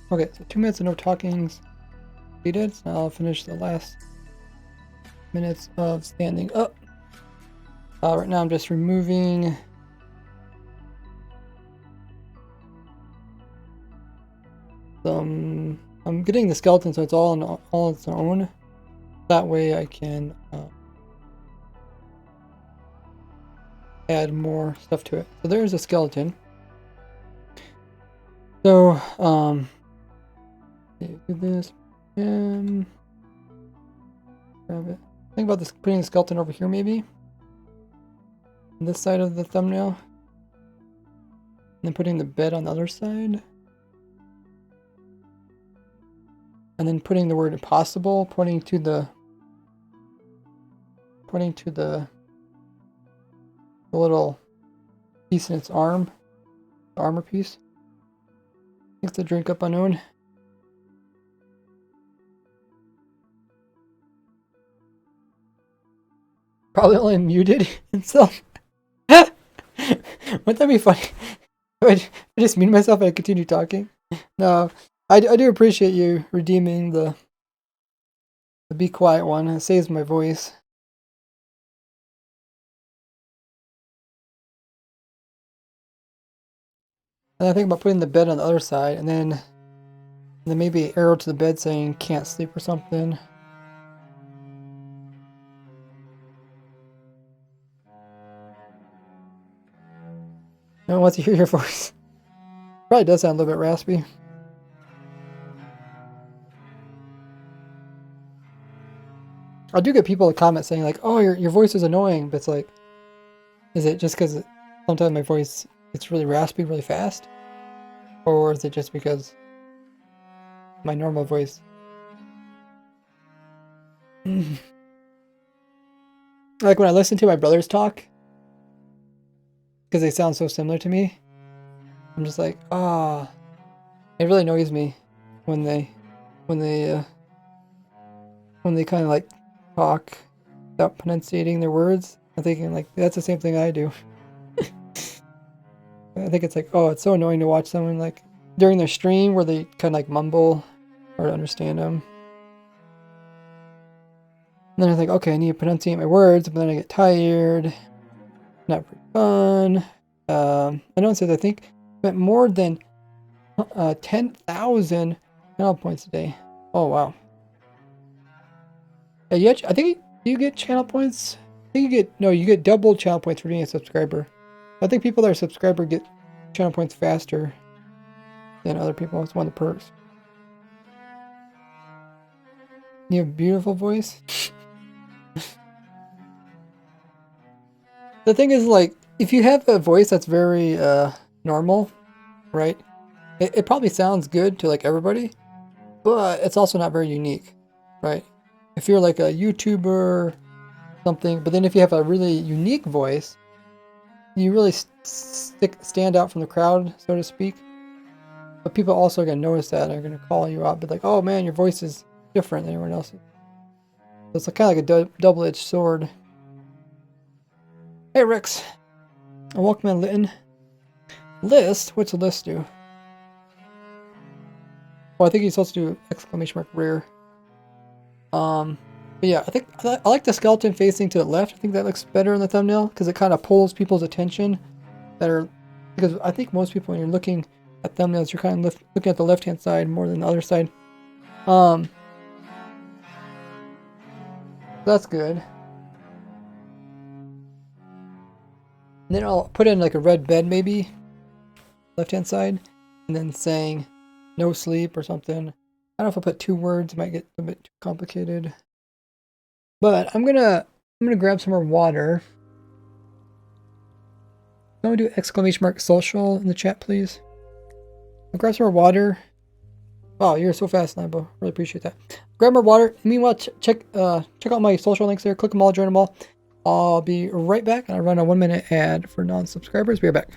Okay, so 2 minutes of no talking's completed. So now I'll finish the last minutes of standing up. Right now I'm just removing some. I'm getting the skeleton so it's all on its own. That way I can add more stuff to it. So there's a skeleton. So do this and grab it. Think about this, putting the skeleton over here maybe on this side of the thumbnail, and then putting the bed on the other side, and then putting the word impossible pointing to the little piece in its arm, the armor piece. Thanks to drink up unknown. Probably only muted himself. Wouldn't that be funny? I just mute myself and I continue talking. No, I do appreciate you redeeming the be quiet one. It saves my voice. And I think about putting the bed on the other side, and then maybe an arrow to the bed saying can't sleep or something. No one wants to hear your voice. Probably does sound a little bit raspy. I do get people to comment saying like, "Oh, your voice is annoying," but it's like, is it just because sometimes my voice it's really raspy really fast? Or is it just because my normal voice? Like when I listen to my brothers talk, because they sound so similar to me, I'm just like, ah, it really annoys me when they, when they, uh, when they kind of like talk without pronunciating their words. I'm thinking like that's the same thing I do. I think it's like, oh, it's so annoying to watch someone like during their stream where they kind of like mumble or to understand them. And then I think, okay, I need to pronunciate my words, but then I get tired. Not very fun. I know it says I think spent more than 10,000 channel points a day. Oh wow. Yeah, I think you get channel points. I think you get double channel points for being a subscriber. I think people that are subscriber get channel points faster than other people. It's one of the perks. You have a beautiful voice. The thing is, like, if you have a voice that's very normal, right? It probably sounds good to like everybody, but it's also not very unique, right? If you're like a YouTuber, something, but then if you have a really unique voice, you really stand out from the crowd, so to speak. But people also are gonna notice that and are gonna call you out, be like, "Oh man, your voice is different than everyone else's." So it's kind of like a double-edged sword. Hey Rex, welcome in Lytton. List? What's a list do? Well, I think he's supposed to do exclamation mark rare. But yeah, I think I like the skeleton facing to the left. I think that looks better in the thumbnail because it kind of pulls people's attention. Because I think most people when you're looking at thumbnails, you're kind of looking at the left-hand side more than the other side. That's good. And then I'll put in like a red bed maybe, left-hand side, and then saying no sleep or something. I don't know if I put 2 words, it might get a bit too complicated. But I'm gonna grab some more water. Can we do exclamation mark social in the chat, please? I'll grab some more water. Wow, you're so fast, Lambo. Really appreciate that. Grab more water. Meanwhile, check out my social links there. Click them all, join them all. I'll be right back, and I'll run a 1-minute ad for non-subscribers. Be right back.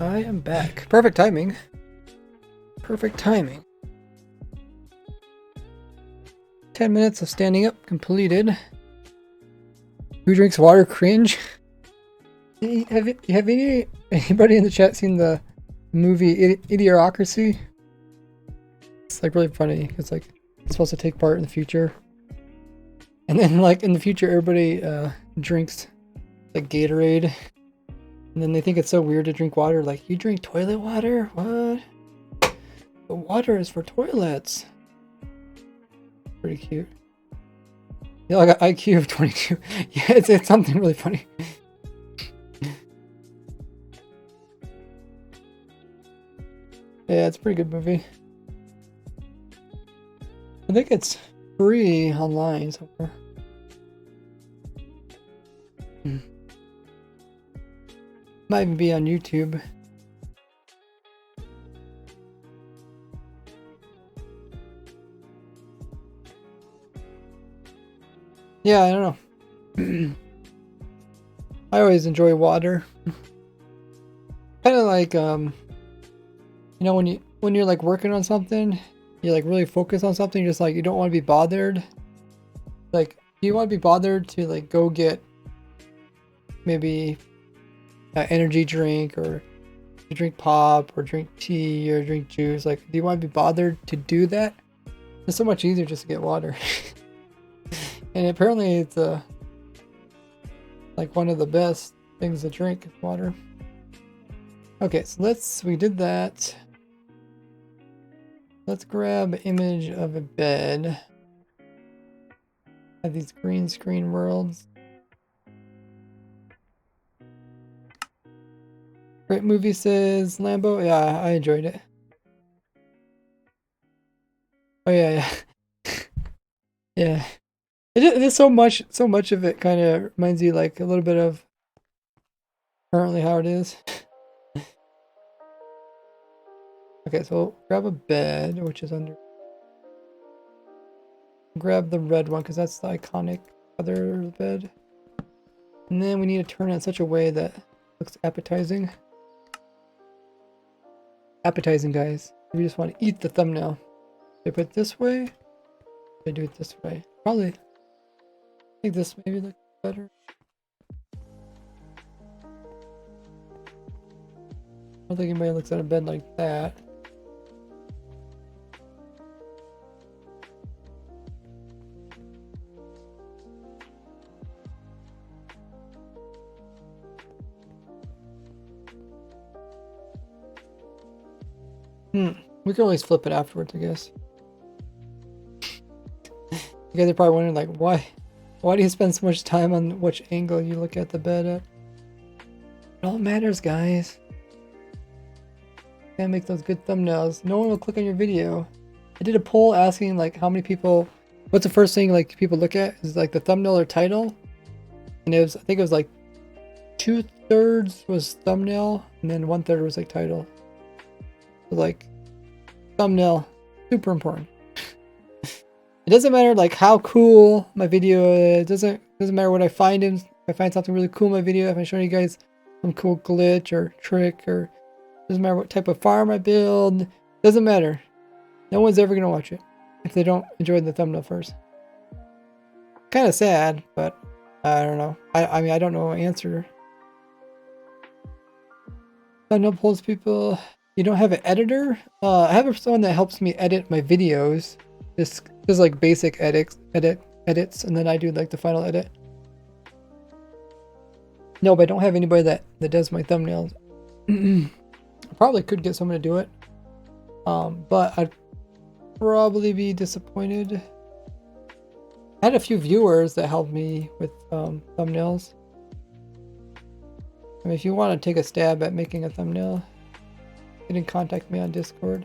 I am back. Perfect timing. Perfect timing. 10 minutes of standing up completed. Who drinks water? Cringe. Have anybody in the chat seen the movie Idiocracy? It's like really funny. It's like it's supposed to take part in the future, and then like in the future everybody drinks like Gatorade, and then they think it's so weird to drink water. Like, you drink toilet water? What? The water is for toilets. Pretty cute. Yeah, like an IQ of 22. Yeah, it's something really funny. Yeah, it's a pretty good movie. I think it's free online somewhere. Might even be on YouTube. Yeah, I don't know. I always enjoy water. Kind of like you know, when you're like working on something, you like really focus on something, you're just like, you don't want to be bothered. Like, do you want to be bothered to like go get maybe an energy drink, or drink pop, or drink tea, or drink juice? Like, do you want to be bothered to do that? It's so much easier just to get water. And apparently it's like one of the best things to drink is water. Okay, so we did that. Let's grab an image of a bed. Have these green screen worlds. Great movie, says Lambo. Yeah, I enjoyed it. Oh yeah, yeah. Yeah. It is so much of it kind of reminds you like a little bit of currently how it is. Okay, so we'll grab a bed, which is under. Grab the red one because that's the iconic other bed. And then we need to turn it in such a way that looks appetizing. Appetizing, guys. We just want to eat the thumbnail. Should I put it this way? Should I do it this way? Probably. I think this maybe looks better. I don't think anybody looks at a bed like that. We can always flip it afterwards, I guess. You guys are probably wondering, like, why do you spend so much time on which angle you look at the bed at? It all matters, guys. Gotta make those good thumbnails. No one will click on your video. I did a poll asking, like, how many people, what's the first thing, like, people look at? Is like the thumbnail or title? And it was, I think it was like 2/3 was thumbnail, and then 1/3 was like title. So, like, thumbnail, super important. It doesn't matter like how cool my video is. It doesn't matter what I find in. If I find something really cool in my video, if I'm showing you guys some cool glitch or trick, or doesn't matter what type of farm I build, doesn't matter. No one's ever gonna watch it if they don't enjoy the thumbnail first. Kind of sad, but I don't know. I mean, I don't know the answer. Thumbnail pulls people. You don't have an editor? I have someone that helps me edit my videos. Just like basic edits, and then I do like the final edit. No, but I don't have anybody that does my thumbnails. I probably could get someone to do it, but I'd probably be disappointed. I had a few viewers that helped me with thumbnails. I mean, if you want to take a stab at making a thumbnail, you can contact me on Discord.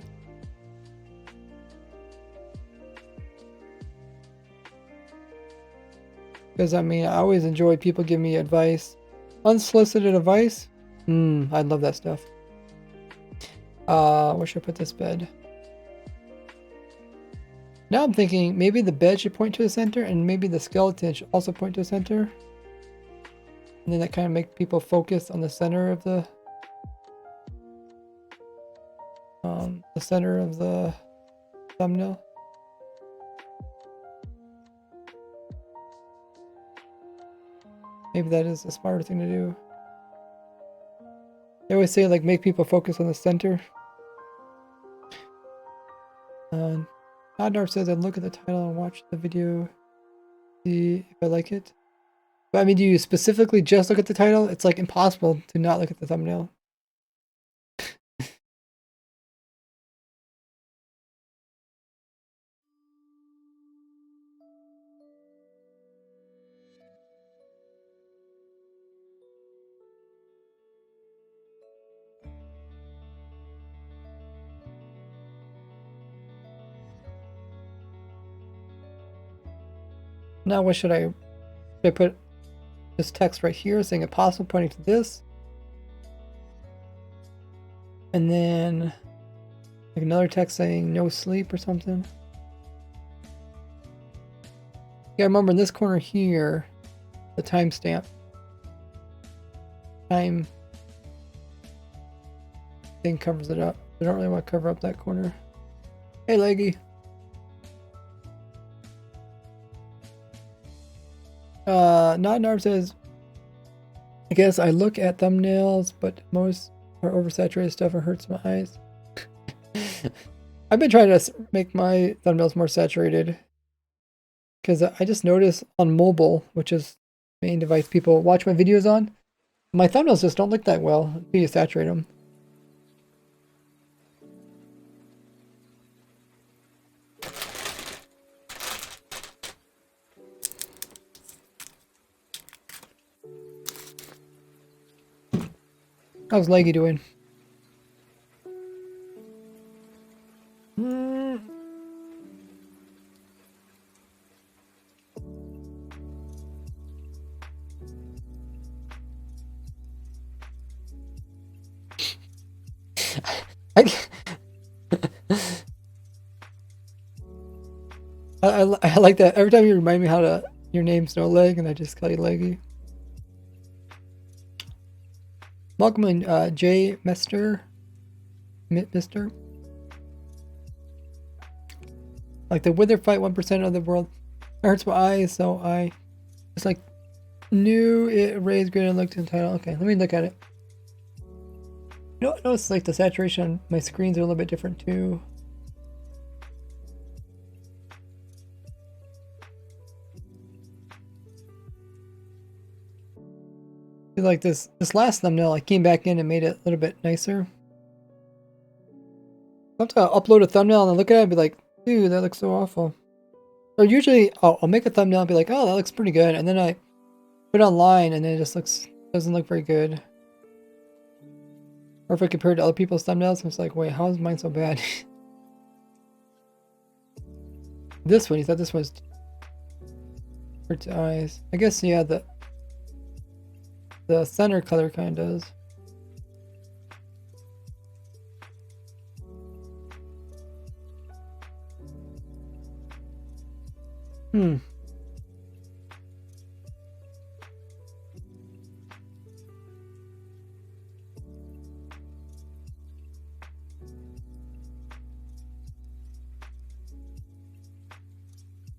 Because I mean, I always enjoy people giving me advice. Unsolicited advice? I'd love that stuff. Where should I put this bed? Now I'm thinking maybe the bed should point to the center, and maybe the skeleton should also point to the center. And then that kind of make people focus on the center of the the center of the thumbnail. Maybe that is a smarter thing to do. They always say like make people focus on the center. Nodnarf says I'd look at the title and watch the video, see if I like it. But I mean, do you specifically just look at the title? It's like impossible to not look at the thumbnail. Now what should I put this text right here saying apostle pointing to this? And then like another text saying no sleep or something. Yeah, remember in this corner here, the timestamp. Time thing covers it up. I don't really want to cover up that corner. Hey, Leggy. Not says, I guess I look at thumbnails, but most are oversaturated stuff and hurts my eyes. I've been trying to make my thumbnails more saturated because I just noticed on mobile, which is the main device people watch my videos on, my thumbnails just don't look that well until you saturate them. How's Leggy doing? I like that. Every time you remind me how to your name's No Leg, and I just call you Leggy. Welcome in, J. Mister. Like the wither fight 1% of the world. It hurts my eyes, so I just like knew it raised greater and looked in the title. Okay, let me look at it. You know, notice like the saturation on my screens are a little bit different too. Like this last thumbnail, I came back in and made it a little bit nicer. Sometimes I'll upload a thumbnail and I look at it and be like, dude, that looks so awful. Or usually I'll make a thumbnail and be like, oh, that looks pretty good, and then I put it online and it just doesn't look very good. Or if I compare it to other people's thumbnails, it's like, wait, how is mine so bad? This one, you thought this was hurts eyes. I guess yeah, the center color kind of does.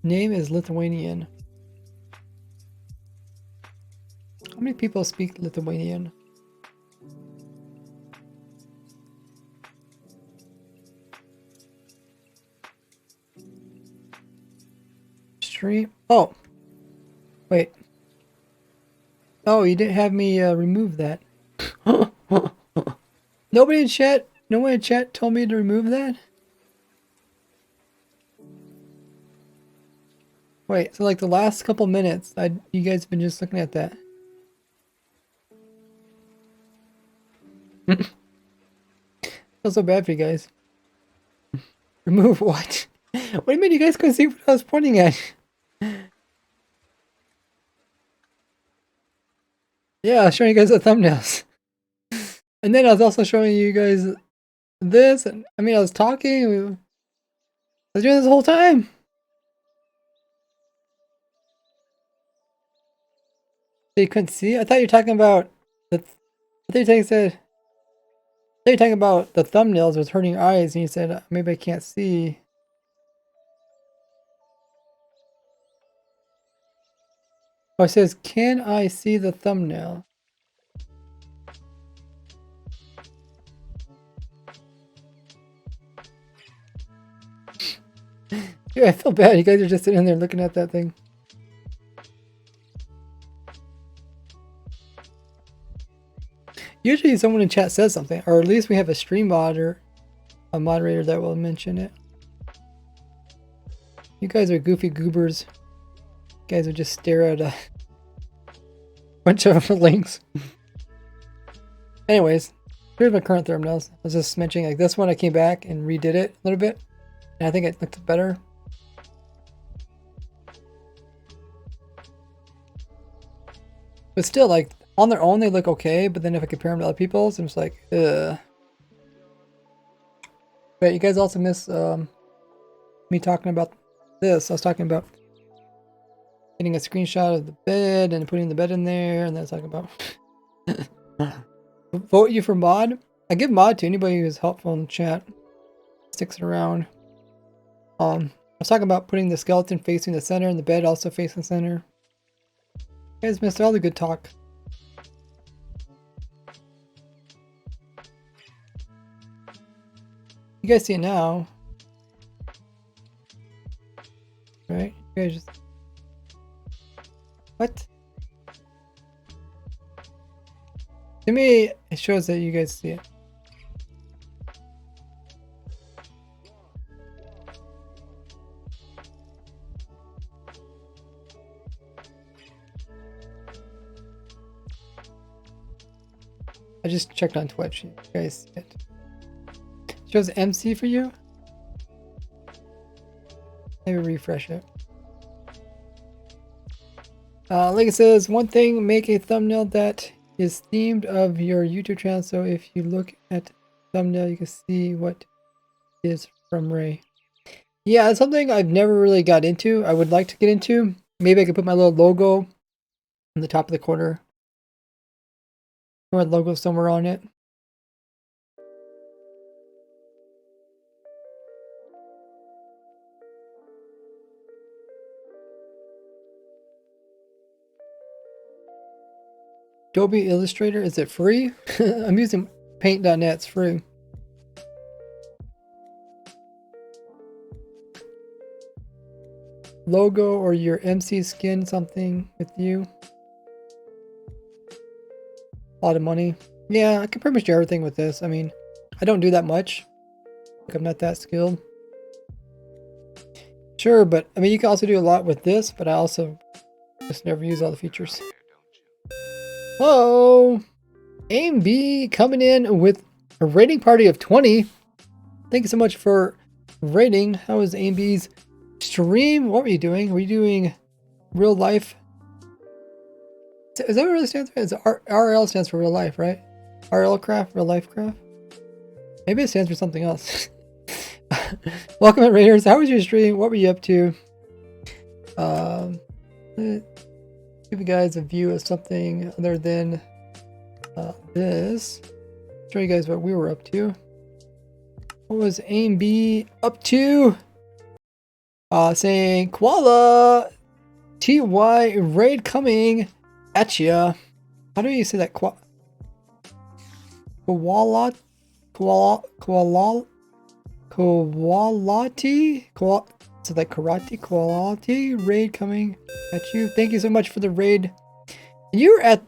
Name is Lithuanian. How many people speak Lithuanian? Stream? Oh. Wait. Oh, you didn't have me remove that. Nobody in chat? No one in chat told me to remove that? Wait, so like the last couple minutes, you guys have been just looking at that. Feels so bad for you guys. Remove what? What do you mean you guys couldn't see what I was pointing at? Yeah, I was showing you guys the thumbnails. And then I was also showing you guys this. And, I mean, I was talking. I was doing this the whole time. You couldn't see? I thought you were talking about the thing said. They were talking about the thumbnails was hurting your eyes, and you said maybe I can't see. Oh, it says, can I see the thumbnail? Yeah, I feel bad. You guys are just sitting there looking at that thing. Usually someone in chat says something, or at least we have a stream mod or a moderator that will mention it. You guys are goofy goobers. You guys would just stare at a bunch of links. Anyways, here's my current thumbnails. I was just mentioning, like, this one I came back and redid it a little bit, and I think it looked better. But still, like, on their own they look okay, but then if I compare them to other people's, I'm just like, ugh. But you guys also miss me talking about this. I was talking about getting a screenshot of the bed and putting the bed in there, and then I was talking about vote you for mod. I give mod to anybody who's helpful in the chat, sticks it around. I was talking about putting the skeleton facing the center and the bed also facing the center. You guys missed all the good talk. You guys see it now, right? You guys just... What? To me, it shows that you guys see it. I just checked on Twitch. You guys see it. It shows MC for you? Maybe refresh it. Like it says, one thing, make a thumbnail that is themed of your YouTube channel, so if you look at the thumbnail you can see what is from Ray. Yeah, it's something I've never really got into. I would like to get into. Maybe I could put my little logo in the top of the corner, or a logo somewhere on it. Adobe Illustrator, is it free? I'm using paint.net, it's free. Logo or your MC skin, something with you. A lot of money. Yeah, I can pretty much do everything with this. I mean, I don't do that much. Like, I'm not that skilled. Sure, but I mean, you can also do a lot with this, but I also just never use all the features. Whoa! Aim B coming in with a rating party of 20. Thank you so much for rating. How was Aim B's stream? What were you doing? Were you doing real life? Is that what it really stands for? It's RL stands for real life, right? RL craft, real life craft? Maybe it stands for something else. Welcome at Raiders. How was your stream? What were you up to? Give you guys a view of something other than this. Show you guys what we were up to. What was Aim B up to? Saying Koala TY raid coming at ya. How do you say that? Koala? So that karate quality raid coming at you. Thank you so much for the raid. You're at,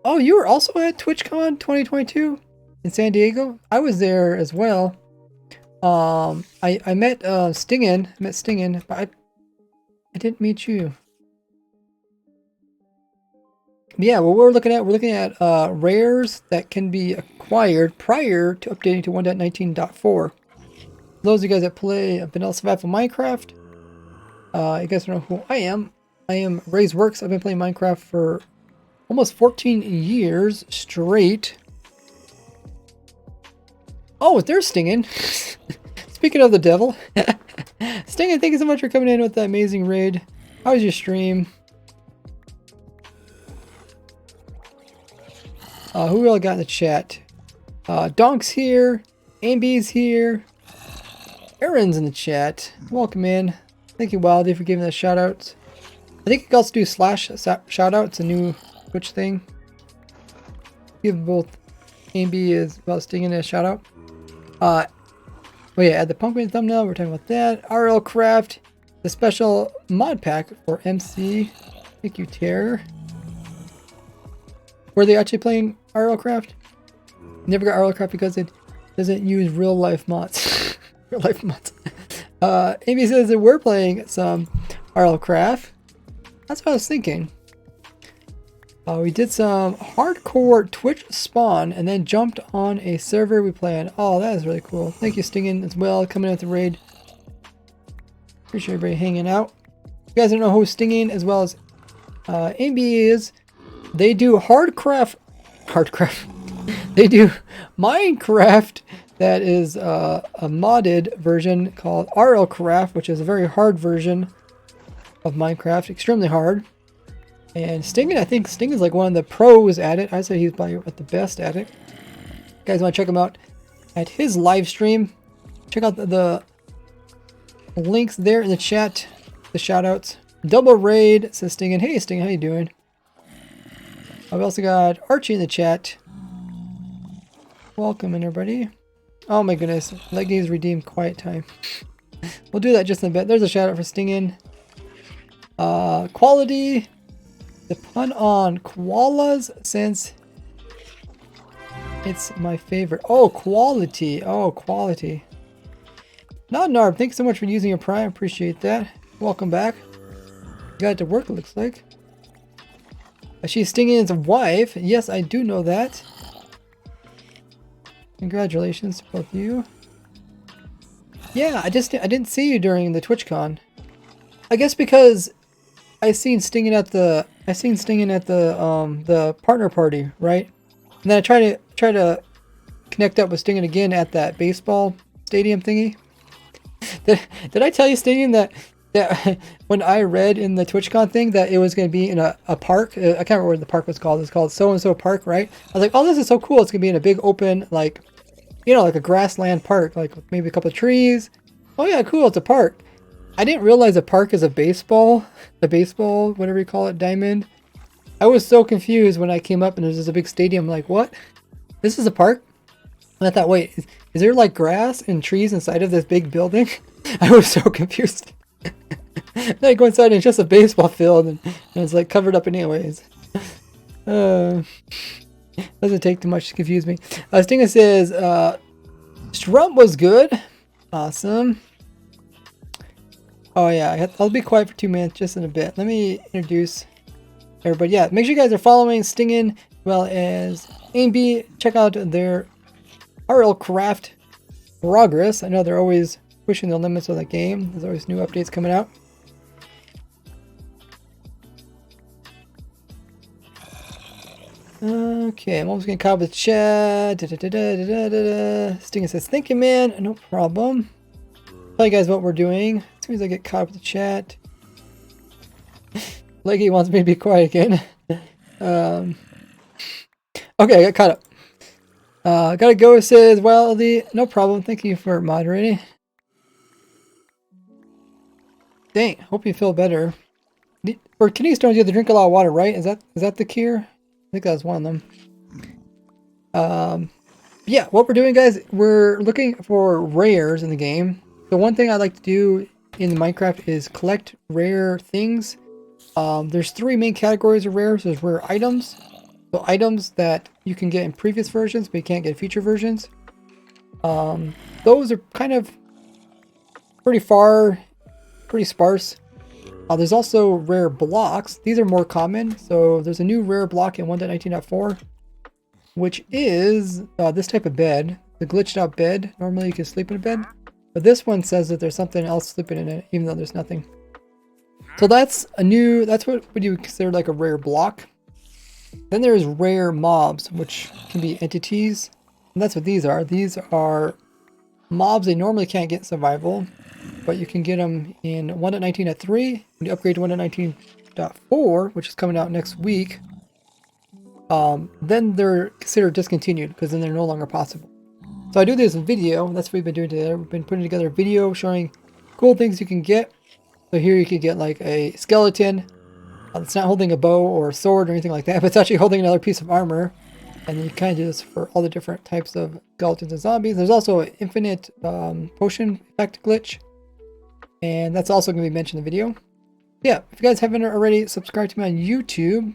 oh, you were also at TwitchCon 2022 in San Diego. I was there as well. I met Stingin, but I didn't meet you. Yeah, well, we're looking at rares that can be acquired prior to updating to 1.19.4. Those of you guys that play vanilla survival Minecraft, you guys know who I am. I am Ray's Works. I've been playing Minecraft for almost 14 years straight. Oh, there's Stingin. Speaking of the devil. Stingin, thank you so much for coming in with that amazing raid. How was your stream? Who we all got in the chat? Donk's here. Amby's here. Aaron's in the chat. Welcome in. Thank you, Wildy, for giving us shout outs. I think you can also do slash shout outs, a new Twitch thing. Give both Amby as well as Stingin a shout out. Oh yeah, add the pumpkin thumbnail. We're talking about that. RL Craft, the special mod pack for MC. Thank you, Terror. Were they actually playing RL Craft? Never got RL Craft because it doesn't use real life mods. Real life mods. Amy says that we're playing some RL Craft. That's what I was thinking. We did some hardcore Twitch spawn and then jumped on a server we play on. Oh, that is really cool. Thank you, Stingin, as well, coming out the raid. Appreciate everybody hanging out. If you guys don't know who Stingin as well as Amy is, they do hardcraft. They do Minecraft that is a modded version called RL Craft, which is a very hard version of Minecraft, extremely hard. And Stingin, I think Stingin's like one of the pros at it. I'd say he's probably at the best at it. You guys want to check him out at his live stream? Check out the links there in the chat, the shout outs. Double raid says Stingin. Hey Stingin, how you doing? We also got Archie in the chat. Welcome everybody. Oh my goodness, Leggy's redeemed quiet time. We'll do that just in a bit. There's a shout out for Stingin. Quality. The pun on koalas, since it's my favorite. Oh, quality. Oh, quality. Not Narb, thanks so much for using your Prime. Appreciate that. Welcome back. You got it to work, it looks like. She's Stingin's wife. Yes, I do know that. Congratulations to both of you. Yeah, I didn't see you during the TwitchCon. I guess because I seen Stingin at the the partner party, right? And then I try to connect up with Stingin again at that baseball stadium thingy. Did I tell you, Stingin, that when I read in the TwitchCon thing that it was going to be in a park? I can't remember what the park was called. It's called so-and-so park, right? I was like, oh, this is so cool. It's going to be in a big open, like, you know, like a grassland park, like maybe a couple of trees. Oh yeah, cool, it's a park. I didn't realize a park is a baseball, whatever you call it, diamond. I was so confused when I came up and there's just a big stadium, like, what? This is a park? And I thought, wait, is there like grass and trees inside of this big building? I was so confused. Then I go inside and it's just a baseball field and it's like covered up anyways. Doesn't take too much to confuse me. Stinga says, Strump was good. Awesome. Oh yeah, I'll be quiet for 2 minutes just in a bit. Let me introduce everybody. Yeah, make sure you guys are following Stingin as well as A&B. Check out their RL Craft progress. I know they're always pushing the limits of the game. There's always new updates coming out. Okay, I'm almost getting caught up with chat. Stingin says, thank you, man. No problem. Tell you guys what we're doing. As soon as I get caught up with the chat. Leggy wants me to be quiet again. Okay, I got caught up. Gotta go, says Wildy. No problem. Thank you for moderating. Dang, hope you feel better. For kidney stones, you have to drink a lot of water, right? Is that the cure? I think that was one of them. Yeah, what we're doing, guys, we're looking for rares in the game. The one thing I like to do in Minecraft is collect rare things. There's 3 main categories of rares. There's rare items. So items that you can get in previous versions, but you can't get in future versions. Those are kind of pretty sparse. There's also rare blocks. These are more common. So there's a new rare block in 1.19.4, which is this type of bed, the glitched out bed. Normally you can sleep in a bed, but this one says that there's something else sleeping in it, even though there's nothing. So that's what you would consider like a rare block. Then there's rare mobs, which can be entities. And that's what these are. These are mobs they normally can't get in survival, but you can get them in 1.19.3. When you upgrade to 1.19.4, which is coming out next week, then they're considered discontinued because then they're no longer possible. So I do this video. That's what we've been doing today. We've been putting together a video showing cool things you can get. So here you can get like a skeleton. It's not holding a bow or a sword or anything like that, but it's actually holding another piece of armor. And you kind of do this for all the different types of skeletons and zombies. There's also an infinite potion effect glitch. And that's also going to be mentioned in the video. Yeah, if you guys haven't already subscribed to me on YouTube,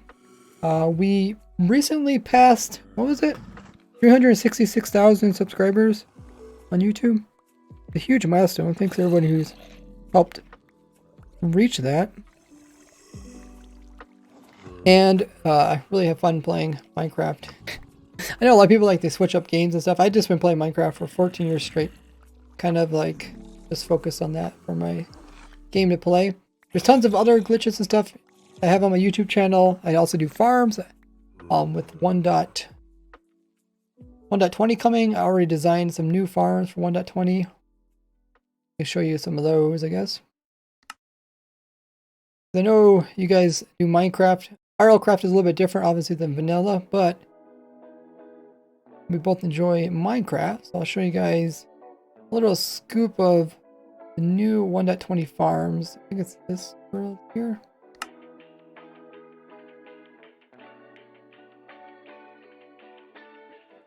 we recently passed, what was it? 366,000 subscribers on YouTube. A huge milestone. Thanks to everybody who's helped reach that. And I really have fun playing Minecraft. I know a lot of people like to switch up games and stuff. I've just been playing Minecraft for 14 years straight. Kind of like just focus on that for my game to play. There's tons of other glitches and stuff I have on my YouTube channel. I also do farms with 1.20 coming. I already designed some new farms for 1.20. I'll show you some of those, I guess. I know you guys do Minecraft. RLCraft is a little bit different, obviously, than vanilla, but we both enjoy Minecraft. So I'll show you guys a little scoop of the new 1.20 farms. I think it's this world here.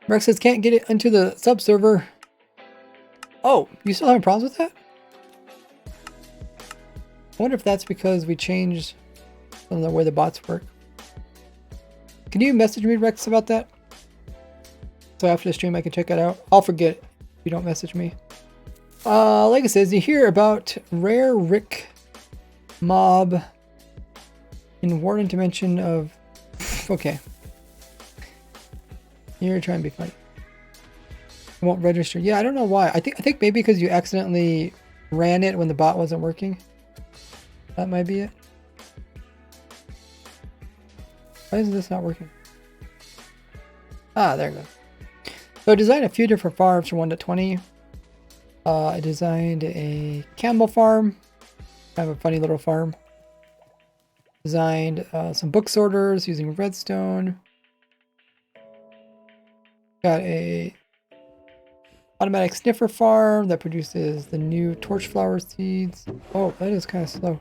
Rex says can't get it into the sub server. Oh, you still having problems with that? I wonder if that's because we changed some of the way the bots work. Can you message me, Rex, about that? So after the stream I can check it out. I'll forget if you don't message me. Like it says, you hear about rare Rick mob in Warden Dimension of... Okay. You're trying to be funny. It won't register. Yeah, I don't know why. I think maybe because you accidentally ran it when the bot wasn't working. That might be it. Why is this not working? Ah, there we go. So I designed a few different farms for 1.20. I designed a camel farm. Kind of a funny little farm. Designed some book sorters using redstone. Got a automatic sniffer farm that produces the new torch flower seeds. Oh, that is kind of slow.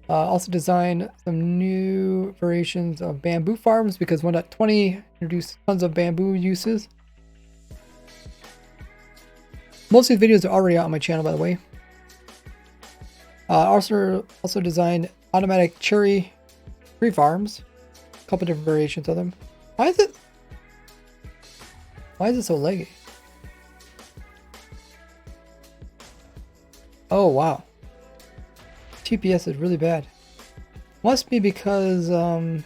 Also designed some new variations of bamboo farms because 1.20 introduced tons of bamboo uses. Most of these videos are already out on my channel, by the way. Also designed automatic cherry tree farms. A couple different variations of them. Why is it so laggy? Oh, wow. TPS is really bad. Must be because it's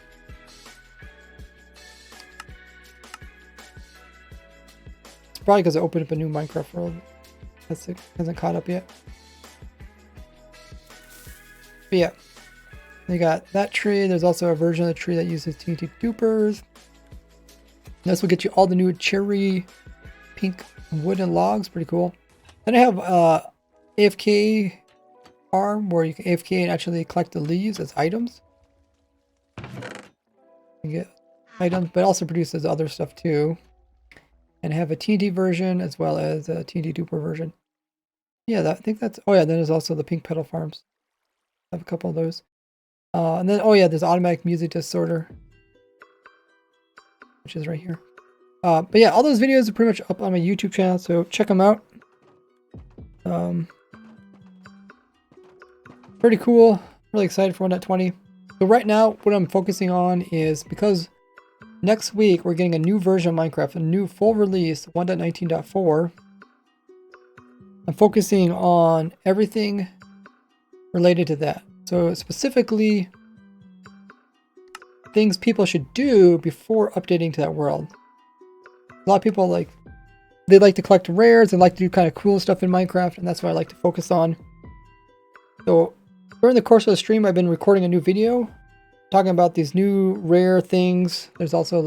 probably because I opened up a new Minecraft world. That hasn't caught up yet. But yeah, you got that tree. There's also a version of the tree that uses TNT dupers. This will get you all the new cherry pink wooden logs. Pretty cool. Then I have AFK farm where you can AFK and actually collect the leaves as items. You get items, but also produces other stuff too. And have a TNT version as well as a TNT duper version. Yeah, I think that's... Oh yeah, then there's also the pink petal farms. I have a couple of those. And then, oh yeah, there's automatic music disc sorter, which is right here. But yeah, all those videos are pretty much up on my YouTube channel, so check them out. Pretty cool. Really excited for 1.20. So right now, what I'm focusing on is because next week we're getting a new version of Minecraft, a new full release 1.19.4. I'm focusing on everything related to that. So specifically, things people should do before updating to that world. A lot of people they like to collect rares and like to do kind of cool stuff in Minecraft, and that's what I like to focus on. So during the course of the stream, I've been recording a new video talking about these new rare things. There's also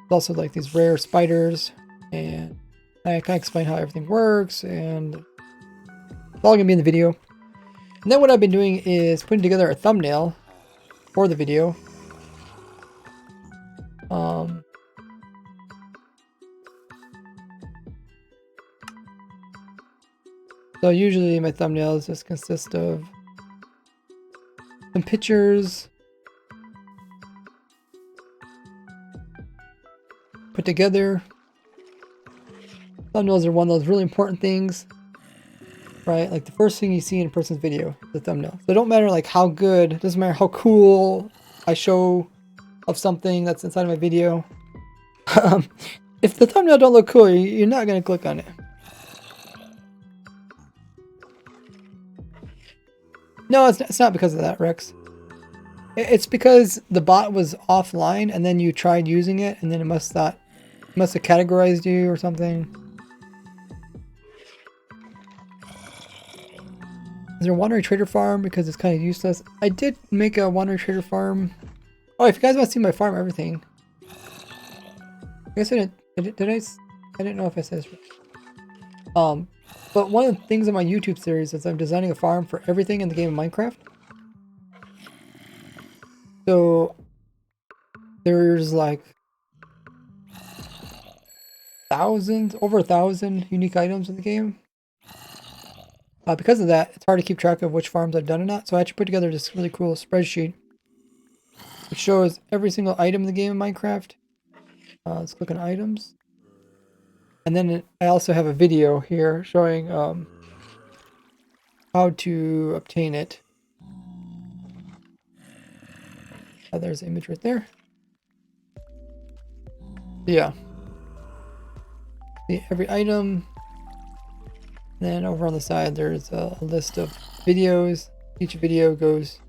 these rare spiders, and I kind of explain how everything works, and it's all gonna be in the video. And then what I've been doing is putting together a thumbnail for the video. So usually my thumbnails just consist of some pictures put together. Thumbnails are one of those really important things, right? Like the first thing you see in a person's video, the thumbnail. So it don't matter like how good, it doesn't matter how cool I show of something that's inside of my video. If the thumbnail don't look cool, you're not going to click on it. No, it's not because of that, Rex. It's because the bot was offline and then you tried using it and then it must have categorized you or something. Is there a wandering trader farm? Because it's kind of useless. I did make a wandering trader farm. Oh, if you guys want to see my farm everything. I guess I didn't. I didn't know if I said this. But one of the things in my YouTube series is I'm designing a farm for everything in the game of Minecraft. So there's like over 1,000 unique items in the game. Because of that, it's hard to keep track of which farms I've done or not. So I actually put together this really cool spreadsheet which shows every single item in the game of Minecraft. Let's click on items. And then I also have a video here showing how to obtain it. There's the image right there. Yeah. See every item. Then over on the side, there's a list of videos. Each video goes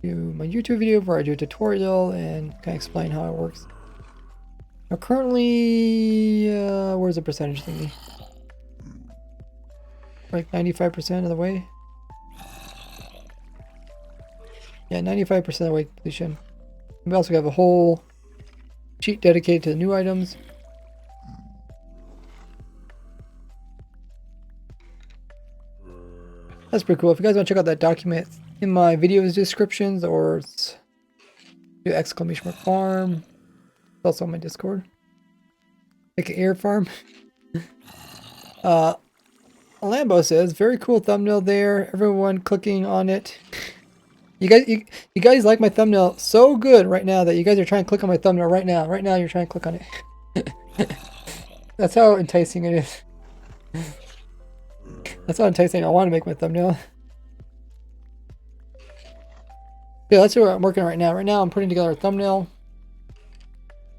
to my YouTube video where I do a tutorial and kind of explain how it works. Now currently, where's the percentage thingy? Like 95% of the way. Yeah, 95% of the way completion. We also have a whole sheet dedicated to the new items. That's pretty cool. If you guys want to check out that document in my videos descriptions or do exclamation mark farm. It's also on my Discord. Like an air farm. Lambo says, very cool thumbnail there. Everyone clicking on it. You guys like my thumbnail so good right now that you guys are trying to click on my thumbnail right now. Right now you're trying to click on it. That's how enticing it is. That's how enticing I want to make my thumbnail. Yeah, that's what I'm working on right now. Right now I'm putting together a thumbnail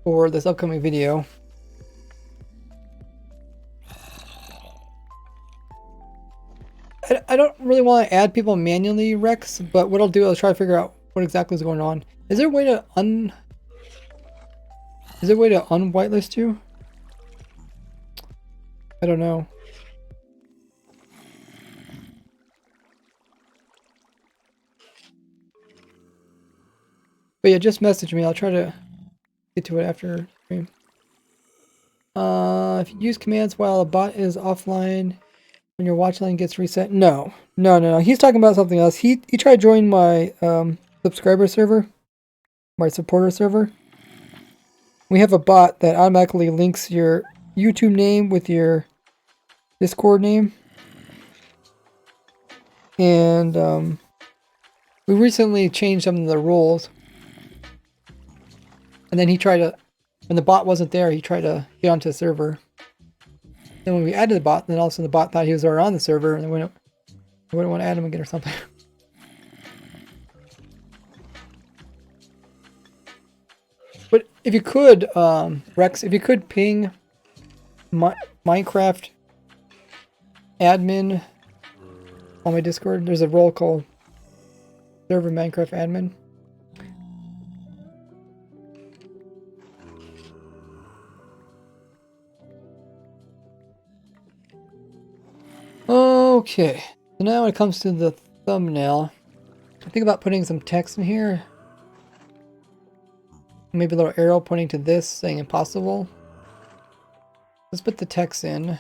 for this upcoming video. I don't really want to add people manually, Rex, but what I'll do is try to figure out what exactly is going on. Is there a way to unwhitelist you? I don't know. But yeah, just message me. I'll try to get to it after stream. If you use commands while a bot is offline when your watch line gets reset. No. He's talking about something else. He tried to join my subscriber server, my supporter server. We have a bot that automatically links your YouTube name with your Discord name. And we recently changed some of the rules. And then he tried to, when the bot wasn't there, he tried to get onto the server. Then when we added the bot, then all of a sudden the bot thought he was already on the server, and then we wouldn't want to add him again or something. But if you could, Rex, if you could ping Minecraft admin on my Discord, there's a role called server Minecraft admin. Okay, so now when it comes to the thumbnail, I think about putting some text in here. Maybe a little arrow pointing to this saying impossible. Let's put the text in.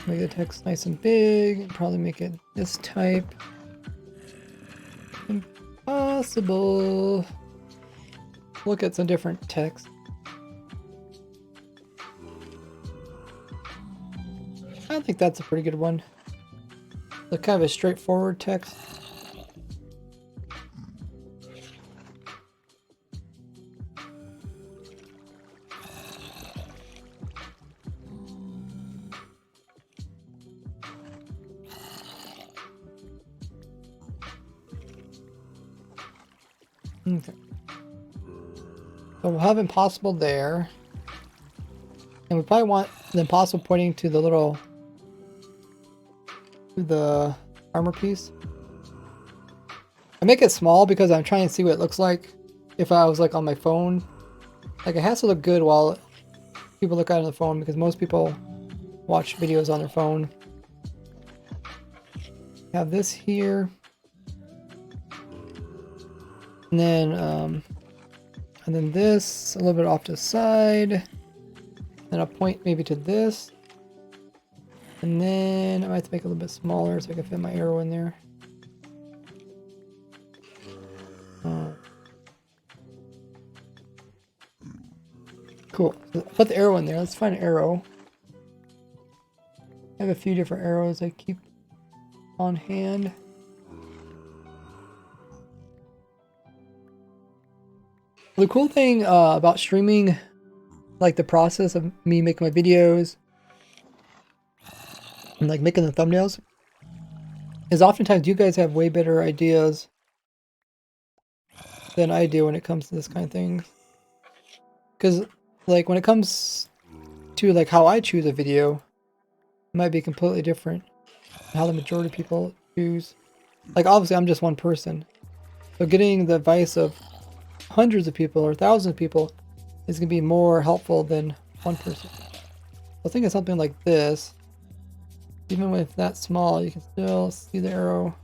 Make the text nice and big, and probably make it this type. possible. Look at some different text. I think that's a pretty good one. The kind of a straightforward text. Okay. So we'll have impossible there. And we probably want the impossible pointing to the little, to the armor piece. I make it small because I'm trying to see what it looks like if I was like on my phone. Like it has to look good while people look at it on the phone, because most people watch videos on their phone. Have this here. And then this a little bit off to the side. Then I'll point maybe to this. And then I might have to make it a little bit smaller so I can fit my arrow in there. Cool. So put the arrow in there. Let's find an arrow. I have a few different arrows I keep on hand. The cool thing about streaming, like the process of me making my videos and like making the thumbnails, is oftentimes you guys have way better ideas than I do when it comes to this kind of thing. Because like when it comes to like how I choose a video, it might be completely different than how the majority of people choose. Like obviously I'm just one person, so getting the advice of hundreds of people or thousands of people is going to be more helpful than one person. I think of something like this. Even with that small, you can still see the arrow.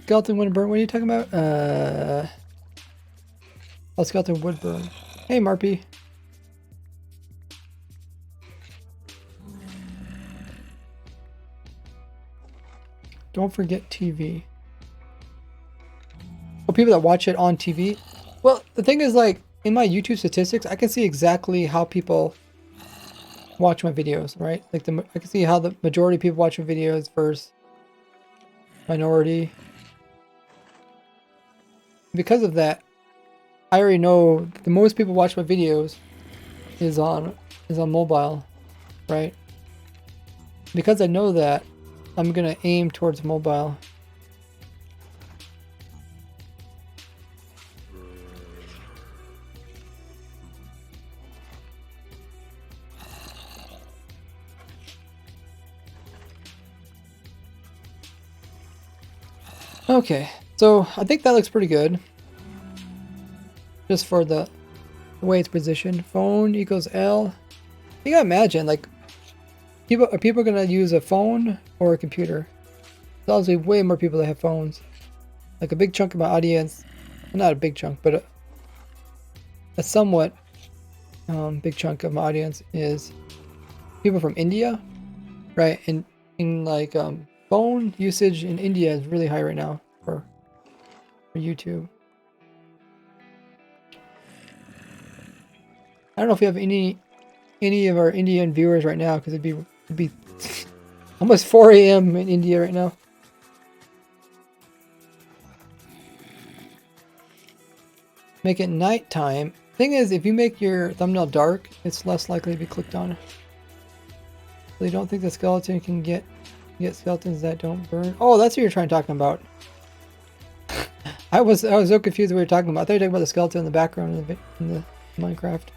Skeleton would burn. What are you talking about? Oh, skeleton would burn. Hey, Marpy. Don't forget TV. Oh, people that watch it on TV. Well, the thing is, like, in my YouTube statistics, I can see exactly how people watch my videos, right? Like, I can see how the majority of people watch my videos versus minority. Because of that, I already know the most people watch my videos is on mobile, right? Because I know that, I'm gonna aim towards mobile. Okay, so I think that looks pretty good. Just for the way it's positioned. Phone equals L. You gotta imagine, like, are people gonna use a phone or a computer? There's obviously way more people that have phones. Like a big chunk of my audience, well, not a big chunk, but a somewhat big chunk of my audience is people from India, right? And in like phone usage in India is really high right now for YouTube. I don't know if you have any of our Indian viewers right now, because it'd be almost 4 a.m. in India right now. Make it nighttime. Thing is, if you make your thumbnail dark, it's less likely to be clicked on. So you don't think the skeleton can get skeletons that don't burn? Oh, that's what you're trying to talk about. I was so confused what we were talking about. I thought you were talking about the skeleton in the background in the Minecraft.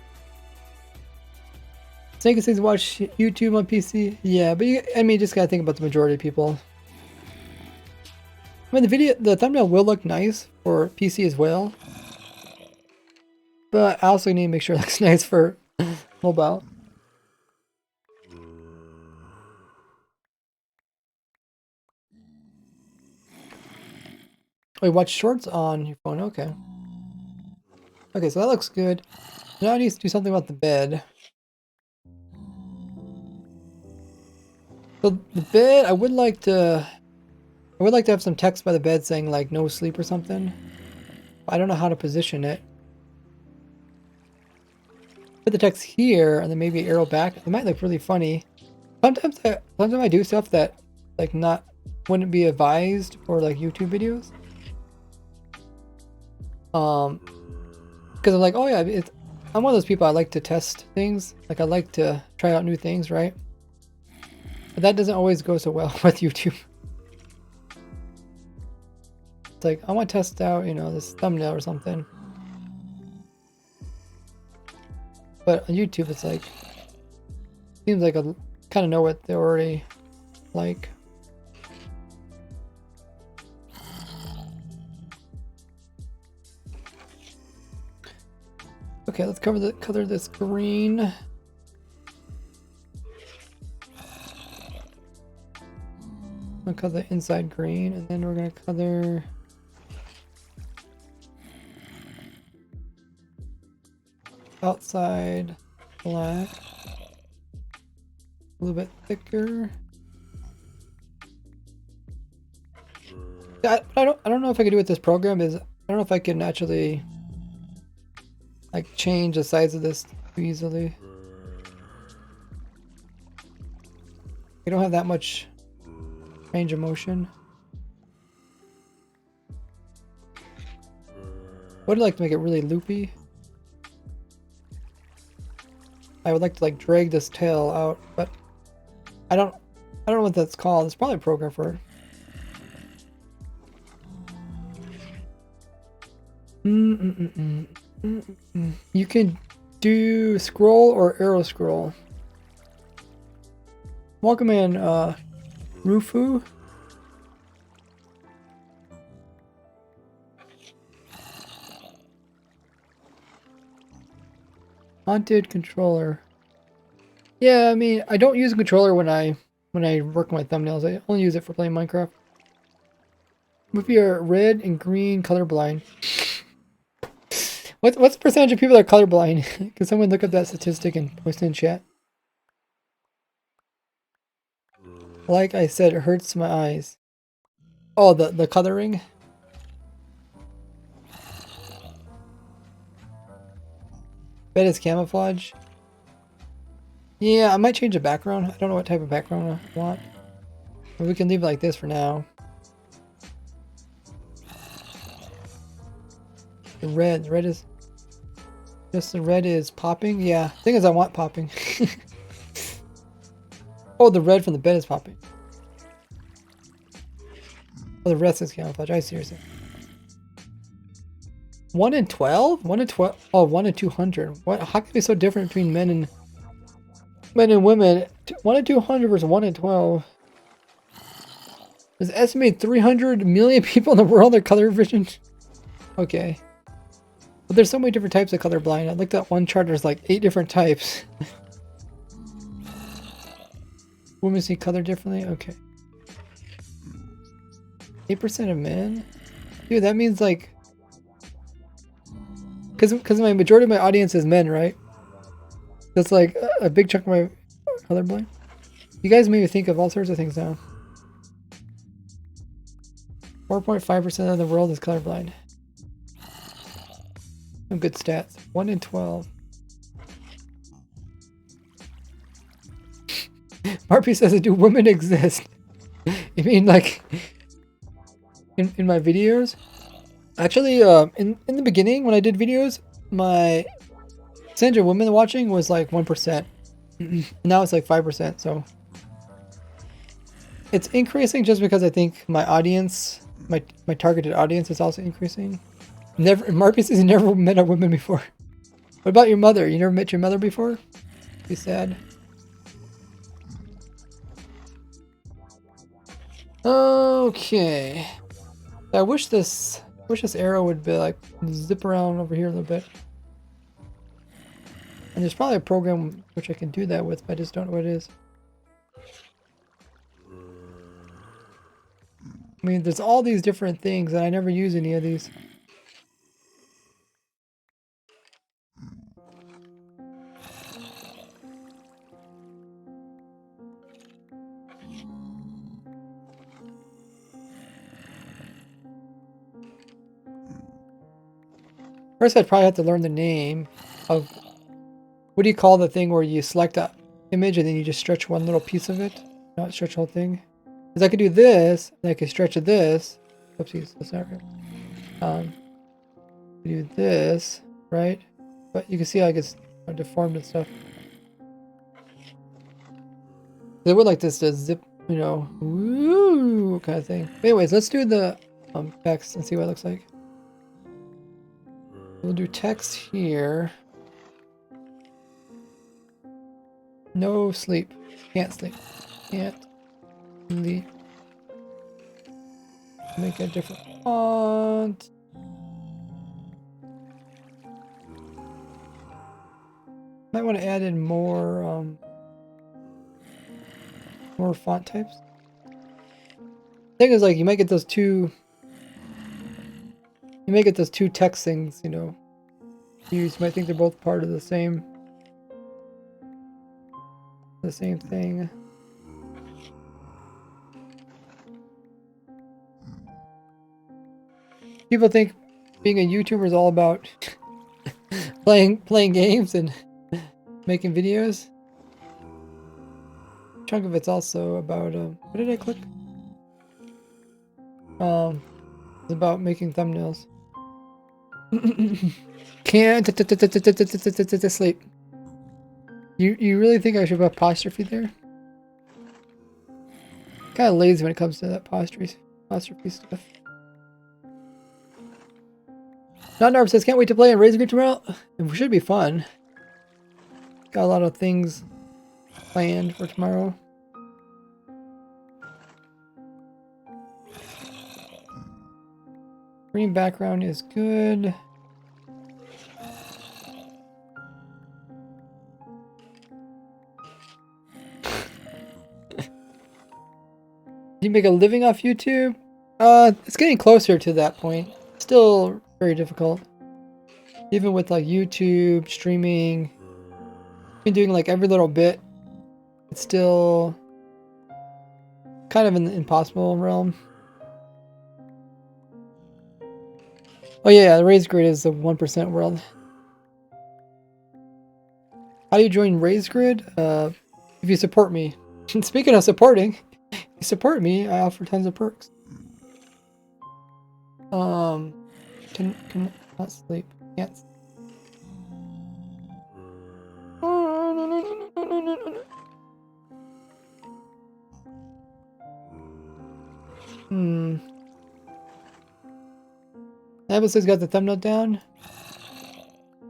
Snake and Snakes watch YouTube on PC. Yeah, but I mean, you just gotta think about the majority of people. I mean, the thumbnail will look nice for PC as well, but I also need to make sure it looks nice for mobile. Oh, you watch shorts on your phone. Okay. Okay, so that looks good. Now I need to do something about the bed. So the bed, I would like to I would like to have some text by the bed saying like no sleep or something. I don't know how to position it. Put the text here and then maybe arrow back. It might look really funny. Sometimes I do stuff that like wouldn't be advised for like YouTube videos. Because I'm like, oh yeah, I'm one of those people, I like to test things. Like I like to try out new things, right? But that doesn't always go so well with YouTube. It's like, I want to test out, you know, this thumbnail or something. But on YouTube, it's like, seems like I kind of know what they already like. Okay, let's color this green. I'll color the inside green, and then we're gonna color outside black. A little bit thicker. I don't know if I can do what this program is. I don't know if I can actually like change the size of this too easily. I don't have that much range of motion. Would like to make it really loopy. I would like to like drag this tail out, but I don't know what that's called. It's probably a program for it. You can do scroll or arrow scroll. Welcome in, Rufu. Haunted controller. Yeah, I mean, I don't use a controller when I work my thumbnails. I only use it for playing Minecraft. If you're red and green colorblind. What's the percentage of people that are colorblind? Can someone look up that statistic and post it in chat? Like I said, it hurts my eyes. Oh, the coloring? Bet it's camouflage. Yeah, I might change the background. I don't know what type of background I want. But we can leave it like this for now. The red is... Just the red is popping? Yeah, thing is I want popping. Oh, the red from the bed is popping. Oh, the rest is camouflage. I seriously. 1 in 12? 1 in 12? Oh, 1 in 200. What? How can it be so different between men and women? 1 in 200 versus 1 in 12. There's estimated 300 million people in the world that are color vision. Okay. But there's so many different types of colorblind. I looked at one chart, there's like 8 different types. Women see color differently? Okay. 8% of men? Dude, that means like... Because my majority of my audience is men, right? That's like a big chunk of my colorblind. You guys made me think of all sorts of things now. 4.5% of the world is colorblind. Some good stats. 1 in 12. Marpy says, do women exist? You mean like in my videos? Actually, in the beginning when I did videos, my percentage of women watching was like 1%. Now it's like 5%, so it's increasing just because I think my audience, my targeted audience is also increasing. Marpy says he never met a woman before. What about your mother? You never met your mother before? Be sad. Okay. I wish this arrow would be like zip around over here a little bit. And there's probably a program which I can do that with, but I just don't know what it is. I mean, there's all these different things and I never use any of these. First, I'd probably have to learn the name of, what do you call the thing where you select a image and then you just stretch one little piece of it, not stretch the whole thing? Because I could do this, and I could stretch this. Oopsies, that's not right. Do this, right? But you can see how it gets deformed and stuff. They would like this to zip, you know, woo kind of thing. But anyways, let's do the text and see what it looks like. We'll do text here. No sleep. Can't sleep. Can't sleep. Make a different font. Might want to add in more font types. Thing is, like, you might get those two text things, you know. You might think they're both part of the same thing. People think being a YouTuber is all about playing games and making videos. A chunk of it's also about what did I click? It's about making thumbnails. Can't sleep. You really think I should put apostrophe there? Kind of lazy when it comes to that apostrophe stuff. Not Narb says, can't wait to play and raise a group tomorrow. It should be fun. Got a lot of things planned for tomorrow. Green background is good. You make a living off YouTube? It's getting closer to that point. Still very difficult. Even with like YouTube, streaming, been doing like every little bit. It's still kind of in the impossible realm. Oh yeah, the Raise Grid is the 1% world. How do you join Raise Grid? If you support me. Speaking of supporting, if you support me, I offer tons of perks. Can not sleep. Can't. Episode got the thumbnail down.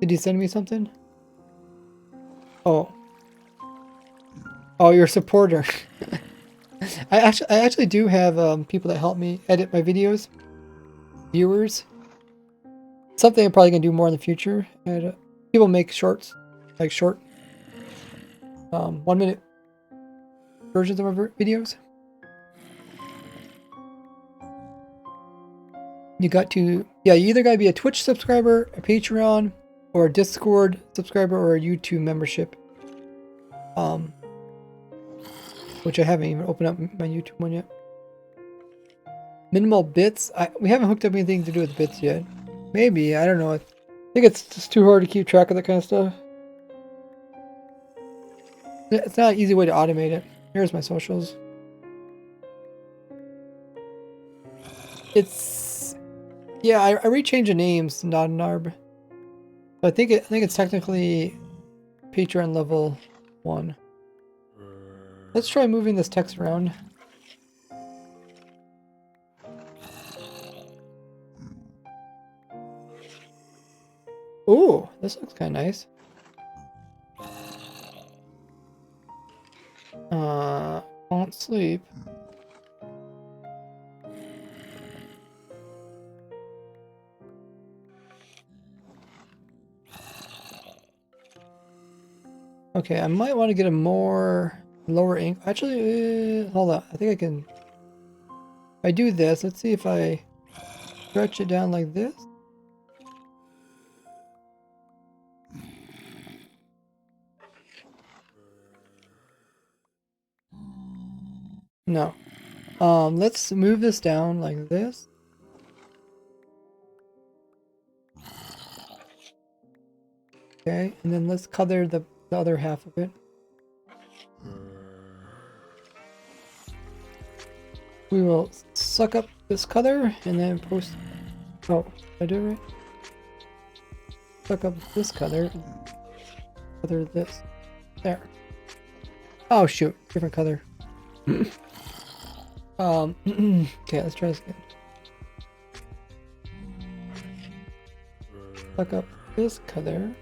Did he send me something? Oh. Oh, you're a supporter. I actually do have people that help me edit my videos. Viewers. Something I'm probably gonna do more in the future. People make shorts, like short, 1-minute versions of my videos. You got to, yeah, you either gotta be a Twitch subscriber, a Patreon, or a Discord subscriber, or a YouTube membership. Which I haven't even opened up my YouTube one yet. Minimal bits. We haven't hooked up anything to do with bits yet. Maybe, I don't know. I think it's just too hard to keep track of that kind of stuff. It's not an easy way to automate it. Here's my socials. It's, yeah, I rechanged the names, not Narb. So I think it's technically Patreon level 1. Let's try moving this text around. Ooh, this looks kind of nice. Won't sleep. Okay, I might want to get a more lower ink. Actually, hold on. I think I can. If I do this, let's see if I stretch it down like this. No. Let's move this down like this. Okay, and then let's color the other half of it. We will suck up this color and then post. Oh, did I do it right? Suck up this color and color this. There. Oh shoot, different color. Okay, let's try this again. Suck up this color.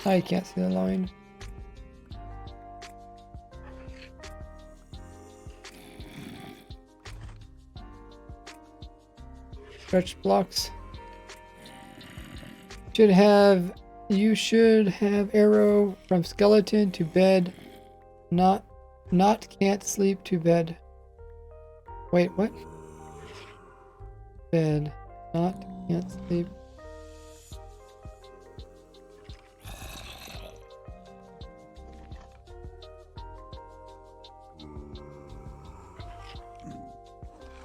I can't see the line. Stretch blocks. You should have arrow from skeleton to bed. Not can't sleep to bed. Wait, what? Bed. Not can't sleep.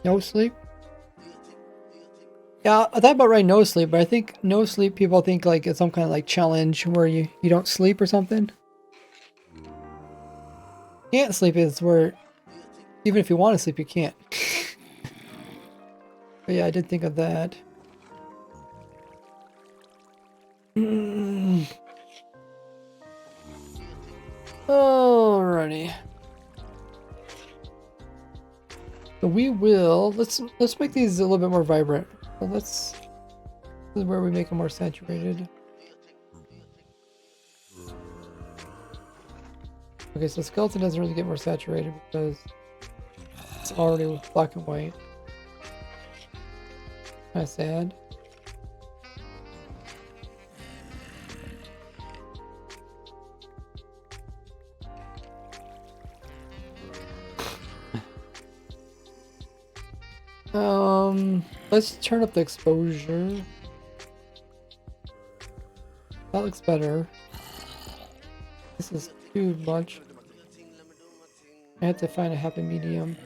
No sleep? Yeah, I thought about writing no sleep, but I think no sleep people think like it's some kind of like challenge where you don't sleep or something. Can't sleep is where even if you want to sleep, you can't. But yeah, I did think of that. Alrighty. So we will let's make these a little bit more vibrant. So this is where we make them more saturated. Okay, so skeleton doesn't really get more saturated because it's already black and white. Kind of sad. Let's turn up the exposure. That looks better. This is too much. I have to find a happy medium.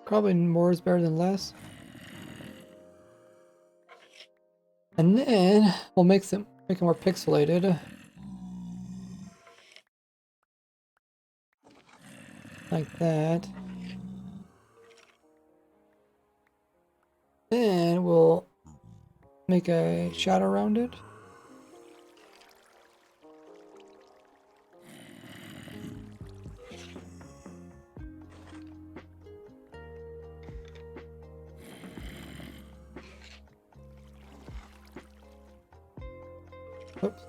Probably more is better than less. And then we'll make it more pixelated. Like that. Then we'll make a shadow around it. Oops.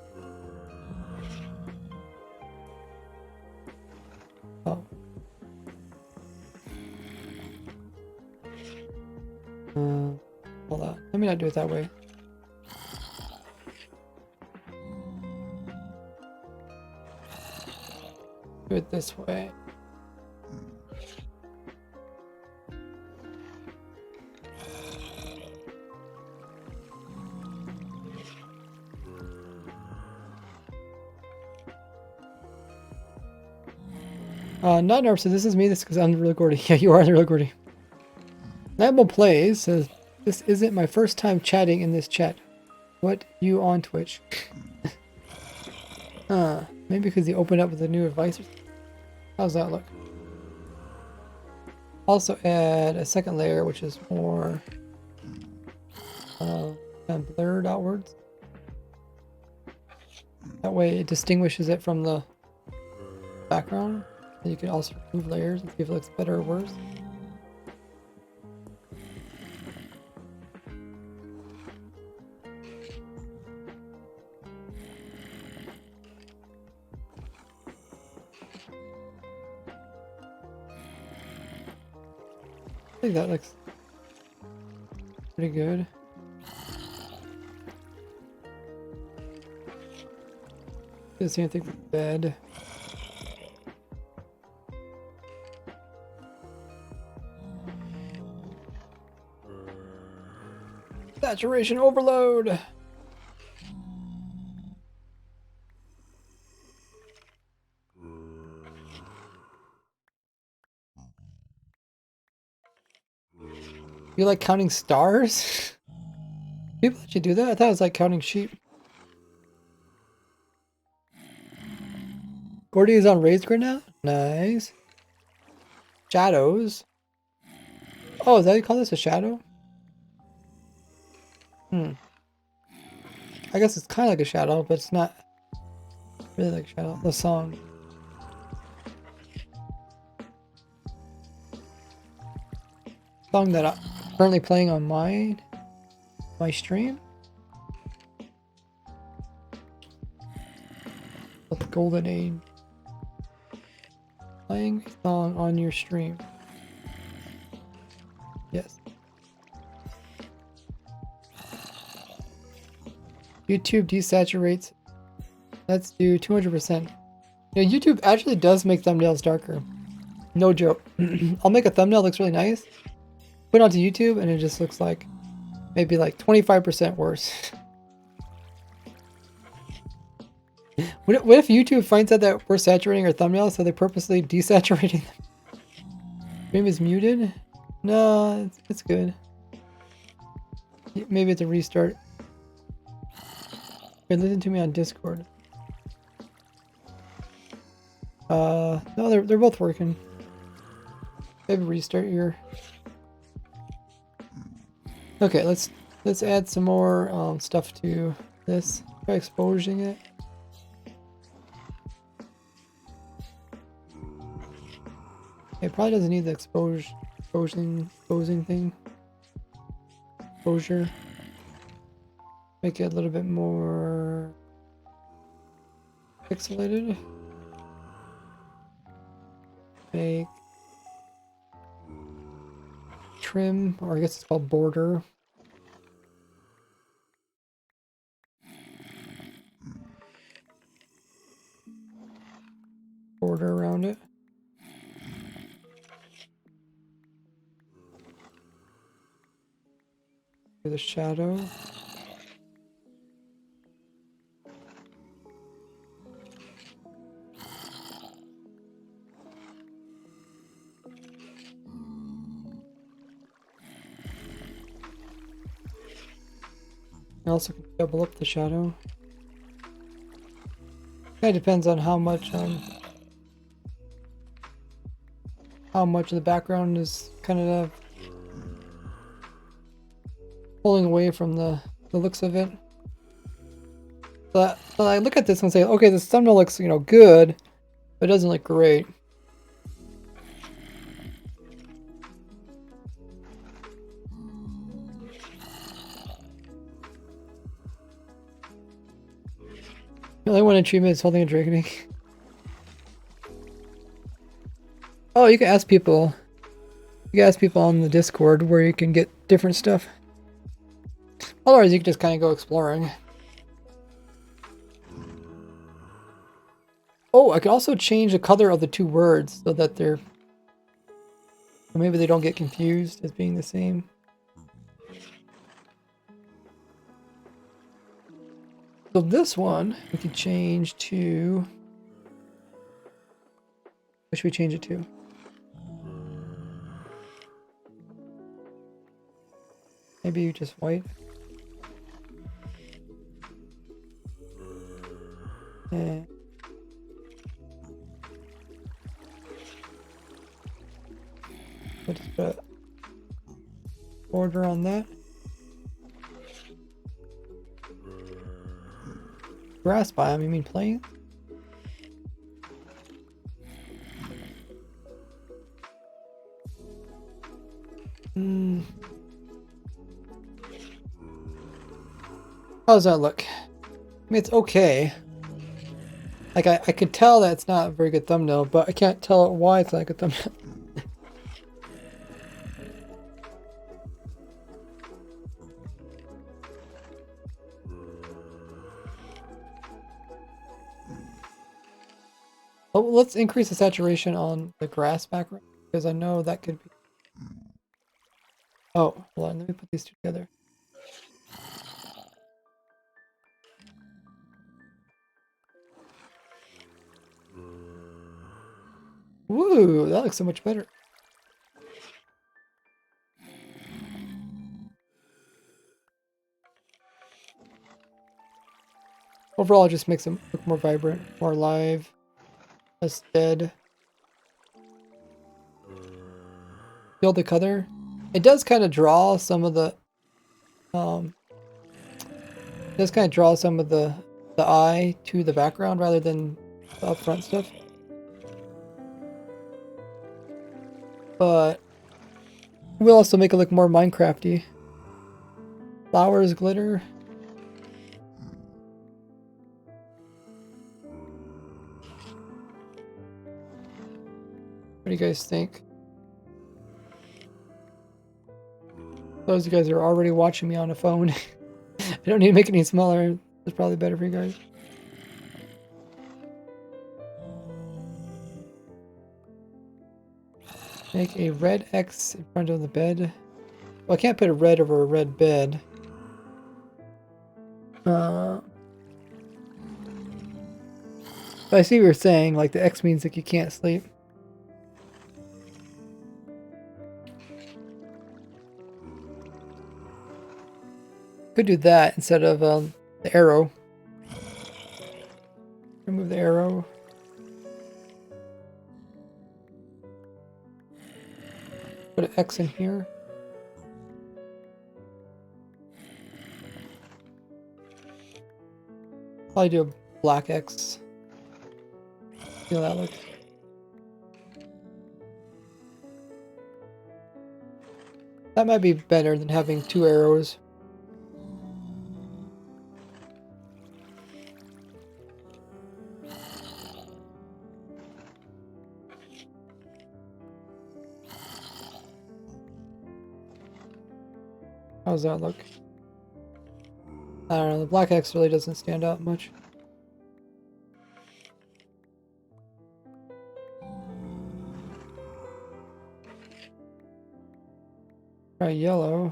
Oh. Hold on. Let me not do it that way. Do it this way. Not Narp says this is me. This because I'm the real Gordy. Yeah, you are the real Gordy. Lambo Plays says this isn't my first time chatting in this chat. What you on Twitch? Maybe because you opened up with a new advice. How's that look? Also add a second layer, which is more kind of blurred outwards. That way it distinguishes it from the background. And you can also remove layers and see if it looks better or worse. I think that looks pretty good. Do the same thing with bed. Saturation overload. You like counting stars? People actually do that? I thought it was like counting sheep. Gordy is on raised right now? Nice. Shadows. Oh, is that how you call this, a shadow? Hmm. I guess it's kind of like a shadow, but it's not really like a shadow. The song. Song that I'm currently playing on my stream. The Golden Age. Playing a song on your stream. Yes. YouTube desaturates. Let's do 200%. Yeah, YouTube actually does make thumbnails darker. No joke. I'll make a thumbnail that looks really nice, put it onto YouTube, and it just looks like maybe like 25% worse. What if YouTube finds out that we're saturating our thumbnails, so they're purposely desaturating them? Stream is muted? No, it's good. Maybe it's a restart. Here, listen to me on Discord. No, they're both working. Maybe restart here. Okay, let's add some more stuff to this. Try exposing it. It probably doesn't need the exposing thing. Exposure. Make it a little bit more pixelated. Make trim, or I guess it's called border. Border around it. Do the shadow. I also can double up the shadow. Kind of depends on how much the background is kind of pulling away from the looks of it. But I look at this and say, okay, this thumbnail looks, good, but it doesn't look great. The only one achievement is holding a dragon. Oh, you can ask people. You can ask people on the Discord where you can get different stuff. Otherwise, you can just kind of go exploring. Oh, I could also change the color of the two words so that they're... maybe they don't get confused as being the same. So this one, we can change to... what should we change it to? Maybe just white. And we'll just put a border on that. Grass biome, you mean plain? How does that look? I mean, it's okay. Like, I could tell that it's not a very good thumbnail, but I can't tell why it's not a good thumbnail. Oh, let's increase the saturation on the grass background, because I know that could be... oh, hold on, let me put these two together. Woo, that looks so much better. Overall, it just makes it look more vibrant, more alive, less dead. Feel the color. It does kind of draw some of the the eye to the background rather than the upfront stuff. But we'll also make it look more Minecrafty. Flowers, glitter. What do you guys think? Those of you guys are already watching me on a phone. I don't need to make it any smaller. It's probably better for you guys. Make a red X in front of the bed. Well, I can't put a red over a red bed. But I see what you're saying. Like the X means like you can't sleep. Could do that instead of the arrow. Remove the arrow. Put an X in here. Probably do a black X. See how that looks. That might be better than having two arrows. How does that look? I don't know, the black X really doesn't stand out much. Try yellow.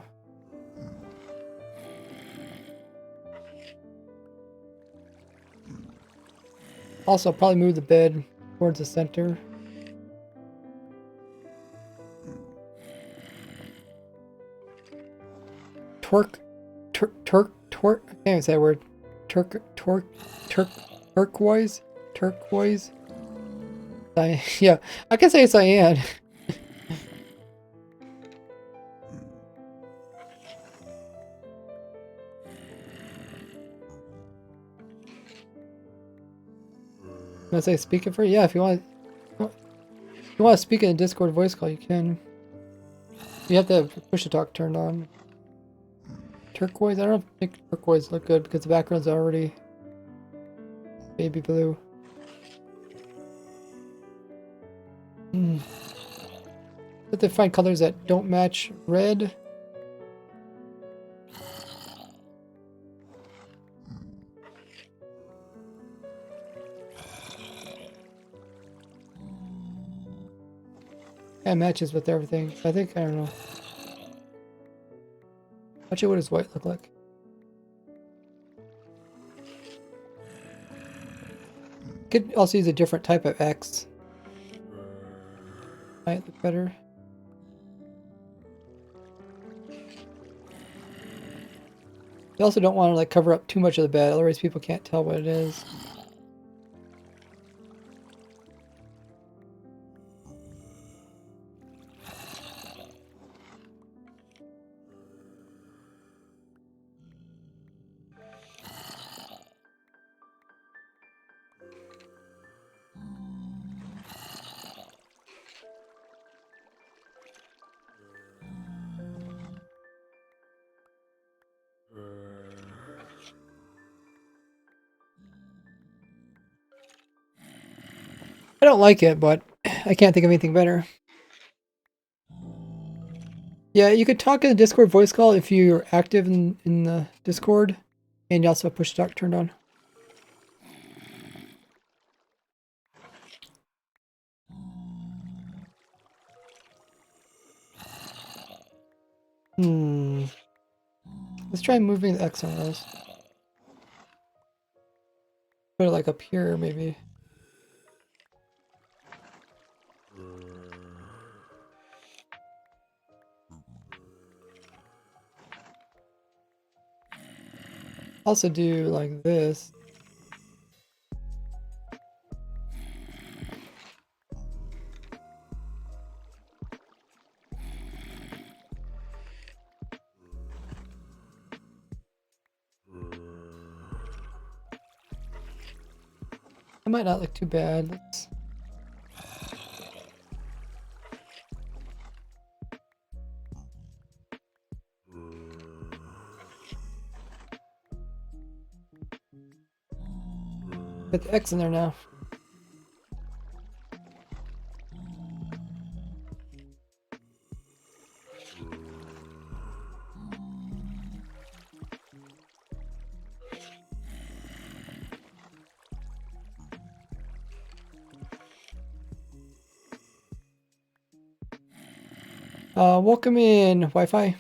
Also, I'll probably move the bed towards the center. I can't even say that word. Turquoise? Turquoise? Yeah, I can say cyan. I say speak it for you? Yeah, if you want to speak in a Discord voice call, you can. You have to have push to talk turned on. Turquoise? I don't think turquoise look good because the background's already baby blue. But they find colors that don't match red. Yeah, it matches with everything. I think, I don't know. Actually, what does white look like? Could also use a different type of X. Might look better. You also don't want to like cover up too much of the bed, otherwise people can't tell what it is. I don't like it, but I can't think of anything better. Yeah, you could talk in the Discord voice call if you're active in the Discord, and you also have push to talk turned on. Let's try moving the X on those. Put it like up here, maybe. Also do like this. might not look too bad. Let's... Put the X in there now. Welcome in, Wi-Fi.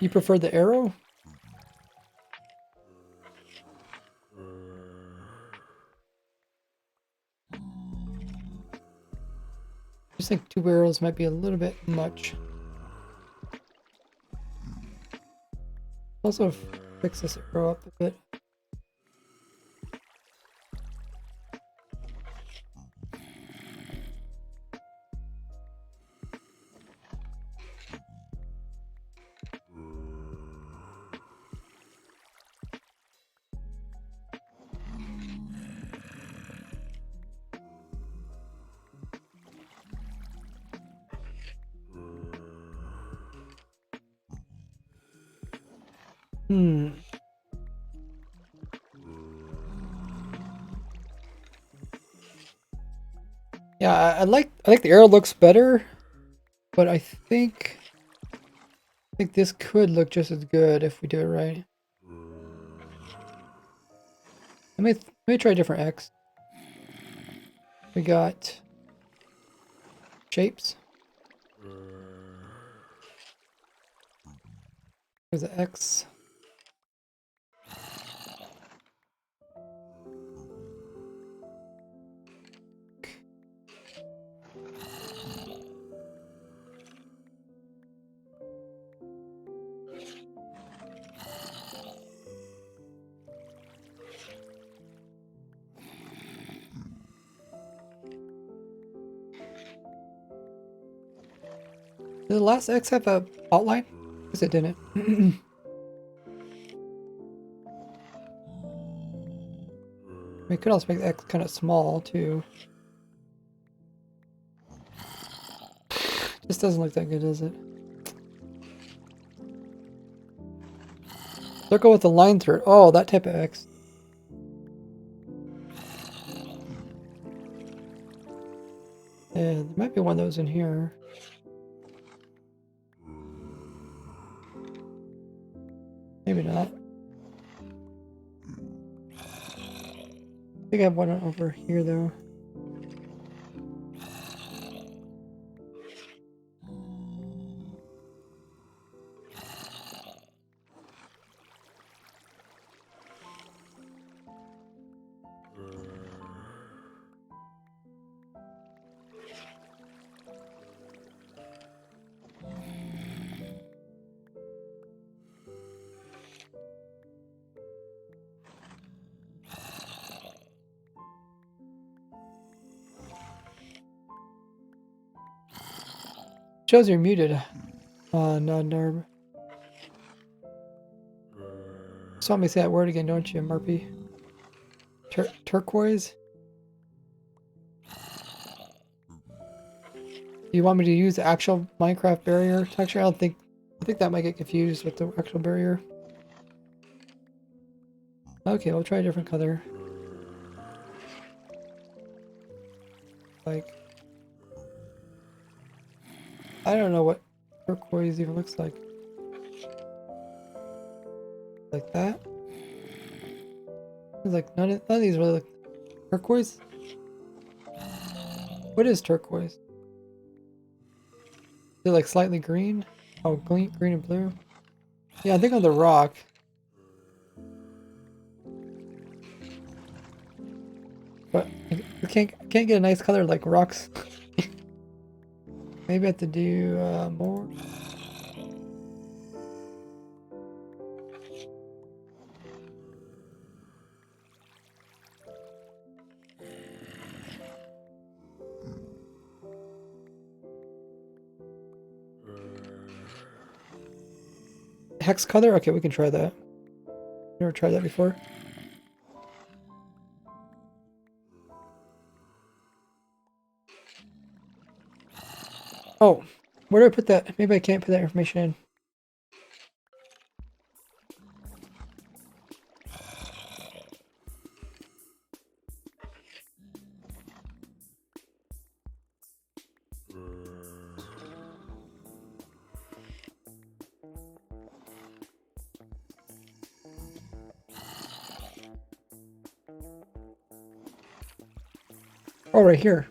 You prefer the arrow? I just think 2 arrows might be a little bit much. Also fix this arrow up a bit. Yeah, I like the arrow looks better, but I think this could look just as good if we do it right. Let me try a different X. We got shapes. There's the X. Did the last X have a outline? Because it didn't. We could also make the X kind of small too. This doesn't look that good, does it? Circle with a line through it. Oh, that type of X. Yeah, there might be one of those in here. Maybe not. I think I have one over here though. Shows you're muted. Non-nerve. Saw me say that word again, don't you, Marpy? Turquoise? Do you want me to use the actual Minecraft barrier texture? I think that might get confused with the actual barrier. Okay, we'll try a different color. Like, I don't know what turquoise even looks like. Like that? It's like none of these really look turquoise. What is turquoise? Is it like slightly green? Oh, green and blue. Yeah, I think on the rock. But I can't get a nice color like rocks. Maybe I have to do more. Hex color? Okay, we can try that. Never tried that before. Oh, where do I put that? Maybe I can't put that information in. Oh, right here.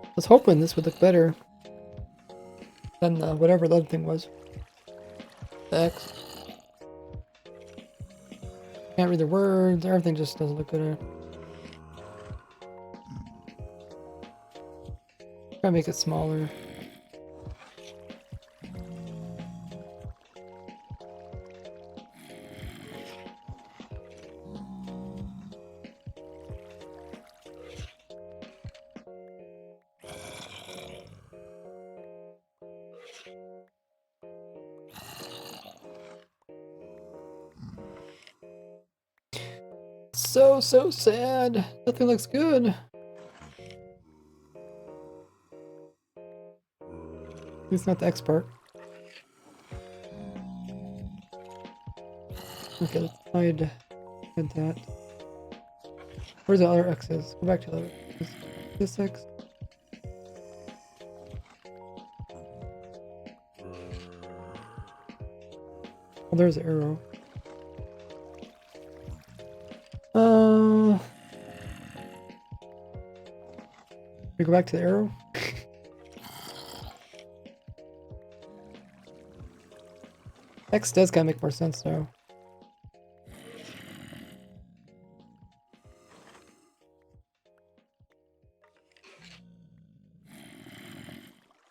I was hoping this would look better than whatever the other thing was. The X. Can't read the words. Everything just doesn't look good. Try to make it smaller. So sad. Nothing looks good. At least not the X part. Okay, let's hide that. Where's the other X's? Go back to the other X's. This X. Oh, there's the arrow. We go back to the arrow. X does kind of make more sense though.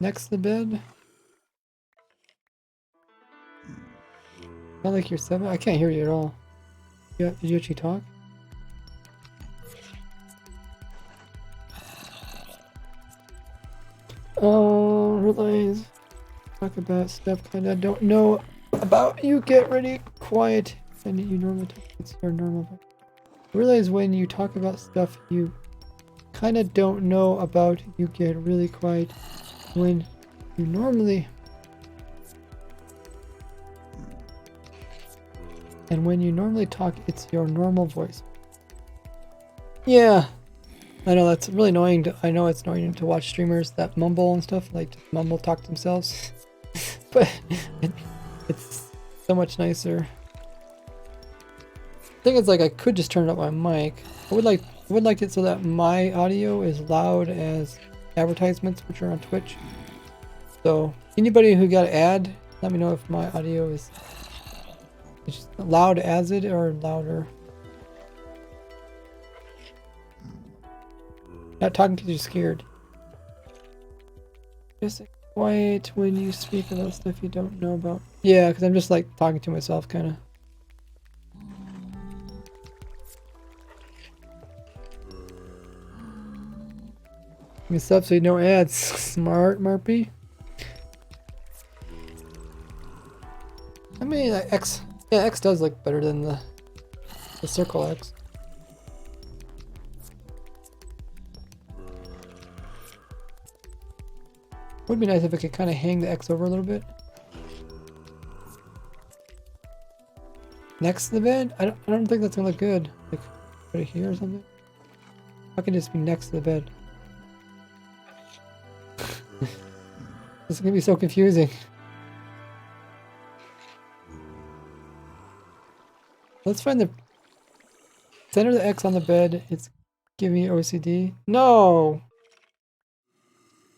Next to the bed. Sound like you're 7? I can't hear you at all. Yeah, did you actually talk? Oh, realize. Talk about stuff kinda don't know about you. Get ready, quiet. And you normally talk. It's your normal. Realize when you talk about stuff you kinda don't know about, you get really quiet. When you normally. And when you normally talk, it's your normal voice. Yeah, I know that's really annoying. I know it's annoying to watch streamers that mumble and stuff, like just mumble talk to themselves. But it's so much nicer. The thing is, like, I could just turn up my mic. I would like it so that my audio is loud as advertisements, which are on Twitch. So anybody who got an ad, let me know if my audio is just loud as it or louder. Not talking because you're scared. Just quiet when you speak about stuff you don't know about. Yeah, because I'm just like talking to myself, kind of. Give me sub so you know ads. Smart, Marpy. I mean, X. Yeah, X does look better than the circle X. Would be nice if I could kind of hang the X over a little bit. Next to the bed? I don't think that's gonna look good. Like right here or something. How can it just be next to the bed? This is gonna be so confusing. Let's find the center of the X on the bed. It's giving me OCD. No!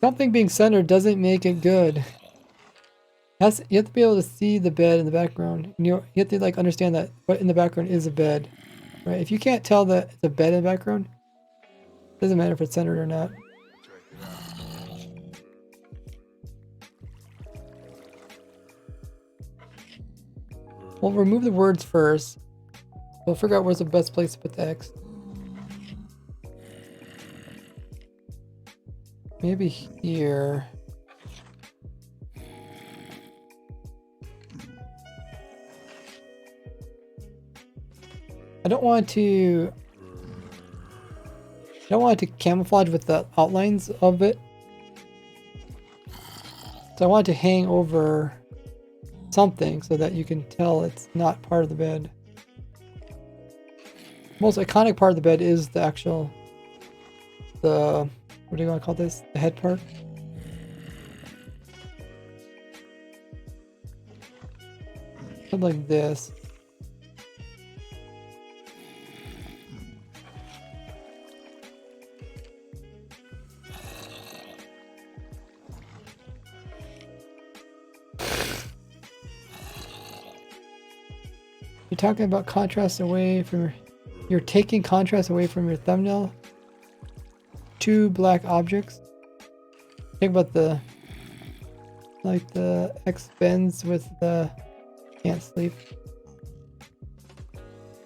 Something being centered doesn't make it good. You have to be able to see the bed in the background. You have to like understand that what in the background is a bed. Right? If you can't tell that it's a bed in the background, it doesn't matter if it's centered or not. We'll remove the words first. We'll figure out where's the best place to put the X. Maybe here. I don't want to camouflage with the outlines of it. So I want it to hang over something so that you can tell it's not part of the bed. Most iconic part of the bed is the actual, what do you want to call this? The head part? Something like this. You're talking about contrast away from you're taking contrast away from your thumbnail. 2 black objects. Think about the X bends with the can't sleep.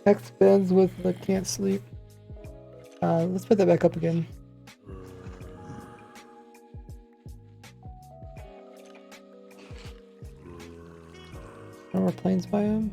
X bends with the can't sleep. Let's put that back up again. No more planes by him.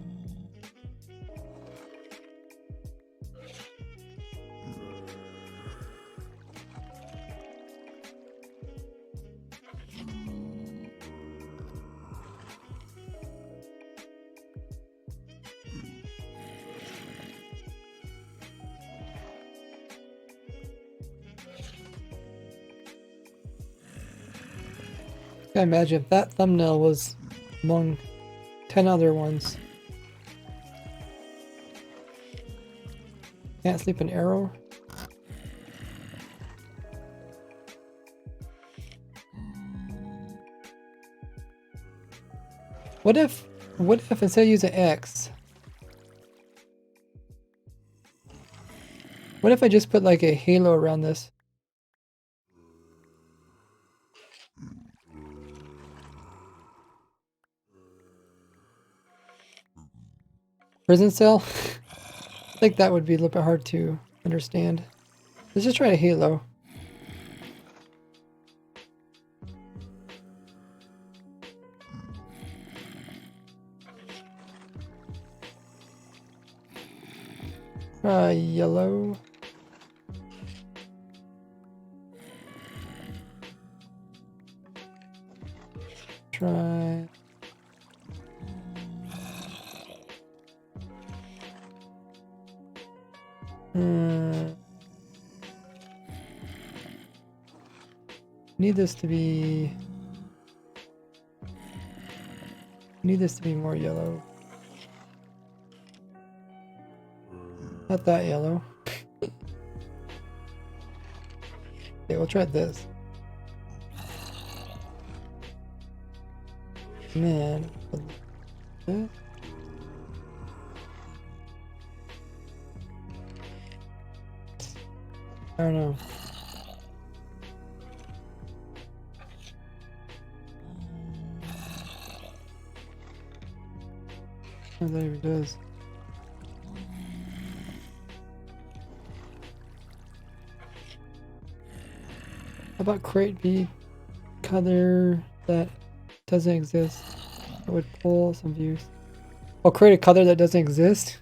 I imagine if that thumbnail was among 10 other ones. Can't sleep an arrow. What if instead of using X, what if I just put like a halo around this? Prison cell? I think that would be a little bit hard to understand. Let's just try a halo. Yellow. Try. Need this to be. Need this to be more yellow. Not that yellow. Okay, we'll try this. Man. I don't know. Oh, there it is. How about crate B color that doesn't exist? That would pull some views. Oh, create a color that doesn't exist?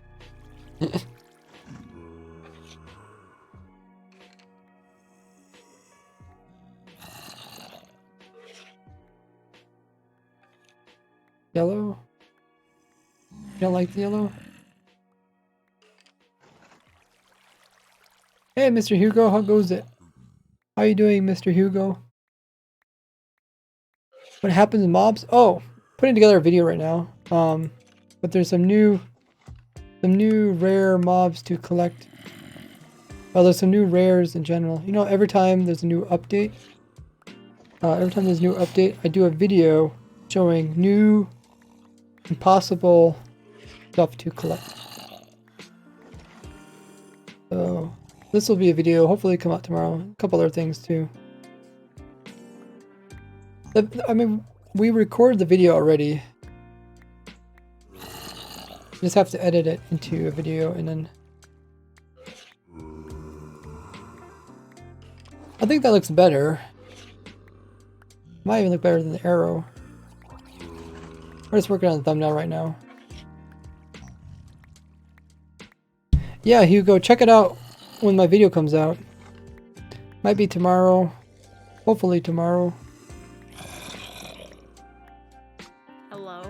Yellow? You don't like the yellow? Hey, Mr. Hugo, how goes it? How you doing, Mr. Hugo? What happens in mobs? Oh, putting together a video right now. But there's some new rare mobs to collect. Well, there's some new rares in general. You know, every time there's a new update, I do a video showing new impossible stuff to collect. So this will be a video, hopefully come out tomorrow. A couple other things too. I mean, we recorded the video already. Just have to edit it into a video and then... I think that looks better. Might even look better than the arrow. We're just working on the thumbnail right now. Yeah, Hugo, check it out when my video comes out. Might be tomorrow. Hopefully tomorrow. Hello?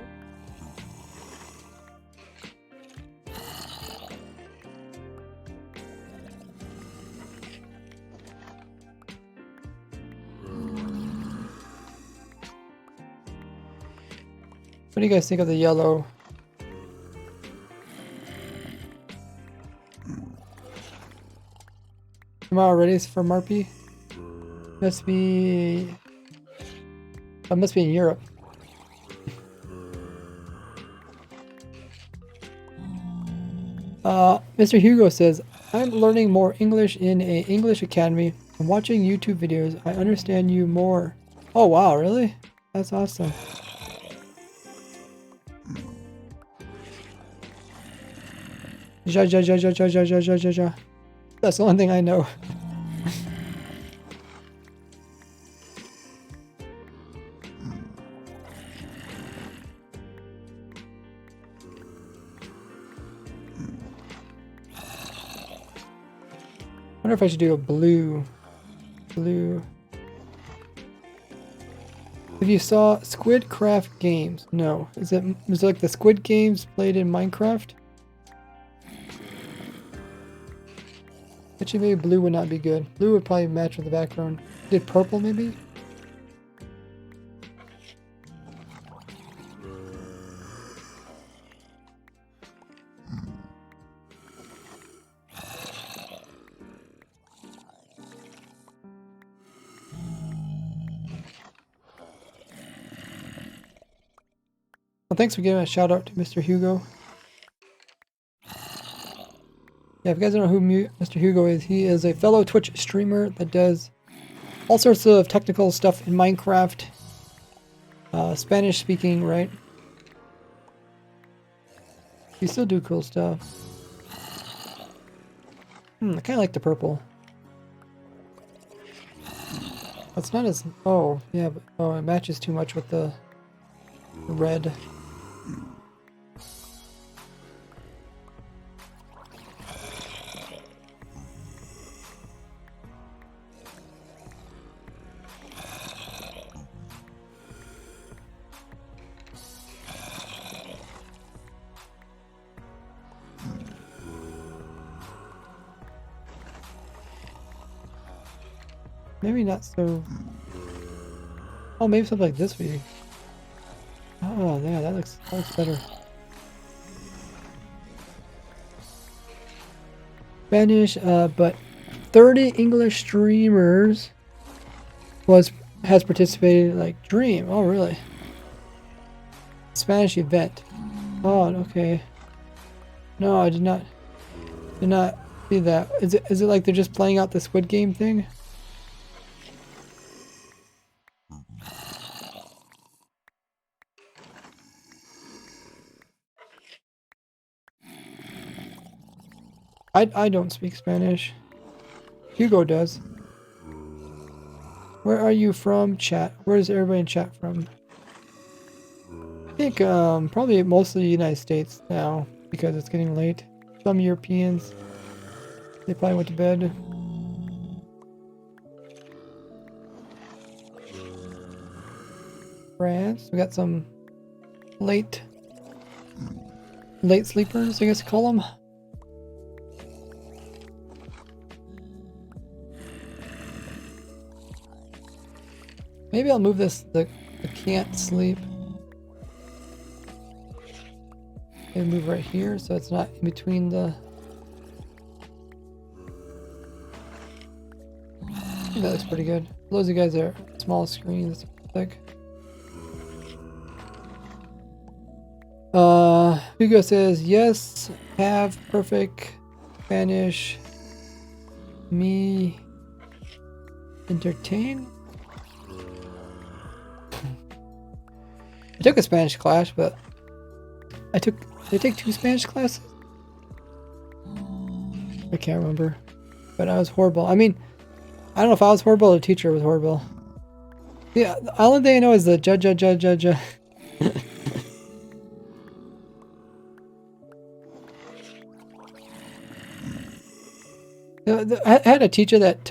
What do you guys think of the yellow? Tomorrow ready for Marpy? Must be... That must be in Europe. Mr. Hugo says, I'm learning more English in a English academy. I'm watching YouTube videos. I understand you more. Oh wow, really? That's awesome. Ja ja ja ja ja ja ja ja ja ja. That's the only thing I know. I wonder if I should do a blue. Have you saw Squidcraft Games? No. Is it like the Squid Games played in Minecraft? Actually, maybe blue would not be good. Blue would probably match with the background. Did purple maybe? thanks for giving a shout out to Mr. Hugo. Yeah, if you guys don't know who Mr. Hugo is, he is a fellow Twitch streamer that does all sorts of technical stuff in Minecraft. Spanish speaking, right? You still do cool stuff. I kind of like the purple. That's not as... Oh, yeah, but oh, it matches too much with the red. Maybe not so... Oh, maybe something like this would be... Oh, yeah, that looks better. Spanish, but 30 English streamers has participated, like, Dream. Oh, really? Spanish event. Oh, okay. No, I did not see that. Is it like they're just playing out the Squid Game thing? I don't speak Spanish. Hugo does. Where are you from, chat? Where is everybody in chat from? I think probably mostly United States now because it's getting late. Some Europeans, they probably went to bed. France, we got some late sleepers, I guess you call them. Maybe I'll move this, the can't sleep. And move right here so it's not in between the... I think that looks pretty good. Those of you guys are small screens, thick. Hugo says, yes, have perfect Spanish. Me entertain? I took a Spanish class, but did I take 2 Spanish classes? I can't remember, but I was horrible. I mean, I don't know if I was horrible or the teacher was horrible. Yeah, the only thing I know is the judge. I had a teacher that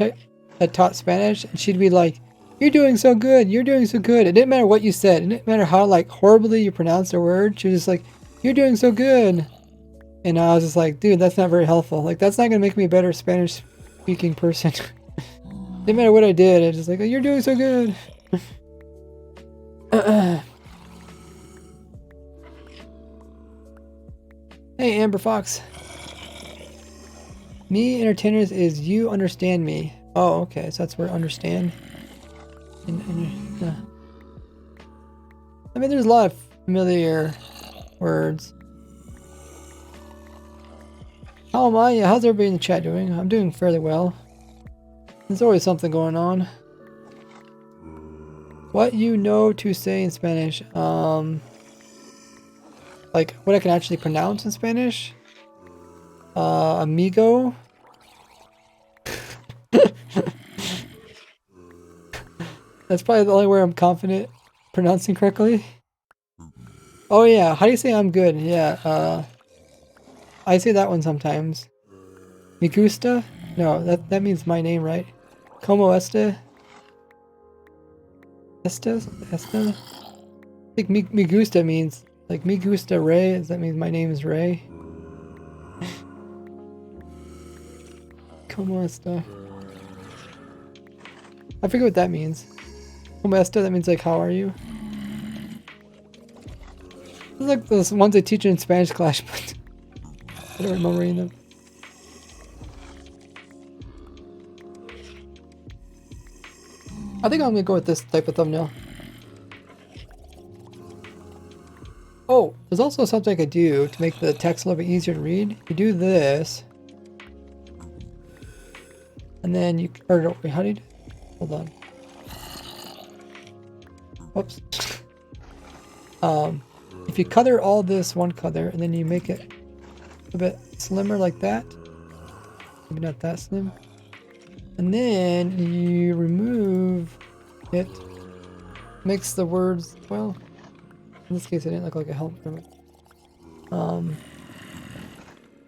taught Spanish, and she'd be like, "You're doing so good. You're doing so good." It didn't matter what you said. It didn't matter how like horribly you pronounced a word. She was just like, "You're doing so good." And I was just like, "Dude, that's not very helpful. Like, that's not gonna make me a better Spanish speaking person." Didn't matter what I did. I was just like, oh, "You're doing so good." Hey, Amber Fox. Me entertainers is you understand me. Oh, okay. So that's where understand. I mean, there's a lot of familiar words. How am I? How's everybody in the chat doing? I'm doing fairly well. There's always something going on. What you know to say in Spanish? Like what I can actually pronounce in Spanish? Amigo. That's probably the only word I'm confident pronouncing correctly. Oh yeah, how do you say I'm good? Yeah, I say that one sometimes. Me gusta? No, that means my name, right? Como este? Esta? I think me gusta means, like, me gusta Ray, that means my name is Ray. Como esta? I forget what that means. Como esta, that means like, how are you? It's like those ones they teach in Spanish class, but I don't remember reading them. I think I'm gonna go with this type of thumbnail. Oh, there's also something I could do to make the text a little bit easier to read. You do this. And then you, or no, wait, how do you do it? Hold on. Whoops. If you color all this one color and then you make it a bit slimmer like that, maybe not that slim, and then you remove it, makes the words, well, in this case it didn't look like a help from it.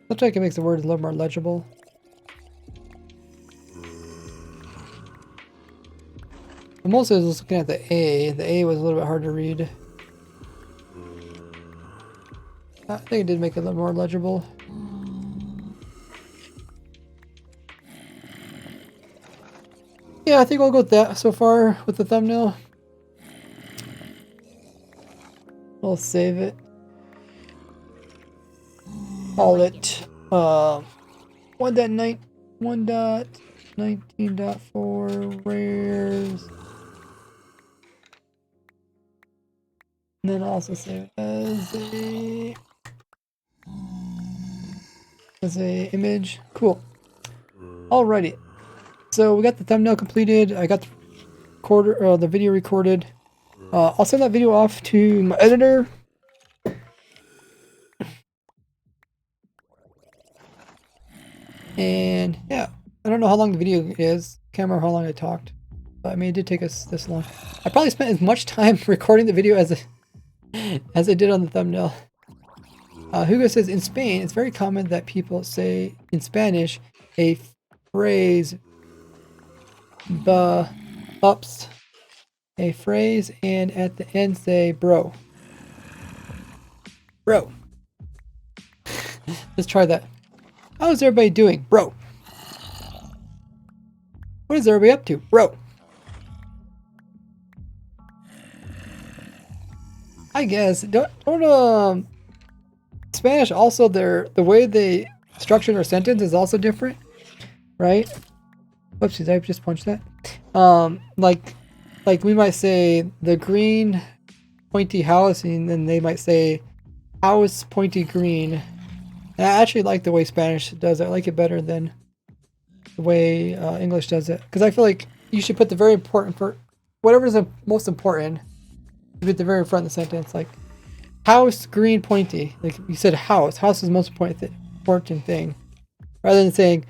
Looks like it makes the words a little more legible. But mostly I was just looking at the A. The A was a little bit hard to read. I think it did make it a little more legible. Yeah, I think I'll go with that so far with the thumbnail. I'll save it. Call it 1.19.4 rares. And then also save it as a image. Cool. Alrighty. So we got the thumbnail completed. I got the video recorded. I'll send that video off to my editor. And yeah, I don't know how long the video is. Can't remember how long I talked. But I mean, it did take us this long. I probably spent as much time recording the video as I did on the thumbnail. Hugo says, in Spain, it's very common that people say in Spanish a phrase ups a phrase and at the end say bro. Bro. Let's try that. How's everybody doing? Bro. What is everybody up to? Bro. I guess don't Spanish also the way they structure their sentence is also different, right? Whoopsies, I just punched that. Like we might say the green pointy house, and then they might say house pointy green. And I actually like the way Spanish does it. I like it better than the way English does it, because I feel like you should put the very important for whatever's the most important. You put the very front of the sentence, like house green pointy. Like you said, house. House is the most important thing, rather than saying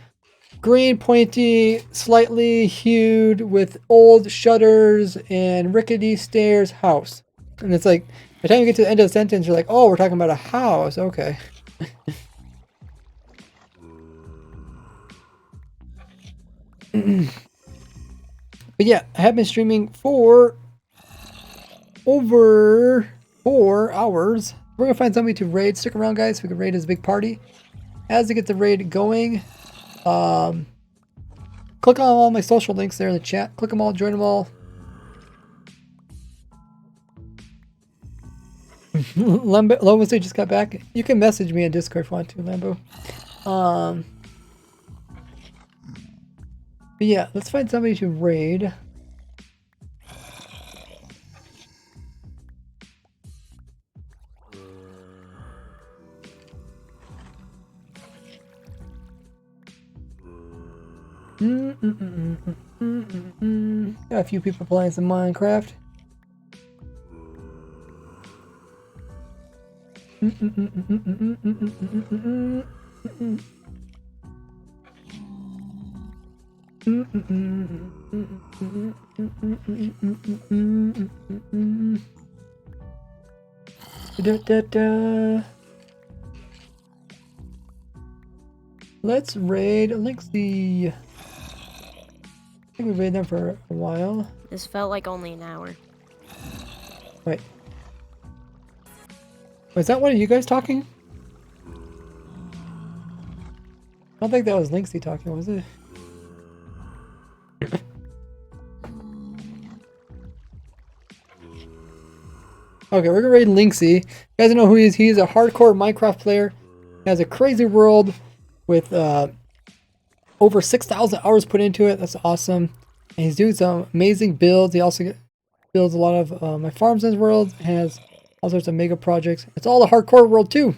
green pointy, slightly hued with old shutters and rickety stairs house. And it's like by the time you get to the end of the sentence, you're like, oh, we're talking about a house. Okay. But yeah, I have been streaming for over 4 hours. We're gonna find somebody to raid. Stick around, guys, so we can raid as a big party. As we get the raid going, click on all my social links there in the chat. Click them all, join them all. Lambo said just got back. You can message me on Discord if you want to, Lambo. But yeah, let's find somebody to raid. Got a few people playing some Minecraft. Let's raid Linksy. I think we've raided them for a while. This felt like only an hour. Wait. Was that one of you guys talking? I don't think that was Linksy talking, was it? Okay, we're gonna raid Linksy. You guys know who he is. He's a hardcore Minecraft player. He has a crazy world with over 6,000 hours put into it. That's awesome. And he's doing some amazing builds. He also builds a lot of my farms in his world. Has all sorts of mega projects. It's all the hardcore world too.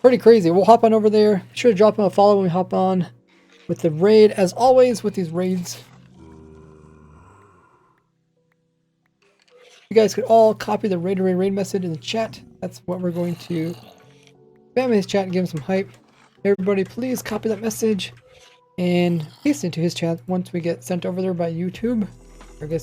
Pretty crazy. We'll hop on over there. Be sure to drop him a follow when we hop on with the raid. As always with these raids, you guys could all copy the raid message in the chat. That's what we're going to spam in his chat and give him some hype. Everybody, please copy that message and paste it into his chat once we get sent over there by YouTube.